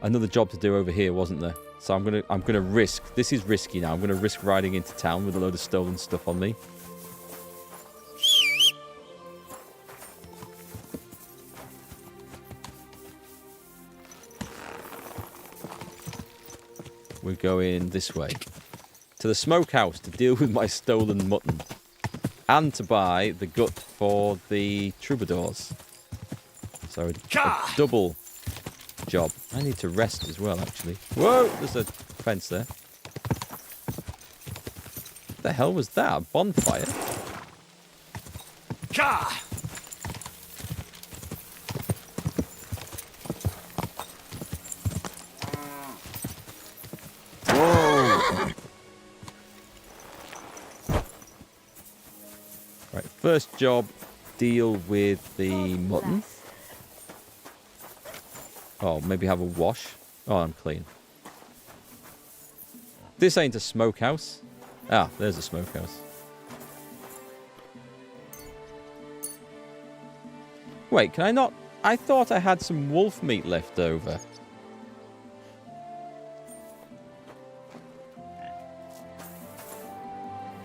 Speaker 1: another job to do over here, wasn't there? So I'm gonna risk. This is risky now. I'm gonna risk riding into town with a load of stolen stuff on me. We're going this way to the smokehouse to deal with my stolen mutton and to buy the gut for the troubadours. So a double job. I need to rest as well, actually. Whoa, there's a fence there. What the hell was that? A bonfire? Whoa! Right, first job, deal with the mutton. Oh, maybe have a wash. Oh, I'm clean. This ain't a smokehouse. Ah, there's a smokehouse. Wait, can I not... I thought I had some wolf meat left over.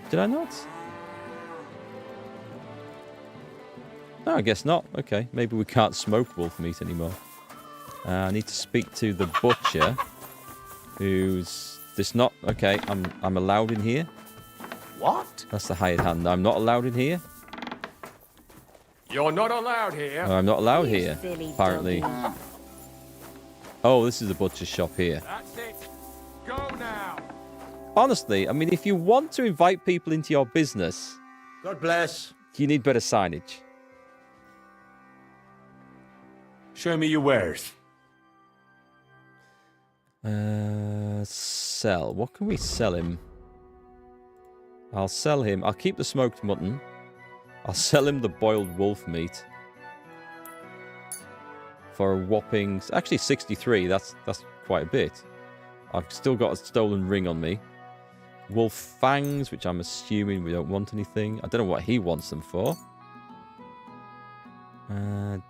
Speaker 1: Did I not? No, I guess not. Okay, maybe we can't smoke wolf meat anymore. I need to speak to the butcher, who's this not okay. I'm allowed in here.
Speaker 11: What?
Speaker 1: That's the hired hand. I'm not allowed in here.
Speaker 11: You're not allowed here.
Speaker 1: No, I'm not allowed here. Apparently. Oh, this is the butcher's shop here.
Speaker 11: That's it. Go now.
Speaker 1: Honestly, I mean, if you want to invite people into your business,
Speaker 11: God bless.
Speaker 1: You need better signage.
Speaker 5: Show me your wares.
Speaker 1: Sell. What can we sell him? I'll sell him. I'll keep the smoked mutton. I'll sell him the boiled wolf meat. For a whopping... Actually, 63. That's quite a bit. I've still got a stolen ring on me. Wolf fangs, which I'm assuming we don't want anything. I don't know what he wants them for.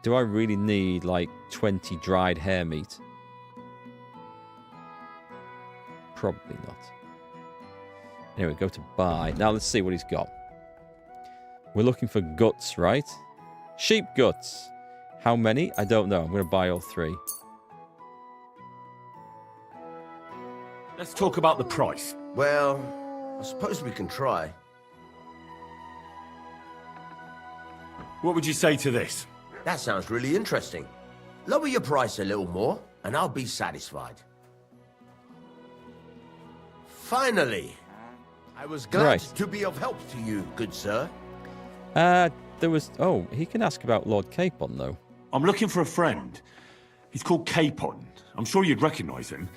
Speaker 1: Do I really need, like, 20 dried hare meat? Probably not. Anyway, go to buy. Now let's see what he's got. We're looking for guts, right? Sheep guts. How many? I don't know. I'm going to buy all 3.
Speaker 5: Let's talk about the price.
Speaker 11: Well, I suppose we can try.
Speaker 5: What would you say to this?
Speaker 11: That sounds really interesting. Lower your price a little more, and I'll be satisfied. Finally! I was glad to be of help to you, good sir.
Speaker 1: There was... Oh, he can ask about Lord Capon, though.
Speaker 5: I'm looking for a friend. He's called Capon. I'm sure you'd recognize him.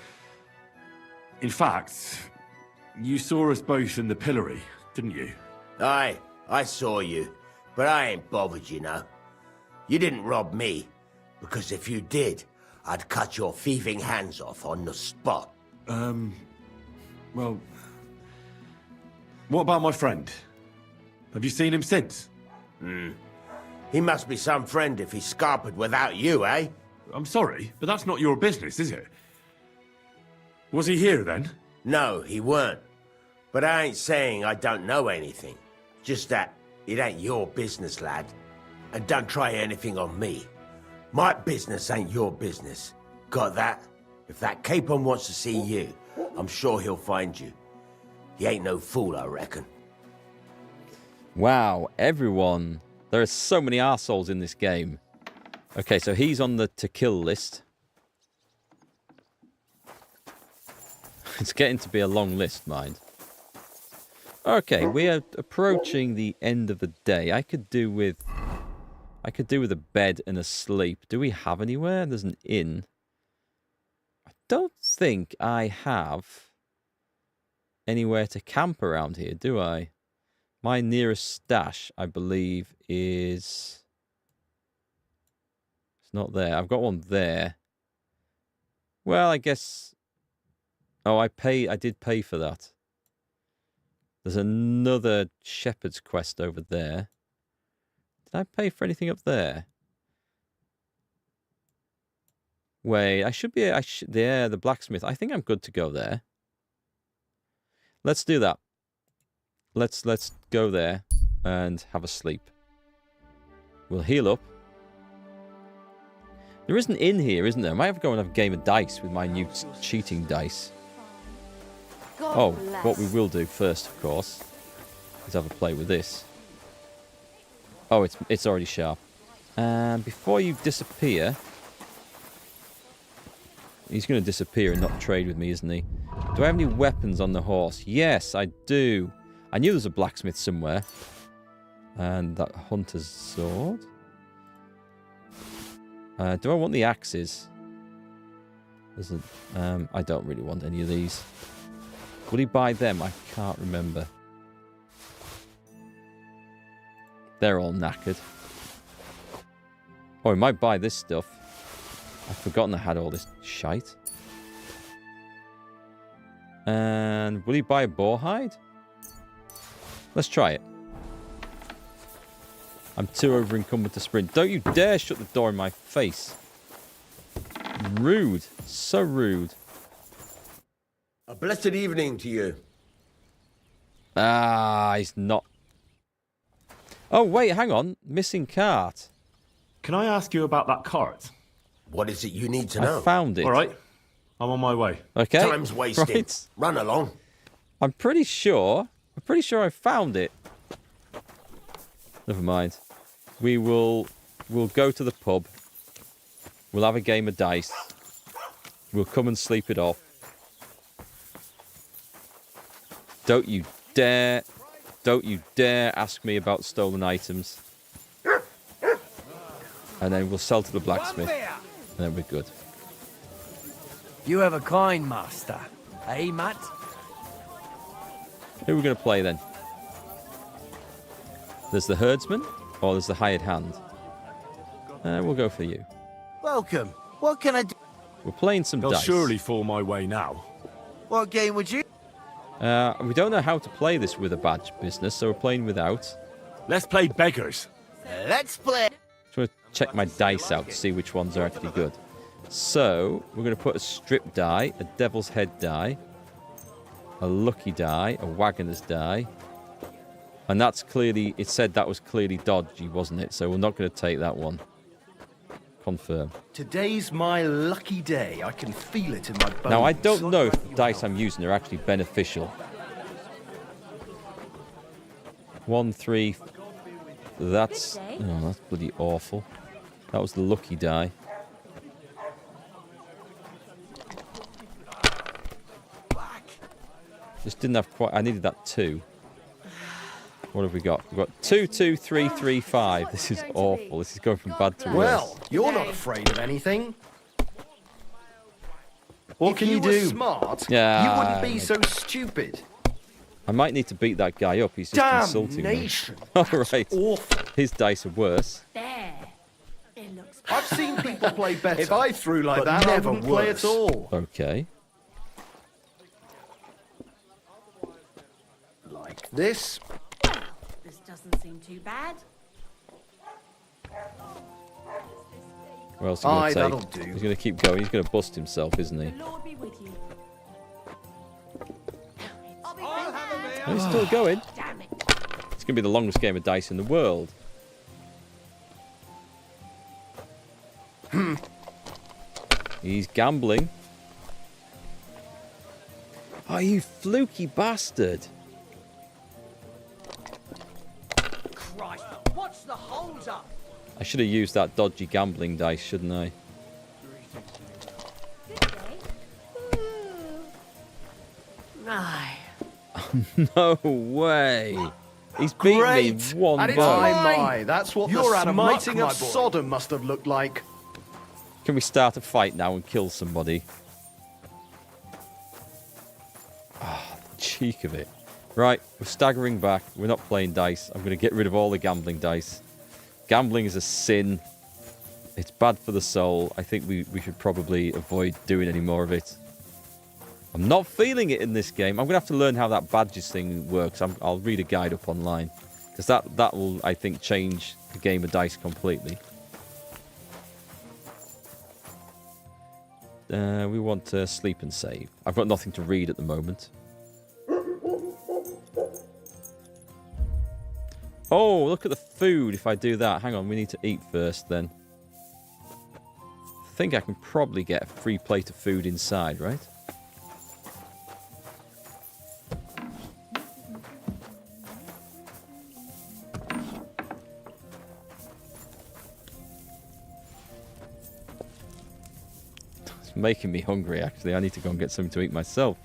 Speaker 5: In fact, you saw us both in the pillory, didn't you?
Speaker 11: Aye, I saw you. But I ain't bothered, you know. You didn't rob me, because if you did, I'd cut your thieving hands off on the spot.
Speaker 5: Well... What about my friend? Have you seen him since?
Speaker 11: He must be some friend if he's scarpered without you, eh?
Speaker 5: I'm sorry, but that's not your business, is it? Was he here then?
Speaker 11: No, he weren't. But I ain't saying I don't know anything. Just that it ain't your business, lad. And don't try anything on me. My business ain't your business. Got that? If that Capon wants to see you, I'm sure he'll find you. He ain't no fool, I reckon.
Speaker 1: Wow, everyone. There are so many arseholes in this game. Okay, so he's on the to-kill list. It's getting to be a long list, mind. Okay, we are approaching the end of the day. I could do with a bed and a sleep. Do we have anywhere? There's an inn. I don't think I have anywhere to camp around here, do I? My nearest stash, I believe, is... It's not there. I've got one there. Well, I guess... Oh, I did pay for that. There's another shepherd's quest over there. Did I pay for anything up there? Wait, I should be... Yeah, the blacksmith. I think I'm good to go there. Let's do that. Let's go there and have a sleep. We'll heal up. There is an inn here, isn't there? I might have to go and have a game of dice with my new cheating dice. Oh, what we will do first, of course, is have a play with this. Oh, it's already sharp. And before you disappear... He's going to disappear and not trade with me, isn't he? Do I have any weapons on the horse? Yes, I do. I knew there was a blacksmith somewhere. And that hunter's sword. Do I want the axes? I don't really want any of these. Would he buy them? I can't remember. They're all knackered. Oh, he might buy this stuff. I've forgotten I had all this shite. And will he buy a boar hide? Let's try it. I'm too over encumbered to sprint. Don't you dare shut the door in my face. Rude. So rude.
Speaker 11: A blessed evening to you.
Speaker 1: Ah, he's not. Oh, wait, hang on. Missing cart.
Speaker 4: Can I ask you about that cart?
Speaker 11: What is it you need to know?
Speaker 1: I found it.
Speaker 4: All right. I'm on my way.
Speaker 1: Okay.
Speaker 11: Time's wasted.
Speaker 1: Right.
Speaker 11: Run along.
Speaker 1: I'm pretty sure I found it. Never mind. We'll go to the pub. We'll have a game of dice. We'll come and sleep it off. Don't you dare ask me about stolen items. And then we'll sell to the blacksmith. And then we're good.
Speaker 12: You have a kind master, eh, Matt?
Speaker 1: Who are we going to play then? There's the herdsman, or there's the hired hand. We'll go for you.
Speaker 12: Welcome. What can I do?
Speaker 1: We're playing some
Speaker 5: They'll
Speaker 1: dice.
Speaker 5: surely fall my way now.
Speaker 12: What game would you?
Speaker 1: We don't know how to play this with a badge business, so we're playing without.
Speaker 5: Let's play beggars.
Speaker 12: Let's play.
Speaker 1: Just want to check my dice out to see which ones are actually good. So, we're going to put a strip die, a devil's head die, a lucky die, a wagoner's die. And that's clearly, it said that was clearly dodgy, wasn't it? So we're not going to take that one. Confirm.
Speaker 13: Today's my lucky day. I can feel it in my bones.
Speaker 1: Now, I don't know if the dice I'm using are actually beneficial. 1, 3. That's bloody awful. That was the lucky die. Just didn't have quite... I needed that 2. What have we got? We've got 2, 2, 3, 3, 5. This is awful. This is going from bad to worse.
Speaker 13: Well, you're not afraid of anything. What can you do? If you were smart, you wouldn't be so stupid.
Speaker 1: I might need to beat that guy up. He's just insulting me. All right.
Speaker 13: Awful.
Speaker 1: His dice are worse.
Speaker 14: There. It looks
Speaker 13: I've seen people play better. If I threw
Speaker 12: but
Speaker 13: like that,
Speaker 12: never
Speaker 13: I wouldn't play at all.
Speaker 1: Okay.
Speaker 13: Like this.
Speaker 14: This doesn't seem too bad.
Speaker 1: What else are you going
Speaker 13: that'll
Speaker 1: to take?
Speaker 13: do.
Speaker 1: He's going to keep going. He's going to bust himself, isn't he?
Speaker 14: The Lord be with you.
Speaker 1: Oh, he's still going.
Speaker 14: Damn it.
Speaker 1: It's going to be the longest game of dice in the world. He's gambling. Oh, you fluky bastard.
Speaker 12: Christ, what's the hold up?
Speaker 1: I should have used that dodgy gambling dice, shouldn't I?
Speaker 14: Aye.
Speaker 1: No way. He's beaten me one
Speaker 13: And it's
Speaker 1: vote.
Speaker 13: my. That's what
Speaker 12: You're
Speaker 13: the
Speaker 12: out of luck,
Speaker 13: smiting
Speaker 12: my
Speaker 13: of
Speaker 12: boy.
Speaker 13: Sodom must have looked like.
Speaker 1: Can we start a fight now and kill somebody? Ah, the cheek of it. Right, we're staggering back. We're not playing dice. I'm going to get rid of all the gambling dice. Gambling is a sin. It's bad for the soul. I think we should probably avoid doing any more of it. I'm not feeling it in this game. I'm going to have to learn how that badges thing works. I'll read a guide up online. Because that will, I think, change the game of dice completely. We want to sleep and save. I've got nothing to read at the moment. Oh, look at the food if I do that. Hang on, we need to eat first then. I think I can probably get a free plate of food inside, right? It's making me hungry, actually. I need to go and get something to eat myself.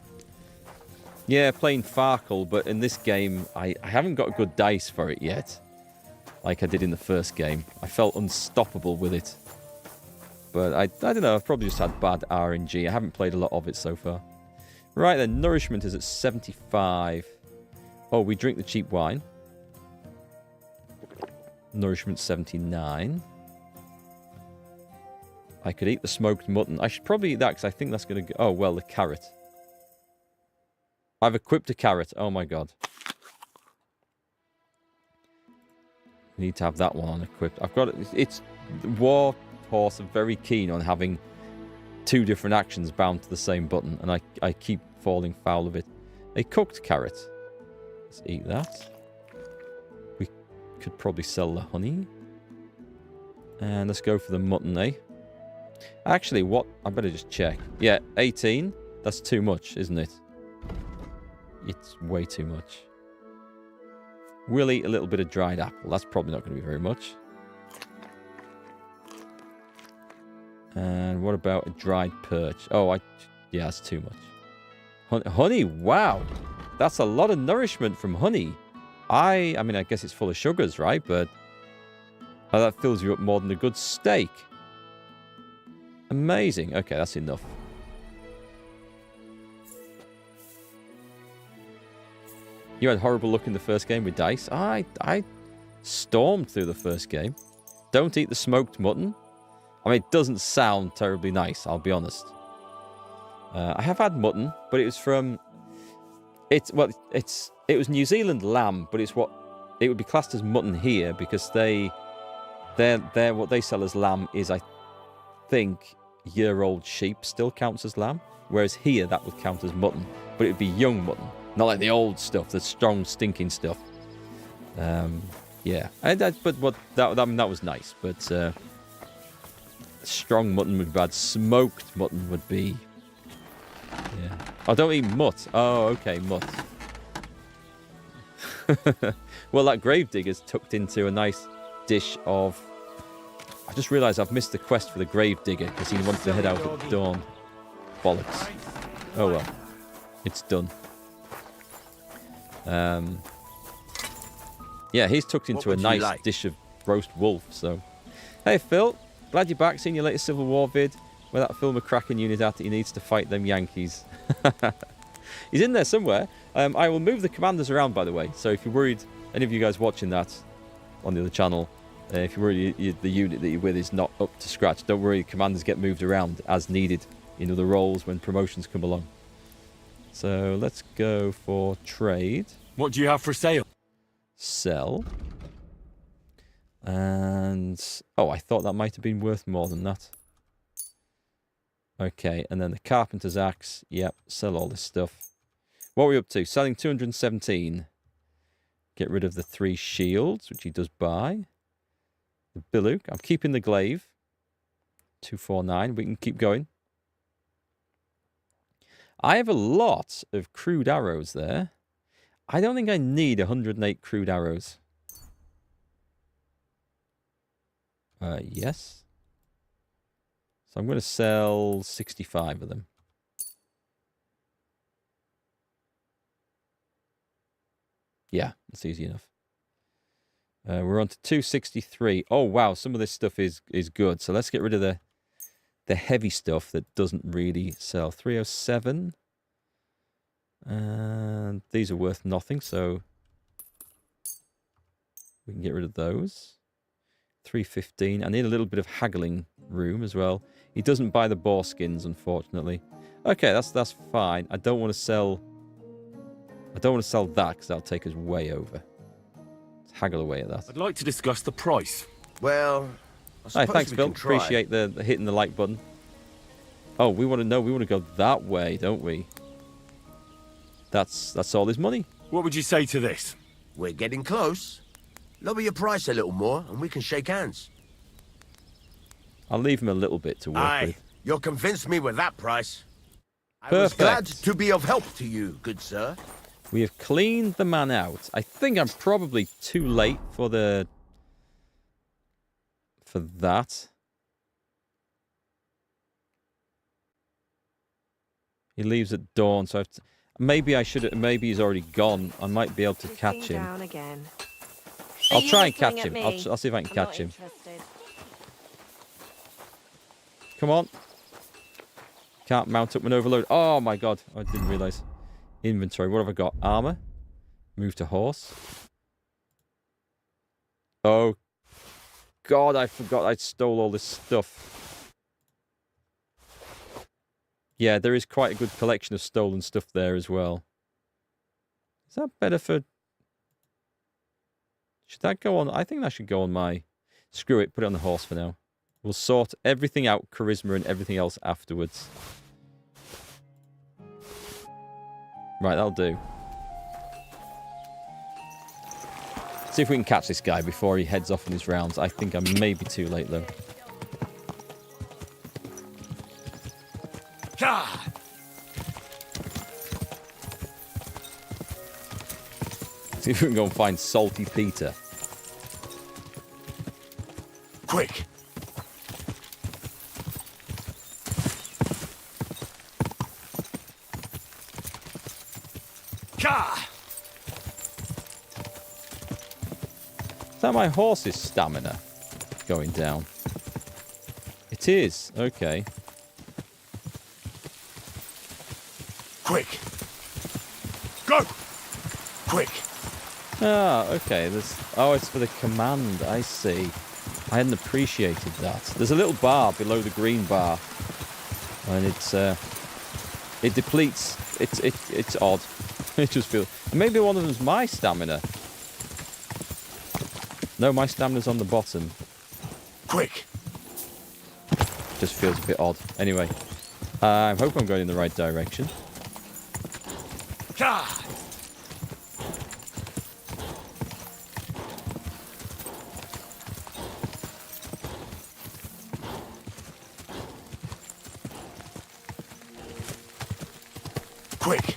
Speaker 1: Yeah, playing Farkle, but in this game, I haven't got good dice for it yet. Like I did in the first game. I felt unstoppable with it. But I don't know, I've probably just had bad RNG. I haven't played a lot of it so far. Right then, nourishment is at 75. Oh, we drink the cheap wine. Nourishment 79. I could eat the smoked mutton. I should probably eat that because I think that's going to go... Oh, well, the carrot. I've equipped a carrot. Oh my god. Need to have that one on equipped. I've got it. It's War Horse are very keen on having two different actions bound to the same button, and I keep falling foul of it. A cooked carrot. Let's eat that. We could probably sell the honey. And let's go for the mutton, eh? Actually, what? I better just check. Yeah, 18. That's too much, isn't it? It's way too much. We'll eat a little bit of dried apple. That's probably not going to be very much. And what about a dried perch? Oh, yeah, that's too much. Honey, wow. That's a lot of nourishment from honey. I mean, I guess it's full of sugars, right? But that fills you up more than a good steak. Amazing. Okay, that's enough. You had horrible luck in the first game with dice. I stormed through the first game. Don't eat the smoked mutton. I mean, it doesn't sound terribly nice, I'll be honest. I have had mutton, but it was from... It was New Zealand lamb, but it would be classed as mutton here because what they sell as lamb is, I think, year-old sheep still counts as lamb. Whereas here, that would count as mutton, but it would be young mutton. Not like the old stuff, the strong, stinking stuff. Yeah. That was nice, but strong mutton would be bad. Smoked mutton would be... Yeah. Oh, don't eat mutt. Oh, okay, mutt. Well, that gravedigger's tucked into a nice dish of... I just realised I've missed the quest for the gravedigger because he wanted to head out at dawn. Bollocks. Oh well. It's done. Yeah, he's tucked into a nice dish of roast wolf, so... Hey, Phil. Glad you're back. Seen your latest Civil War vid where that Phil McCracken unit out that he needs to fight them Yankees. He's in there somewhere. I will move the commanders around, by the way. So if you're worried, any of you guys watching that on the other channel, if you're worried the unit that you're with is not up to scratch, don't worry. Commanders get moved around as needed in other roles when promotions come along. So let's go for trade.
Speaker 5: What do you have for sale?
Speaker 1: Sell. And... Oh, I thought that might have been worth more than that. Okay, and then the carpenter's axe. Yep, sell all this stuff. What are we up to? Selling 217. Get rid of the 3 shields, which he does buy. The billook. I'm keeping the glaive. 249. We can keep going. I have a lot of crude arrows there. I don't think I need 108 crude arrows. Yes. So I'm going to sell 65 of them. Yeah, that's easy enough. We're on to 263. Oh, wow. Some of this stuff is good. So let's get rid of the heavy stuff that doesn't really sell. 307. And these are worth nothing, so we can get rid of those. 315. I need a little bit of haggling room as well. He doesn't buy the boar skins, unfortunately. Okay, that's fine. I don't want to sell that because that'll take us way over. Let's haggle away at that.
Speaker 5: I'd like to discuss the price.
Speaker 11: Well, I
Speaker 1: Hi,
Speaker 11: suppose
Speaker 1: thanks,
Speaker 11: we
Speaker 1: Phil.
Speaker 11: can try.
Speaker 1: Appreciate the hitting the like button. Oh, we want to know. We want to go that way, don't we? That's all his money.
Speaker 5: What would you say to this?
Speaker 11: We're getting close. Lower your price a little more, and we can shake hands.
Speaker 1: I'll leave him a little bit to work
Speaker 11: Aye,
Speaker 1: with.
Speaker 11: you'll convince me with that price. I was glad to be of help to you, good sir.
Speaker 1: We have cleaned the man out. I think I'm probably too late for that. He leaves at dawn, so maybe I should. Maybe he's already gone. I might be able to catch him.
Speaker 14: Down again.
Speaker 1: I'll try and catch him. I'll see if I can catch him. Come on. Can't mount up an overload. Oh my god. I didn't realise. Inventory. What have I got? Armour. Move to horse. Oh god, I forgot I stole all this stuff. Yeah, there is quite a good collection of stolen stuff there as well. Is that better for... Should that go on? I think that should go on my... Screw it, put it on the horse for now. We'll sort everything out, charisma and everything else afterwards. Right, that'll do. See if we can catch this guy before he heads off on his rounds. I think I may be too late, though. See if we can go and find Salty Peter.
Speaker 11: Quick!
Speaker 1: Is that my horse's stamina going down? It is. Okay.
Speaker 11: Quick! Go! Quick!
Speaker 1: Ah, okay. Oh, it's for the command. I see. I hadn't appreciated that. There's a little bar below the green bar, and it depletes. It's odd. It just feels. Maybe one of them's my stamina. No, my stamina's on the bottom.
Speaker 11: Quick!
Speaker 1: Just feels a bit odd. Anyway, I hope I'm going in the right direction.
Speaker 11: Quick!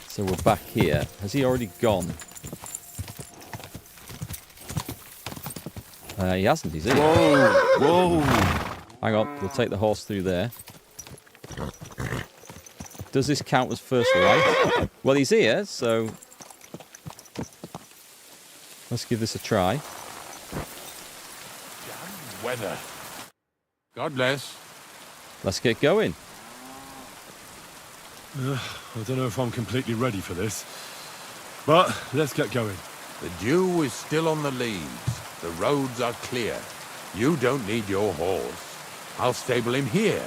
Speaker 1: So we're back here. Has he already gone? He hasn't, is he?
Speaker 5: Whoa! Whoa!
Speaker 1: Hang on, we'll take the horse through there. Does this count as first light? Well, he's here, so... Let's give this a try.
Speaker 9: Damn weather. God bless.
Speaker 1: Let's get going.
Speaker 5: I don't know if I'm completely ready for this, but let's get going.
Speaker 9: The dew is still on the leaves. The roads are clear. You don't need your horse. I'll stable him here.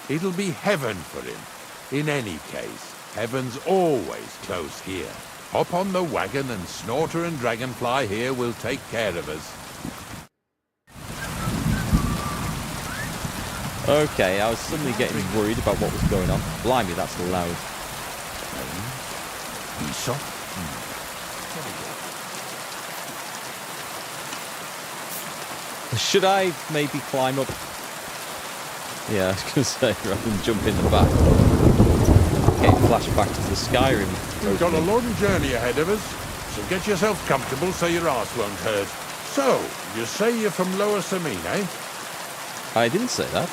Speaker 9: It'll be heaven for him. In any case, heaven's always close here. Hop on the wagon and Snorter and Dragonfly here will take care of us.
Speaker 1: Okay, I was suddenly getting worried about what was going on. Blimey, that's loud. Should I maybe climb up? Yeah, I was going to say, rather than jump in the back. Getting flashback to the Skyrim.
Speaker 9: We've got a long journey ahead of us, so get yourself comfortable so your arse won't hurt. So, you say you're from Lower Samine, eh?
Speaker 1: I didn't say that.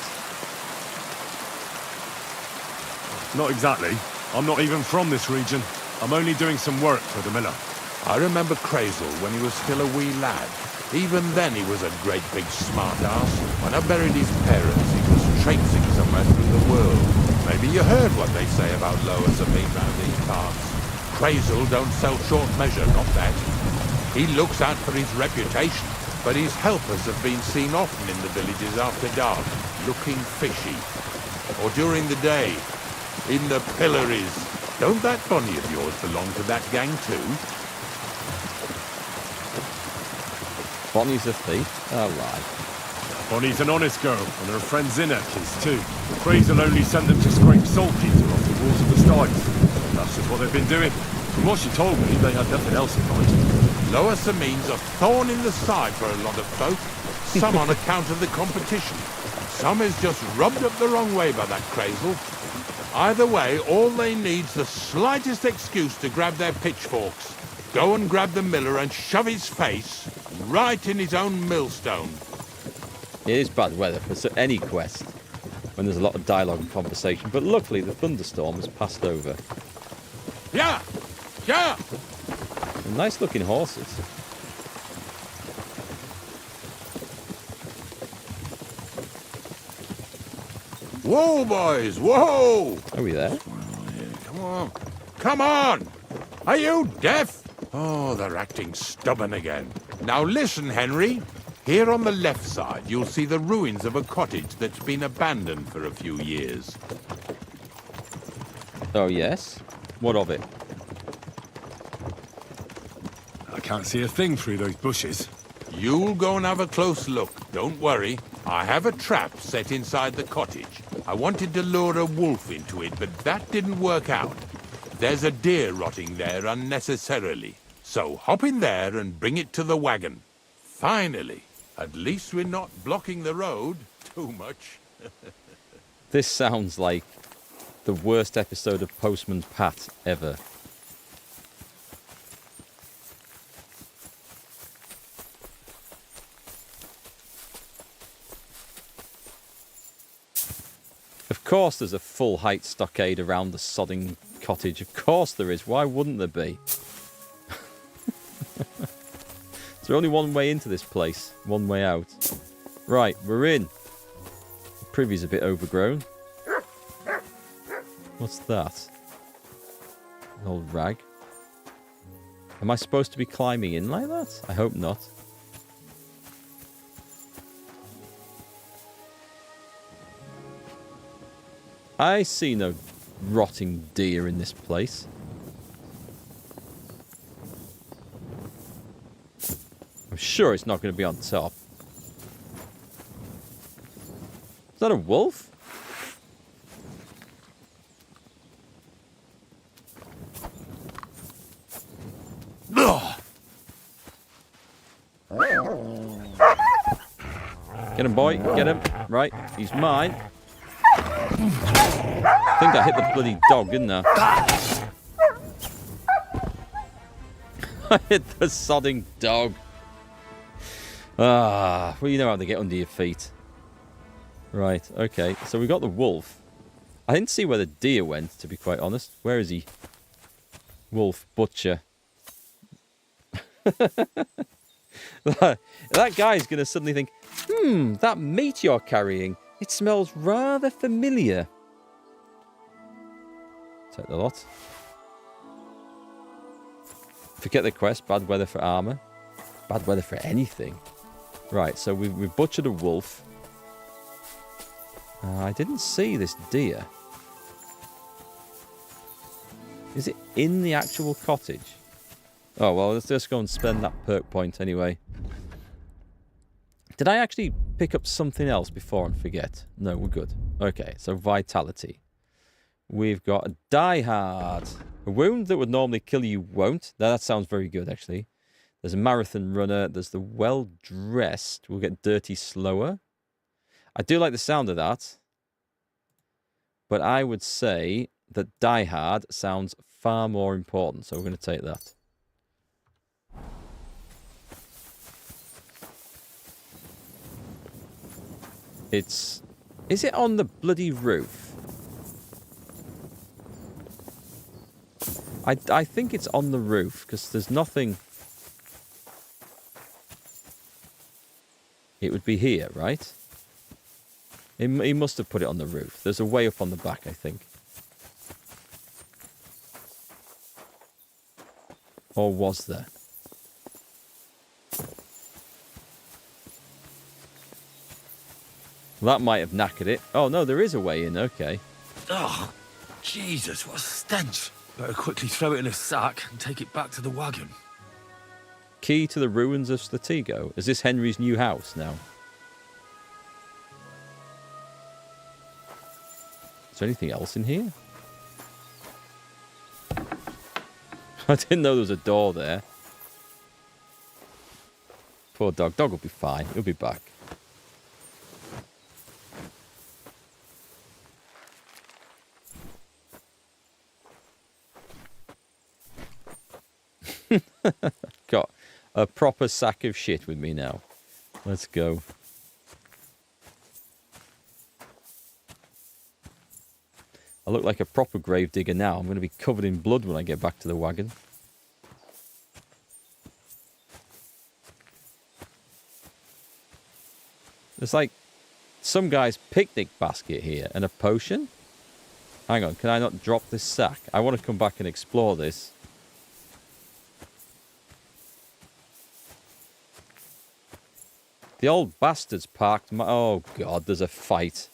Speaker 5: Not exactly. I'm not even from this region. I'm only doing some work for the miller.
Speaker 9: I remember Crazel when he was still a wee lad. Even then he was a great big smart ass. When I buried his parents, he was traipsing somewhere through the world. Maybe you heard what they say about Lower Sabine round these parts. Crazel don't sell short measure, not that. He looks out for his reputation, but his helpers have been seen often in the villages after dark, looking fishy. Or during the day, in the pillories. Don't that bunny of yours belong to that gang too?
Speaker 1: Bonnie's a thief? Oh, right.
Speaker 5: Bonnie's an honest girl, and her friend Zinnek is too. Crazel only sent them to scrape saltpeter off the walls of the sties. That's just what they've been doing. From what she told me, they had nothing else in mind.
Speaker 9: Lower Samine's a thorn in the side for a lot of folk. Some on account of the competition. Some is just rubbed up the wrong way by that Crazel. Either way, all they need's the slightest excuse to grab their pitchforks. Go and grab the miller and shove his face right in his own millstone.
Speaker 1: It is bad weather for any quest when there's a lot of dialogue and conversation, but luckily the thunderstorm has passed over.
Speaker 9: Yeah! Yeah!
Speaker 1: Nice looking horses.
Speaker 9: Whoa, boys! Whoa!
Speaker 1: Are we there?
Speaker 9: Come on. Come on! Are you deaf? Oh, they're acting stubborn again. Now listen, Henry. Here on the left side, you'll see the ruins of a cottage that's been abandoned for a few years.
Speaker 1: Oh, yes? What of it?
Speaker 5: I can't see a thing through those bushes.
Speaker 9: You'll go and have a close look. Don't worry. I have a trap set inside the cottage. I wanted to lure a wolf into it, but that didn't work out. There's a deer rotting there unnecessarily. So hop in there and bring it to the wagon. Finally. At least we're not blocking the road too much.
Speaker 1: This sounds like the worst episode of Postman Pat ever. Of course there's a full height stockade around the sodding cottage. Of course there is. Why wouldn't there be? Is there only one way into this place? One way out? Right, we're in. The privy's a bit overgrown. What's that? An old rag. Am I supposed to be climbing in like that? I hope not. I see no rotting deer in this place. I'm sure it's not going to be on top. Is that a wolf? Get him, boy. Get him. Right. He's mine. I think I hit the bloody dog, didn't I? I hit the sodding dog. Ah, well, you know how they get under your feet. Right, okay. So we got the wolf. I didn't see where the deer went, to be quite honest. Where is he? Wolf, butcher. That guy's going to suddenly think, that meat you're carrying, it smells rather familiar. Take the lot. Forget the quest, bad weather for armor. Bad weather for anything. Right, so we've butchered a wolf. I didn't see this deer. Is it in the actual cottage? Oh, well, let's just go and spend that perk point anyway. Did I actually pick up something else before and forget? No, we're good. Okay, so vitality. We've got a die hard. A wound that would normally kill you won't. That sounds very good, actually. There's a marathon runner. There's the well-dressed. We'll get dirty slower. I do like the sound of that. But I would say that die hard sounds far more important. So we're going to take that. Is it on the bloody roof? I think it's on the roof because there's nothing. It would be here, right? He must have put it on the roof. There's a way up on the back, I think. Or was there? That might have knackered it. Oh, no, there is a way in. Okay.
Speaker 4: Oh, Jesus, what a stench. Better quickly throw it in a sack and take it back to the wagon.
Speaker 1: Key to the ruins of Stratego. Is this Henry's new house now? Is there anything else in here? I didn't know there was a door there. Poor dog. Dog will be fine. He'll be back. Got a proper sack of shit with me now. Let's go. I look like a proper gravedigger now. I'm going to be covered in blood when I get back to the wagon. There's like some guy's picnic basket here and a potion. Hang on, can I not drop this sack? I want to come back and explore this. The old bastard's parked my... Oh, God, there's a fight.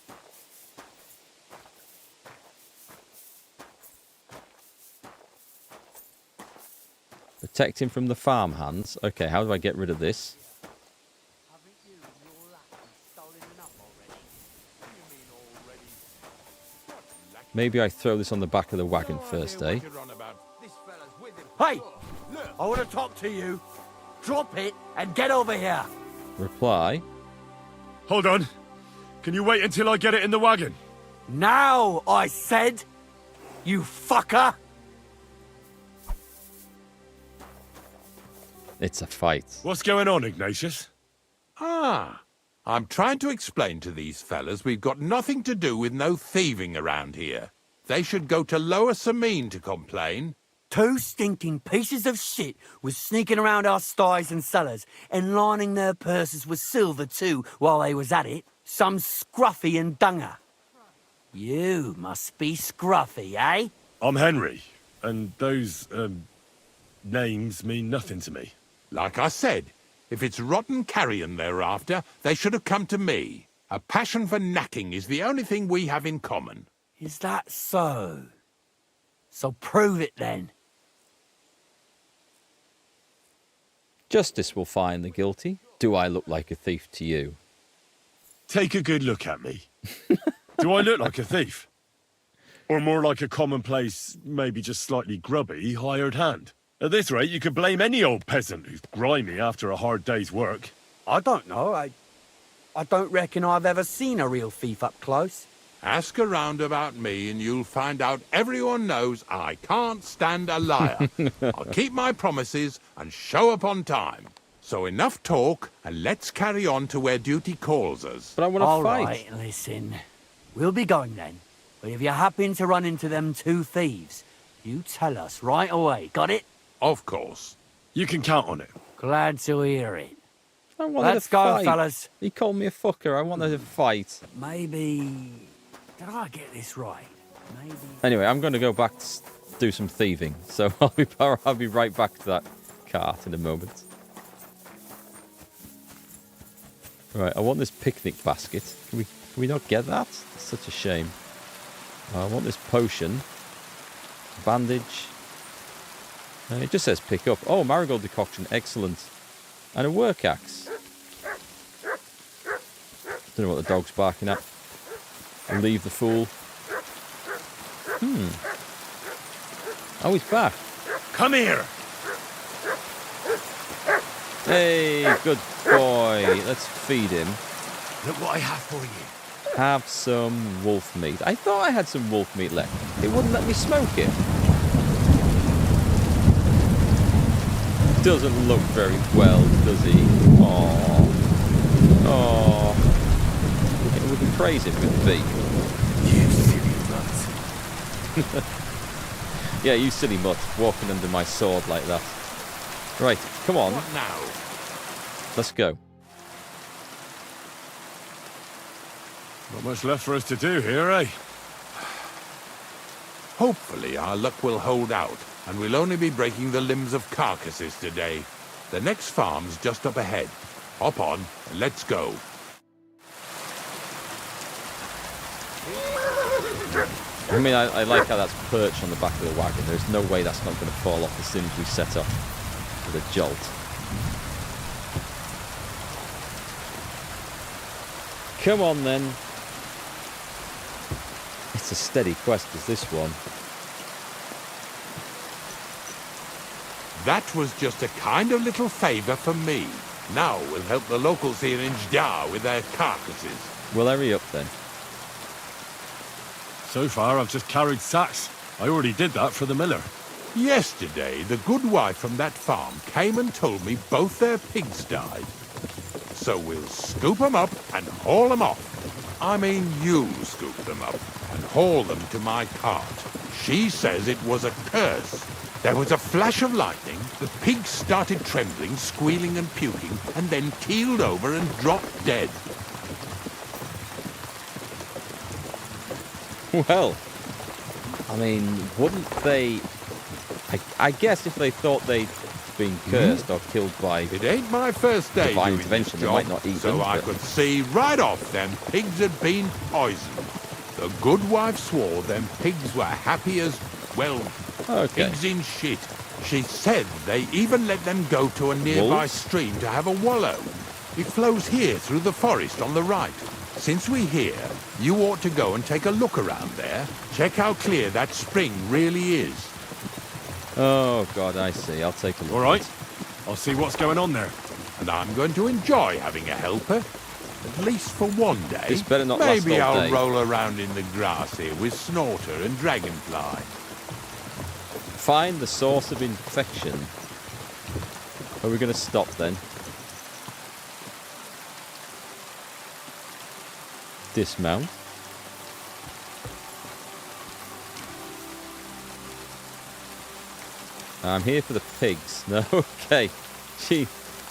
Speaker 1: Protect him from the farmhands. Okay, how do I get rid of this? Maybe I throw this on the back of the wagon first, eh?
Speaker 12: Hey! I want to talk to you. Drop it and get over here.
Speaker 1: Reply.
Speaker 5: Hold on. Can you wait until I get it in the wagon?
Speaker 12: Now, I said. You fucker.
Speaker 1: It's a fight.
Speaker 5: What's going on, Ignatius?
Speaker 9: Ah, I'm trying to explain to these fellas we've got nothing to do with no thieving around here. They should go to Lower Samine to complain.
Speaker 12: 2 stinking pieces of shit was sneaking around our sties and cellars and lining their purses with silver too while they was at it. Some scruffy and dunger. You must be scruffy, eh?
Speaker 5: I'm Henry, and those, names mean nothing to me.
Speaker 9: Like I said, if it's rotten carrion they're after, they should have come to me. A passion for knacking is the only thing we have in common.
Speaker 12: Is that so? So prove it then.
Speaker 1: Justice will find the guilty. Do I look like a thief to you?
Speaker 5: Take a good look at me. Do I look like a thief? Or more like a commonplace, maybe just slightly grubby, hired hand? At this rate, you could blame any old peasant who's grimy after a hard day's work.
Speaker 12: I don't know. I don't reckon I've ever seen a real thief up close.
Speaker 9: Ask around about me and you'll find out everyone knows I can't stand a liar. I'll keep my promises and show up on time. So enough talk and let's carry on to where duty calls us.
Speaker 1: But I want to fight.
Speaker 12: All right, listen. We'll be going then. But if you happen to run into them 2 thieves, you tell us right away. Got it?
Speaker 9: Of course.
Speaker 5: You can count on it.
Speaker 12: Glad to hear it.
Speaker 1: I wanted
Speaker 12: Let's
Speaker 1: to
Speaker 12: go,
Speaker 1: fight.
Speaker 12: fellas.
Speaker 1: He called me a fucker. I wanted to fight.
Speaker 12: Maybe... Did I get this right? Maybe...
Speaker 1: Anyway, I'm going to go back to do some thieving. So I'll be right back to that cart in a moment. Right, I want this picnic basket. Can we not get that? It's such a shame. I want this potion. Bandage. It just says pick up. Oh, marigold decoction. Excellent. And a work axe. Don't know what the dog's barking at. I'll leave the fool. Oh, he's back.
Speaker 5: Come here!
Speaker 1: Hey, good boy. Let's feed him.
Speaker 5: Look what I have for you.
Speaker 1: Have some wolf meat. I thought I had some wolf meat left. It wouldn't let me smoke it. Doesn't look very well, does he? Aww. Aww. We can praise him with B.
Speaker 5: You silly mutt.
Speaker 1: Yeah, you silly mutt, walking under my sword like that. Right, come on.
Speaker 9: What now?
Speaker 1: Let's go.
Speaker 5: Not much left for us to do here, eh?
Speaker 9: Hopefully our luck will hold out, and we'll only be breaking the limbs of carcasses today. The next farm's just up ahead. Hop on, and let's go.
Speaker 1: I mean, I like how that's perched on the back of the wagon. There's no way that's not going to fall off as soon as we set off with a jolt. Come on, then. It's a steady quest, is this one.
Speaker 9: That was just a kind of little favour for me. Now we'll help the locals here in Jdar with their carcasses.
Speaker 1: Well, hurry up, then.
Speaker 5: So far, I've just carried sacks. I already did that for the miller.
Speaker 9: Yesterday, the good wife from that farm came and told me both their pigs died. So we'll scoop them up and haul them off. I mean, you scoop them up and haul them to my cart. She says it was a curse. There was a flash of lightning, the pigs started trembling, squealing and puking, and then keeled over and dropped dead.
Speaker 1: Well, I mean, wouldn't they... I guess if they thought they'd been cursed or killed by...
Speaker 9: It ain't my first day
Speaker 1: divine
Speaker 9: doing
Speaker 1: intervention,
Speaker 9: this
Speaker 1: they
Speaker 9: job,
Speaker 1: might not eat
Speaker 9: so
Speaker 1: them.
Speaker 9: I could see right off them pigs had been poisoned. The good wife swore them pigs were happy as, well, pigs in shit. She said they even let them go to a nearby
Speaker 1: Wolves?
Speaker 9: stream to have a wallow. It flows here through the forest on the right. Since we're here, you ought to go and take a look around there. Check how clear that spring really is.
Speaker 1: Oh, God, I see. I'll take a look.
Speaker 5: All right. I'll see what's going on there.
Speaker 9: And I'm going to enjoy having a helper. At least for one day.
Speaker 1: This better not last
Speaker 9: Maybe
Speaker 1: all
Speaker 9: I'll
Speaker 1: day.
Speaker 9: roll around in the grass here with Snorter and Dragonfly.
Speaker 1: Find the source of infection. Are we going to stop, then? Dismount. I'm here for the pigs. No, okay. She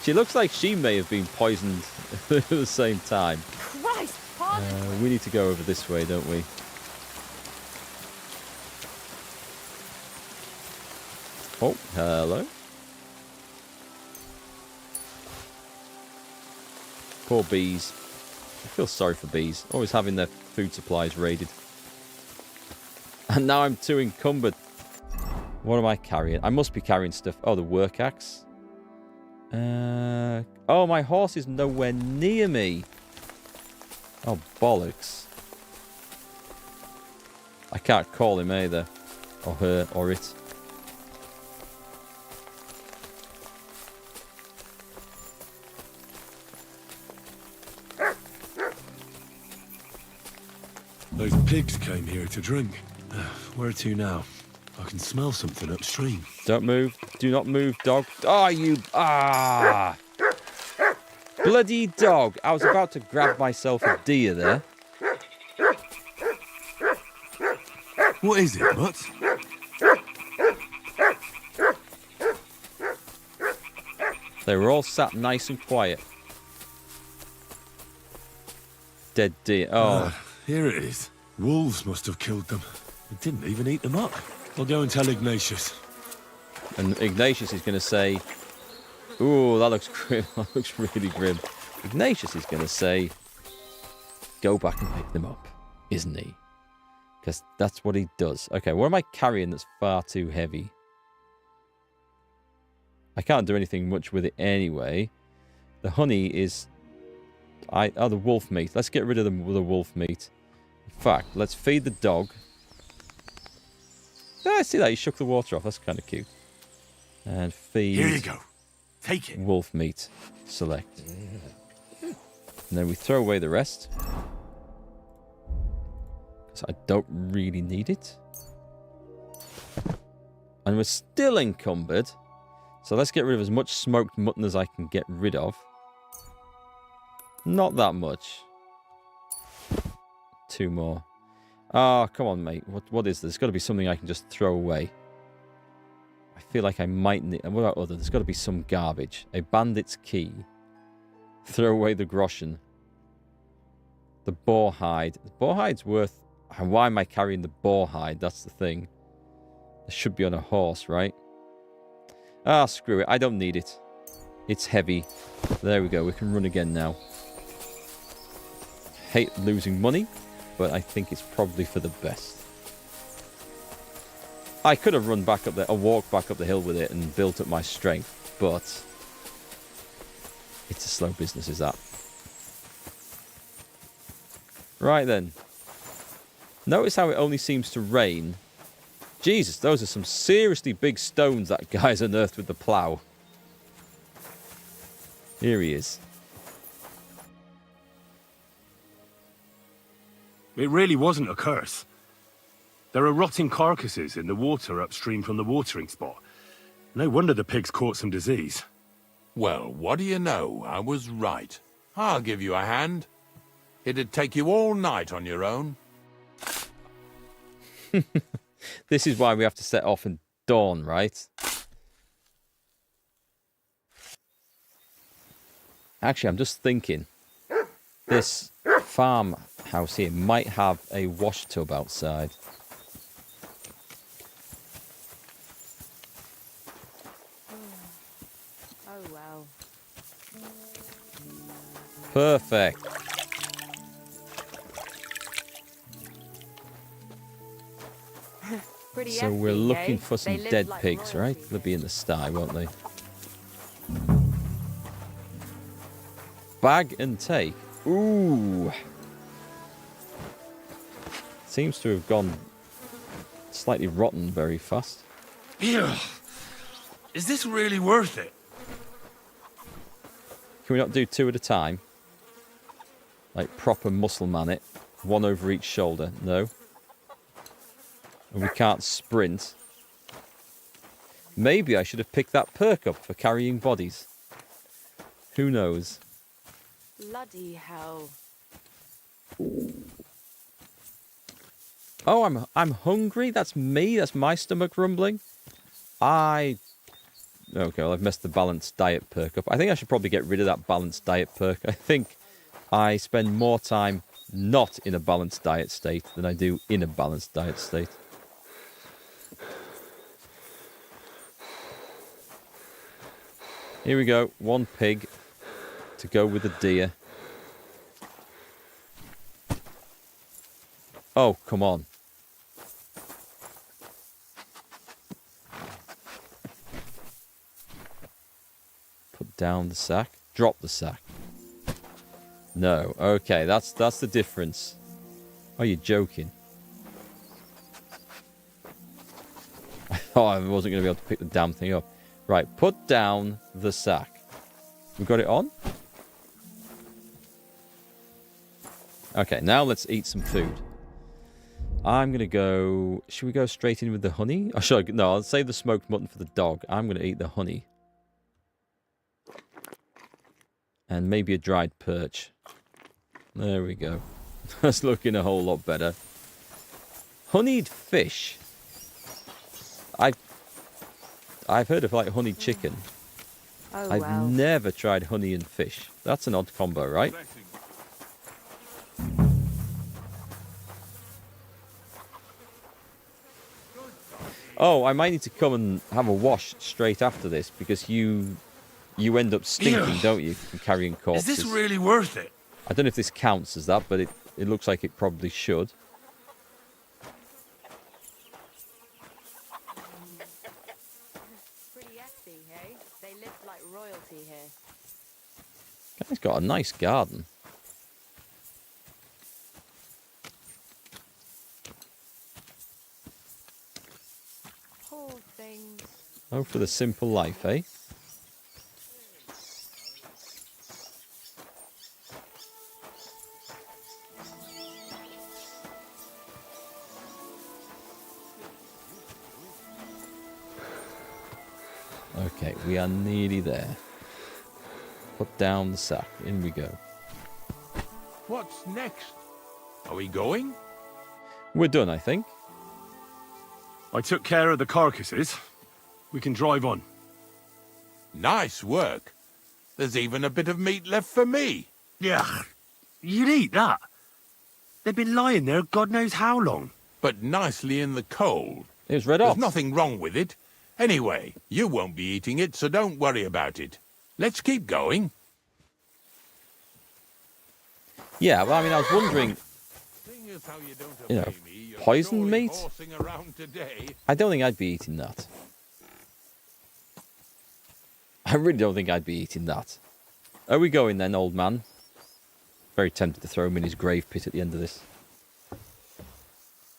Speaker 1: looks like she may have been poisoned at the same time.
Speaker 14: Christ, pardon.
Speaker 1: We need to go over this way, don't we? Oh, hello. Poor bees. I feel sorry for bees. Always having their food supplies raided. And now I'm too encumbered. What am I carrying? I must be carrying stuff. Oh, the work axe. Oh, my horse is nowhere near me. Oh, bollocks. I can't call him either. Or her, or it.
Speaker 5: Those pigs came here to drink. Where to now? I can smell something upstream.
Speaker 1: Don't move. Do not move, dog. Ah, you... Ah! Bloody dog. I was about to grab myself a deer there.
Speaker 5: What is it, Mutt?
Speaker 1: They were all sat nice and quiet. Dead deer. Oh.
Speaker 5: Here it is. Wolves must have killed them. They didn't even eat them up. I'll go and tell Ignatius.
Speaker 1: And Ignatius is going to say, ooh, that looks grim. That looks really grim. Ignatius is going to say, go back and pick them up, isn't he? Because that's what he does. Okay, what am I carrying that's far too heavy? I can't do anything much with it anyway. The honey is... Oh, the wolf meat. Let's get rid of the wolf meat. In fact, let's feed the dog. Oh, I see that. He shook the water off. That's kind of cute. And feed...
Speaker 5: Here you go. Take it.
Speaker 1: Wolf meat. Select. And then we throw away the rest. Because I don't really need it. And we're still encumbered. So let's get rid of as much smoked mutton as I can get rid of. Not that much. 2 more. Oh, come on, mate. What is this? There's got to be something I can just throw away. I feel like I might need... And what about other? There's got to be some garbage. A bandit's key. Throw away the groschen. The boar hide. The boar hide's worth... Why am I carrying the boar hide? That's the thing. It should be on a horse, right? Ah, screw it. I don't need it. It's heavy. There we go. We can run again now. Hate losing money, but I think it's probably for the best. I could have run back up there, or walked back up the hill with it and built up my strength, but it's a slow business, is that? Right then. Notice how it only seems to rain. Jesus, those are some seriously big stones that guy's unearthed with the plough. Here he is.
Speaker 5: It really wasn't a curse. There are rotting carcasses in the water upstream from the watering spot. No wonder the pigs caught some disease.
Speaker 9: Well, what do you know? I was right. I'll give you a hand. It'd take you all night on your own.
Speaker 1: This is why we have to set off in dawn, right? Actually, I'm just thinking. This farmhouse here might have a wash tub outside.
Speaker 14: Oh, well.
Speaker 1: Perfect. So we're looking for some dead pigs, right? They'll be in the sty, won't they? Bag and take. Ooh. Seems to have gone slightly rotten very fast.
Speaker 4: Ew. Is this really worth it?
Speaker 1: Can we not do 2 at a time? Like proper muscle man it. 1 over each shoulder. No. And we can't sprint. Maybe I should have picked that perk up for carrying bodies. Who knows?
Speaker 14: Bloody hell.
Speaker 1: Oh, I'm hungry? That's me? That's my stomach rumbling? Okay, well, I've messed the balanced diet perk up. I think I should probably get rid of that balanced diet perk. I think I spend more time not in a balanced diet state than I do in a balanced diet state. Here we go. 1 pig to go with the deer. Oh, come on. Put down the sack. Drop the sack. No. Okay, that's the difference. Oh, you're joking. I thought I wasn't going to be able to pick the damn thing up. Right, put down the sack. We got it on? Okay, now let's eat some food. I'm going to go... Should we go straight in with the honey? Oh, no, I'll save the smoked mutton for the dog. I'm going to eat the honey. And maybe a dried perch. There we go. That's looking a whole lot better. Honeyed fish. I've heard of like honeyed chicken.
Speaker 14: Oh,
Speaker 1: I've
Speaker 14: well.
Speaker 1: never tried honey and fish. That's an odd combo, right? Oh, I might need to come and have a wash straight after this because you end up stinking, don't you, from carrying corpses?
Speaker 4: Is this really worth it?
Speaker 1: I don't know if this counts as that, but it looks like it probably should.
Speaker 14: Pretty hefty, hey? They live like royalty here.
Speaker 1: Guy's got a nice garden.
Speaker 14: Poor things.
Speaker 1: Oh, for the simple life, eh? Okay, we are nearly there. Put down the sack. In we go.
Speaker 9: What's next? Are we going?
Speaker 1: We're done, I think.
Speaker 5: I took care of the carcasses. We can drive on.
Speaker 9: Nice work. There's even a bit of meat left for me.
Speaker 4: Yeah, you'd eat that. They've been lying there God knows how long.
Speaker 9: But nicely in the cold.
Speaker 1: It was red
Speaker 9: There's
Speaker 1: hot.
Speaker 9: nothing wrong with it. Anyway, you won't be eating it, so don't worry about it. Let's keep going.
Speaker 1: Yeah, well, I mean, I was wondering, you know, poisoned meat? I don't think I'd be eating that. I really don't think I'd be eating that. Are we going then, old man? Very tempted to throw him in his grave pit at the end of this.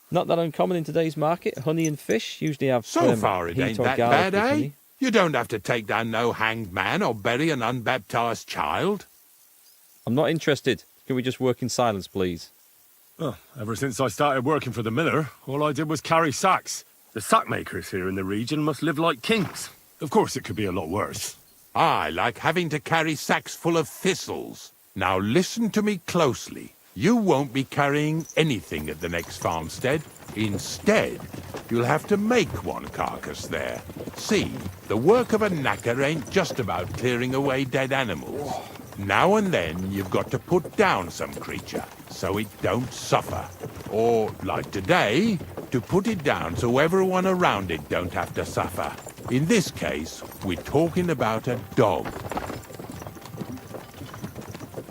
Speaker 1: Not that uncommon in today's market. Honey and fish usually have
Speaker 9: So far it
Speaker 1: heat
Speaker 9: ain't
Speaker 1: or
Speaker 9: that
Speaker 1: garlic
Speaker 9: bad,
Speaker 1: with
Speaker 9: eh?
Speaker 1: honey.
Speaker 9: You don't have to take down no hanged man or bury an unbaptized child.
Speaker 1: I'm not interested. Can we just work in silence, please?
Speaker 5: Well, ever since I started working for the miller, all I did was carry sacks. The sack makers here in the region must live like kings. Of course, it could be a lot worse.
Speaker 9: I like having to carry sacks full of thistles. Now listen to me closely. You won't be carrying anything at the next farmstead. Instead, you'll have to make one carcass there. See, the work of a knacker ain't just about clearing away dead animals. Now and then, you've got to put down some creature, so it don't suffer. Or, like today, to put it down so everyone around it don't have to suffer. In this case, we're talking about a dog.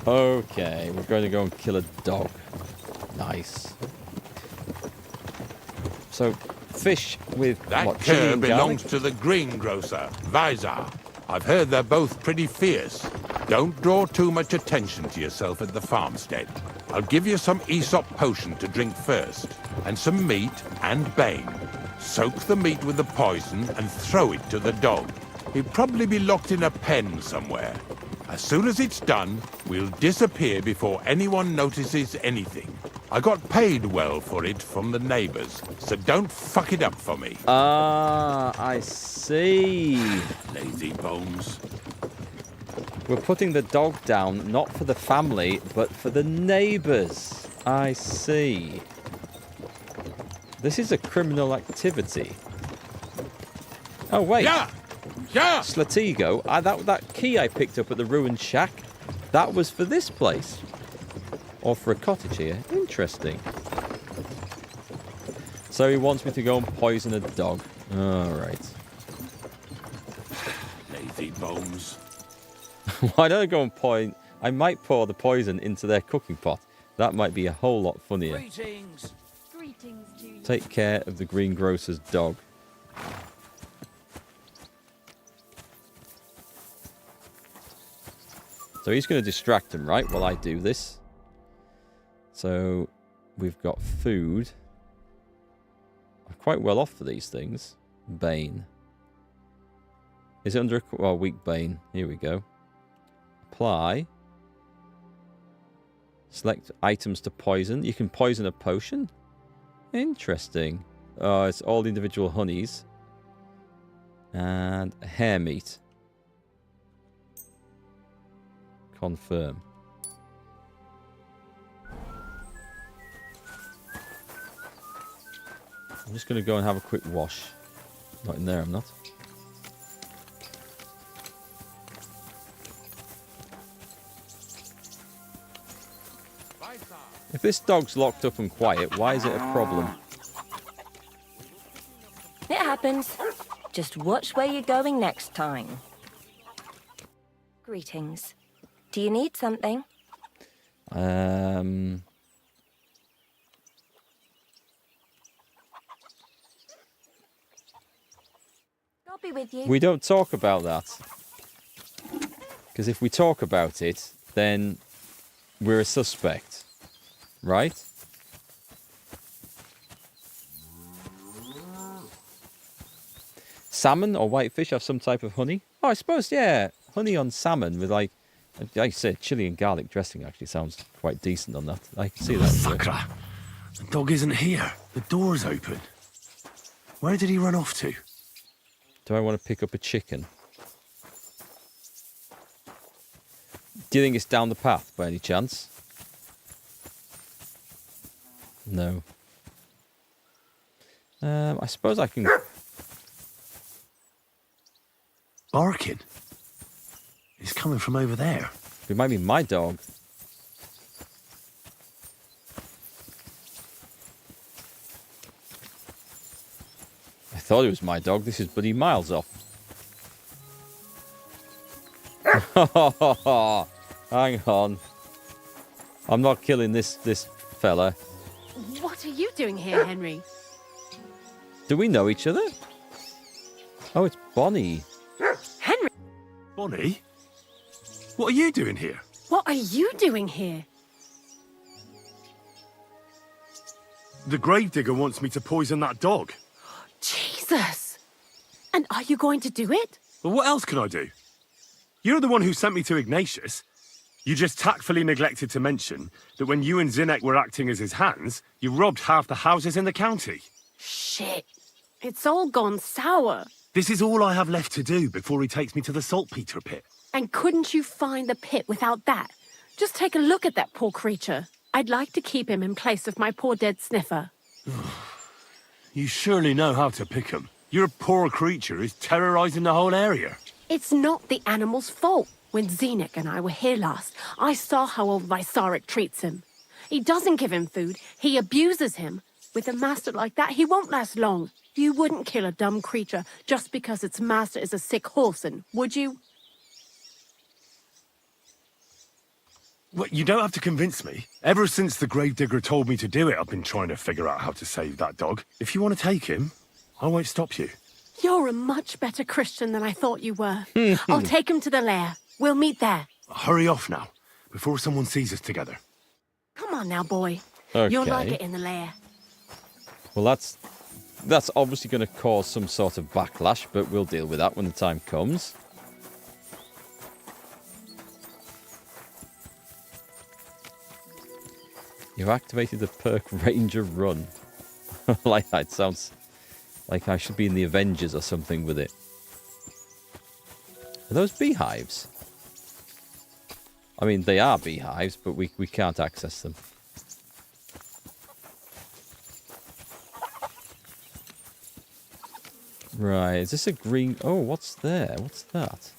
Speaker 1: Okay, we're going to go and kill a dog. Nice. So, fish with
Speaker 9: That
Speaker 1: what, chili
Speaker 9: cur
Speaker 1: and
Speaker 9: belongs
Speaker 1: garlic?
Speaker 9: to the greengrocer, Vizar. I've heard they're both pretty fierce. Don't draw too much attention to yourself at the farmstead. I'll give you some Aesop potion to drink first, and some meat and bane. Soak the meat with the poison and throw it to the dog. He'll probably be locked in a pen somewhere. As soon as it's done, we'll disappear before anyone notices anything. I got paid well for it from the neighbors, so don't fuck it up for me.
Speaker 1: Ah, I see.
Speaker 9: Lazy bones.
Speaker 1: We're putting the dog down, not for the family, but for the neighbours. I see. This is a criminal activity. Oh, wait.
Speaker 9: Yeah! Yeah!
Speaker 1: Slatigo, that key I picked up at the ruined shack, that was for this place. Or for a cottage here. Interesting. So he wants me to go and poison a dog. Alright.
Speaker 9: Lazy bones.
Speaker 1: Why don't I go and point? I might pour the poison into their cooking pot. That might be a whole lot funnier.
Speaker 14: Greetings. Greetings to you.
Speaker 1: Take care of the greengrocer's dog. So he's going to distract him, right, while I do this. So we've got food. I'm quite well off for these things. Bane. Is it under a... weak bane. Here we go. Apply. Select items to poison. You can poison a potion? Interesting. Oh, it's all individual honeys. And hare meat. Confirm. I'm just going to go and have a quick wash. Not in there, I'm not. If this dog's locked up and quiet, why is it a problem?
Speaker 15: It happens. Just watch where you're going next time. Greetings. Do you need something?
Speaker 1: I'll
Speaker 15: be with you.
Speaker 1: We don't talk about that. Because if we talk about it, then we're a suspect. Right? Salmon or whitefish have some type of honey? Oh, I suppose, yeah. Honey on salmon with, like I said, chili and garlic dressing actually sounds quite decent on that. I can see that.
Speaker 4: Fucker. The dog isn't here. The door's open. Where did he run off to?
Speaker 1: Do I want to pick up a chicken? Do you think it's down the path by any chance? No. I suppose I can...
Speaker 4: Barking. It's coming from over there.
Speaker 1: It might be my dog. thought it was my dog. This is bloody miles off. Hang on. I'm not killing this fella.
Speaker 16: What are you doing here, Henry?
Speaker 1: Do we know each other? Oh, it's Bonnie.
Speaker 16: Henry!
Speaker 5: Bonnie? What are you doing here?
Speaker 16: What are you doing here?
Speaker 5: The gravedigger wants me to poison that dog.
Speaker 16: Jesus! And are you going to do it?
Speaker 5: Well, what else can I do? You're the one who sent me to Ignatius. You just tactfully neglected to mention that when you and Zinnek were acting as his hands, you robbed half the houses in the county.
Speaker 16: Shit. It's all gone sour.
Speaker 5: This is all I have left to do before he takes me to the saltpeter pit.
Speaker 16: And couldn't you find the pit without that? Just take a look at that poor creature. I'd like to keep him in place of my poor dead sniffer.
Speaker 5: You surely know how to pick 'em. Your poor creature is terrorizing the whole area.
Speaker 16: It's not the animal's fault. When Zinnek and I were here last, I saw how old Vysarik treats him. He doesn't give him food, he abuses him. With a master like that, he won't last long. You wouldn't kill a dumb creature just because its master is a sick horseman, would you?
Speaker 5: Well, you don't have to convince me. Ever since the gravedigger told me to do it, I've been trying to figure out how to save that dog. If you want to take him, I won't stop you.
Speaker 16: You're a much better Christian than I thought you were. I'll take him to the lair. We'll meet there.
Speaker 5: Hurry off now, before someone sees us together.
Speaker 16: Come on now, boy.
Speaker 1: Okay.
Speaker 16: You'll like it in the lair.
Speaker 1: Well, that's obviously going to cause some sort of backlash, but we'll deal with that when the time comes. You've activated the perk Ranger Run. Like that sounds like I should be in the Avengers or something with it. Are those beehives? I mean, they are beehives, but we can't access them. Right, is this a green... Oh, what's there? What's that?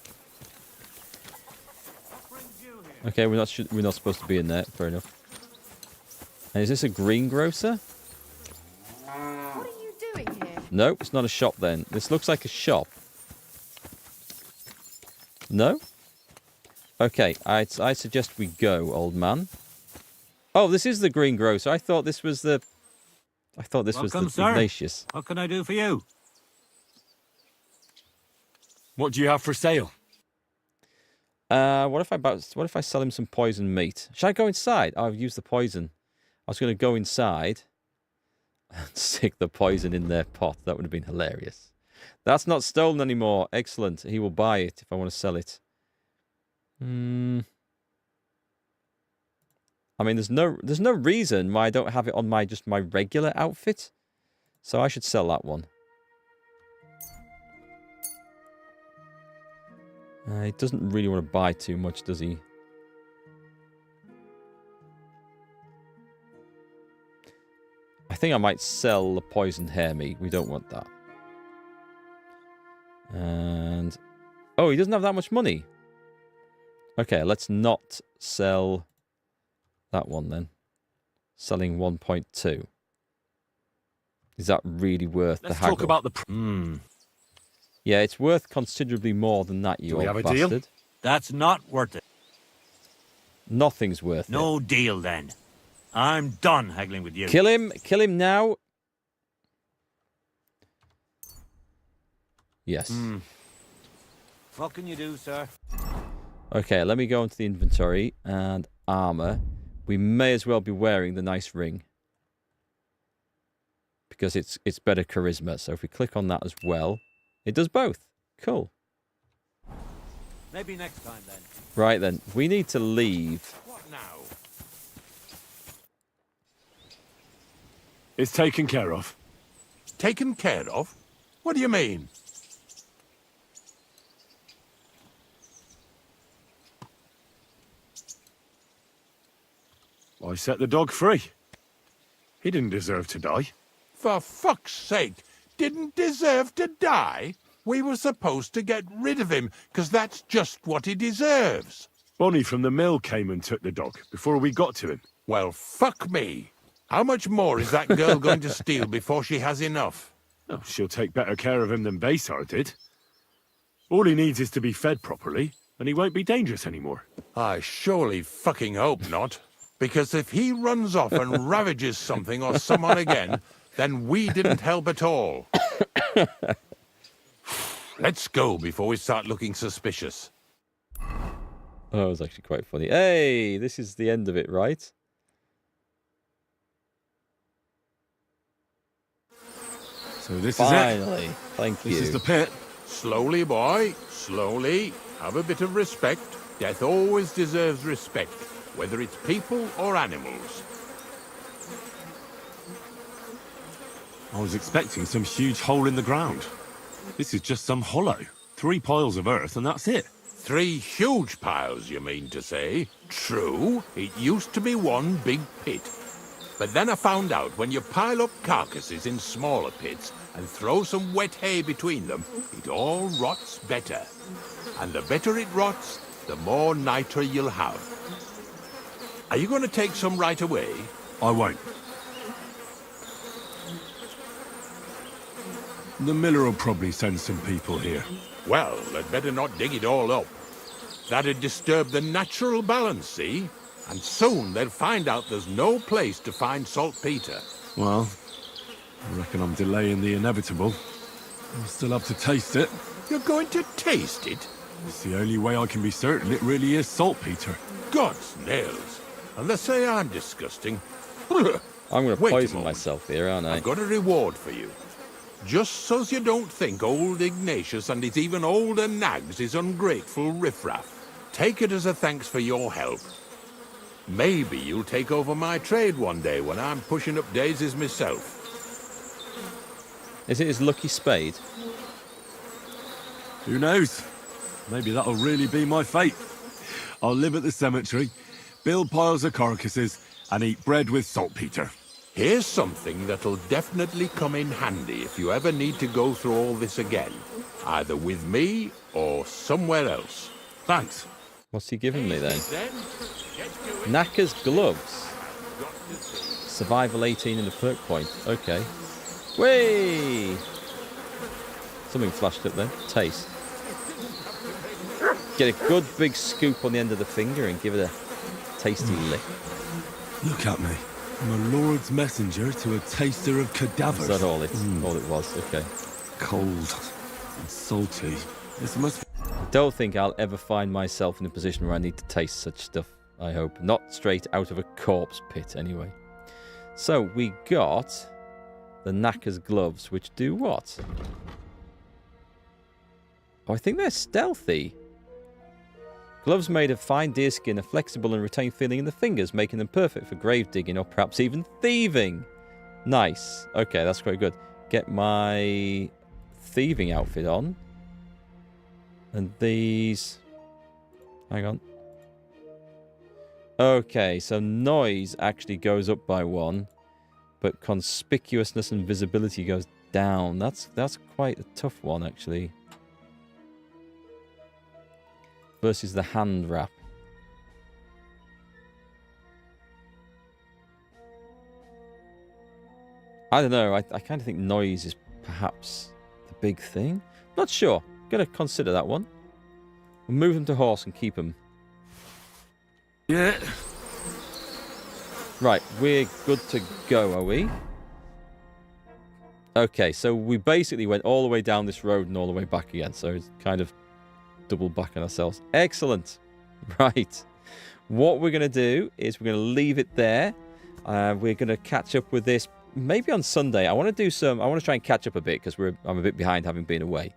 Speaker 1: Okay, we're not supposed to be in there. Fair enough. And is this a greengrocer?
Speaker 16: What are you doing here?
Speaker 1: No, it's not a shop then. This looks like a shop. No? Okay, I suggest we go, old man. Oh, this is the greengrocer. I thought this was the...
Speaker 6: Welcome, sir.
Speaker 1: Ignatius.
Speaker 6: What can I do for you?
Speaker 5: What do you have for sale?
Speaker 1: What if I sell him some poisoned meat? Should I go inside? Oh, I've used the poison. I was going to go inside and stick the poison in their pot. That would have been hilarious. That's not stolen anymore. Excellent. He will buy it if I want to sell it. I mean, there's no reason why I don't have it on my regular outfit. So I should sell that one. He doesn't really want to buy too much, does he? I think I might sell the poisoned hare meat. We don't want that. And... Oh, he doesn't have that much money. Okay, let's not sell that one then. Selling 1.2. Is that really worth the haggle?
Speaker 5: Let's talk about the...
Speaker 1: Yeah, it's worth considerably more than that, you old bastard. Do we have a deal?
Speaker 6: That's not worth it.
Speaker 1: Nothing's worth it.
Speaker 6: No deal, then. I'm done haggling with you.
Speaker 1: Kill him! Kill him now! Yes.
Speaker 6: What can you do, sir?
Speaker 1: Okay, let me go into the inventory and armor. We may as well be wearing the nice ring. Because it's better charisma. So if we click on that as well... It does both. Cool.
Speaker 6: Maybe next time, then.
Speaker 1: Right, then. We need to leave.
Speaker 9: What now?
Speaker 5: It's taken care of.
Speaker 9: Taken care of? What do you mean?
Speaker 5: I set the dog free. He didn't deserve to die.
Speaker 9: For fuck's sake! Didn't deserve to die? We were supposed to get rid of him, because that's just what he deserves.
Speaker 5: Bonnie from the mill came and took the dog before we got to him.
Speaker 9: Well, fuck me. How much more is that girl going to steal before she has enough?
Speaker 5: Oh, she'll take better care of him than Baysar did. All he needs is to be fed properly, and he won't be dangerous anymore.
Speaker 9: I surely fucking hope not. Because if he runs off and ravages something or someone again, then we didn't help at all. Let's go before we start looking suspicious.
Speaker 1: Oh, it was actually quite funny. Hey, this is the end of it, right?
Speaker 5: So this
Speaker 1: Finally.
Speaker 5: is it.
Speaker 1: Thank you.
Speaker 5: This is the pit.
Speaker 9: Slowly, boy. Slowly. Have a bit of respect. Death always deserves respect, whether it's people or animals.
Speaker 5: I was expecting some huge hole in the ground. This is just some hollow. 3 piles of earth and that's it.
Speaker 9: 3 huge piles, you mean to say? True, it used to be one big pit. But then I found out when you pile up carcasses in smaller pits and throw some wet hay between them, it all rots better. And the better it rots, the more niter you'll have. Are you going to take some right away?
Speaker 5: I won't. The miller will probably send some people here.
Speaker 9: Well, they'd better not dig it all up. That'd disturb the natural balance, see? And soon they'll find out there's no place to find saltpeter.
Speaker 5: Well, I reckon I'm delaying the inevitable. I'll still have to taste it.
Speaker 9: You're going to taste it?
Speaker 5: It's the only way I can be certain it really is saltpeter.
Speaker 9: God's nails. And they say I'm disgusting.
Speaker 1: I'm going to poison myself here, aren't I?
Speaker 9: I've got a reward for you. Just so's you don't think old Ignatius and his even older nags is ungrateful riffraff. Take it as a thanks for your help. Maybe you'll take over my trade one day when I'm pushing up daisies myself.
Speaker 1: Is it his lucky spade?
Speaker 5: Who knows? Maybe that'll really be my fate. I'll live at the cemetery, build piles of carcasses, and eat bread with saltpeter.
Speaker 9: Here's something that'll definitely come in handy if you ever need to go through all this again. Either with me or somewhere else.
Speaker 5: Thanks.
Speaker 1: What's he giving me then? Knacker's gloves. Survival 18 in the perk point. Okay. Whey! Something flashed up there. Taste. Get a good big scoop on the end of the finger and give it a tasty lick.
Speaker 5: Look at me. I'm a Lord's messenger to a taster of cadavers.
Speaker 1: Is that all it was? Okay.
Speaker 5: Cold and salty. This must be...
Speaker 1: I don't think I'll ever find myself in a position where I need to taste such stuff, I hope. Not straight out of a corpse pit, anyway. So, we got the Knacker's gloves, which do what? Oh, I think they're stealthy. Gloves made of fine deerskin are flexible and retain feeling in the fingers, making them perfect for grave digging or perhaps even thieving. Nice. Okay, that's quite good. Get my thieving outfit on. And these... Hang on. Okay, so noise actually goes up by 1, but conspicuousness and visibility goes down. That's quite a tough one, actually. Versus the hand wrap. I don't know. I kind of think noise is perhaps the big thing. Not sure. Gonna consider that one. We'll move them to horse and keep them.
Speaker 5: Yeah.
Speaker 1: Right, we're good to go, are we? Okay, so we basically went all the way down this road and all the way back again. So it's kind of double back on ourselves. Excellent. Right. What we're going to do is we're going to leave it there. We're going to catch up with this maybe on Sunday. I want to try and catch up a bit because I'm a bit behind having been away.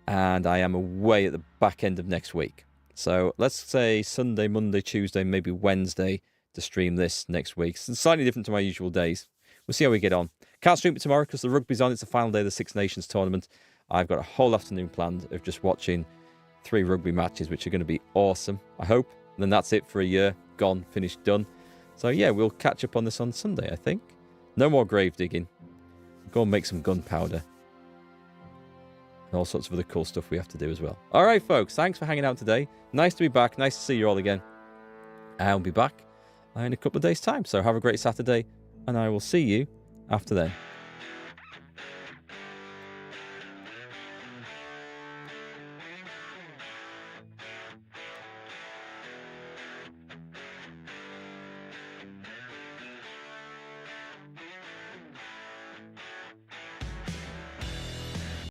Speaker 1: And I am away at the back end of next week. So let's say Sunday, Monday, Tuesday, maybe Wednesday to stream this next week. It's slightly different to my usual days. We'll see how we get on. Can't stream it tomorrow because the rugby's on. It's the final day of the Six Nations tournament. I've got a whole afternoon planned of just watching 3 rugby matches, which are going to be awesome, I hope. And then that's it for a year. Gone, finished, done. So yeah, we'll catch up on this on Sunday, I think. No more grave digging. Go and make some gunpowder. And all sorts of other cool stuff we have to do as well. All right, folks. Thanks for hanging out today. Nice to be back. Nice to see you all again. I'll be back in a couple of days' time. So have a great Saturday. And I will see you after then.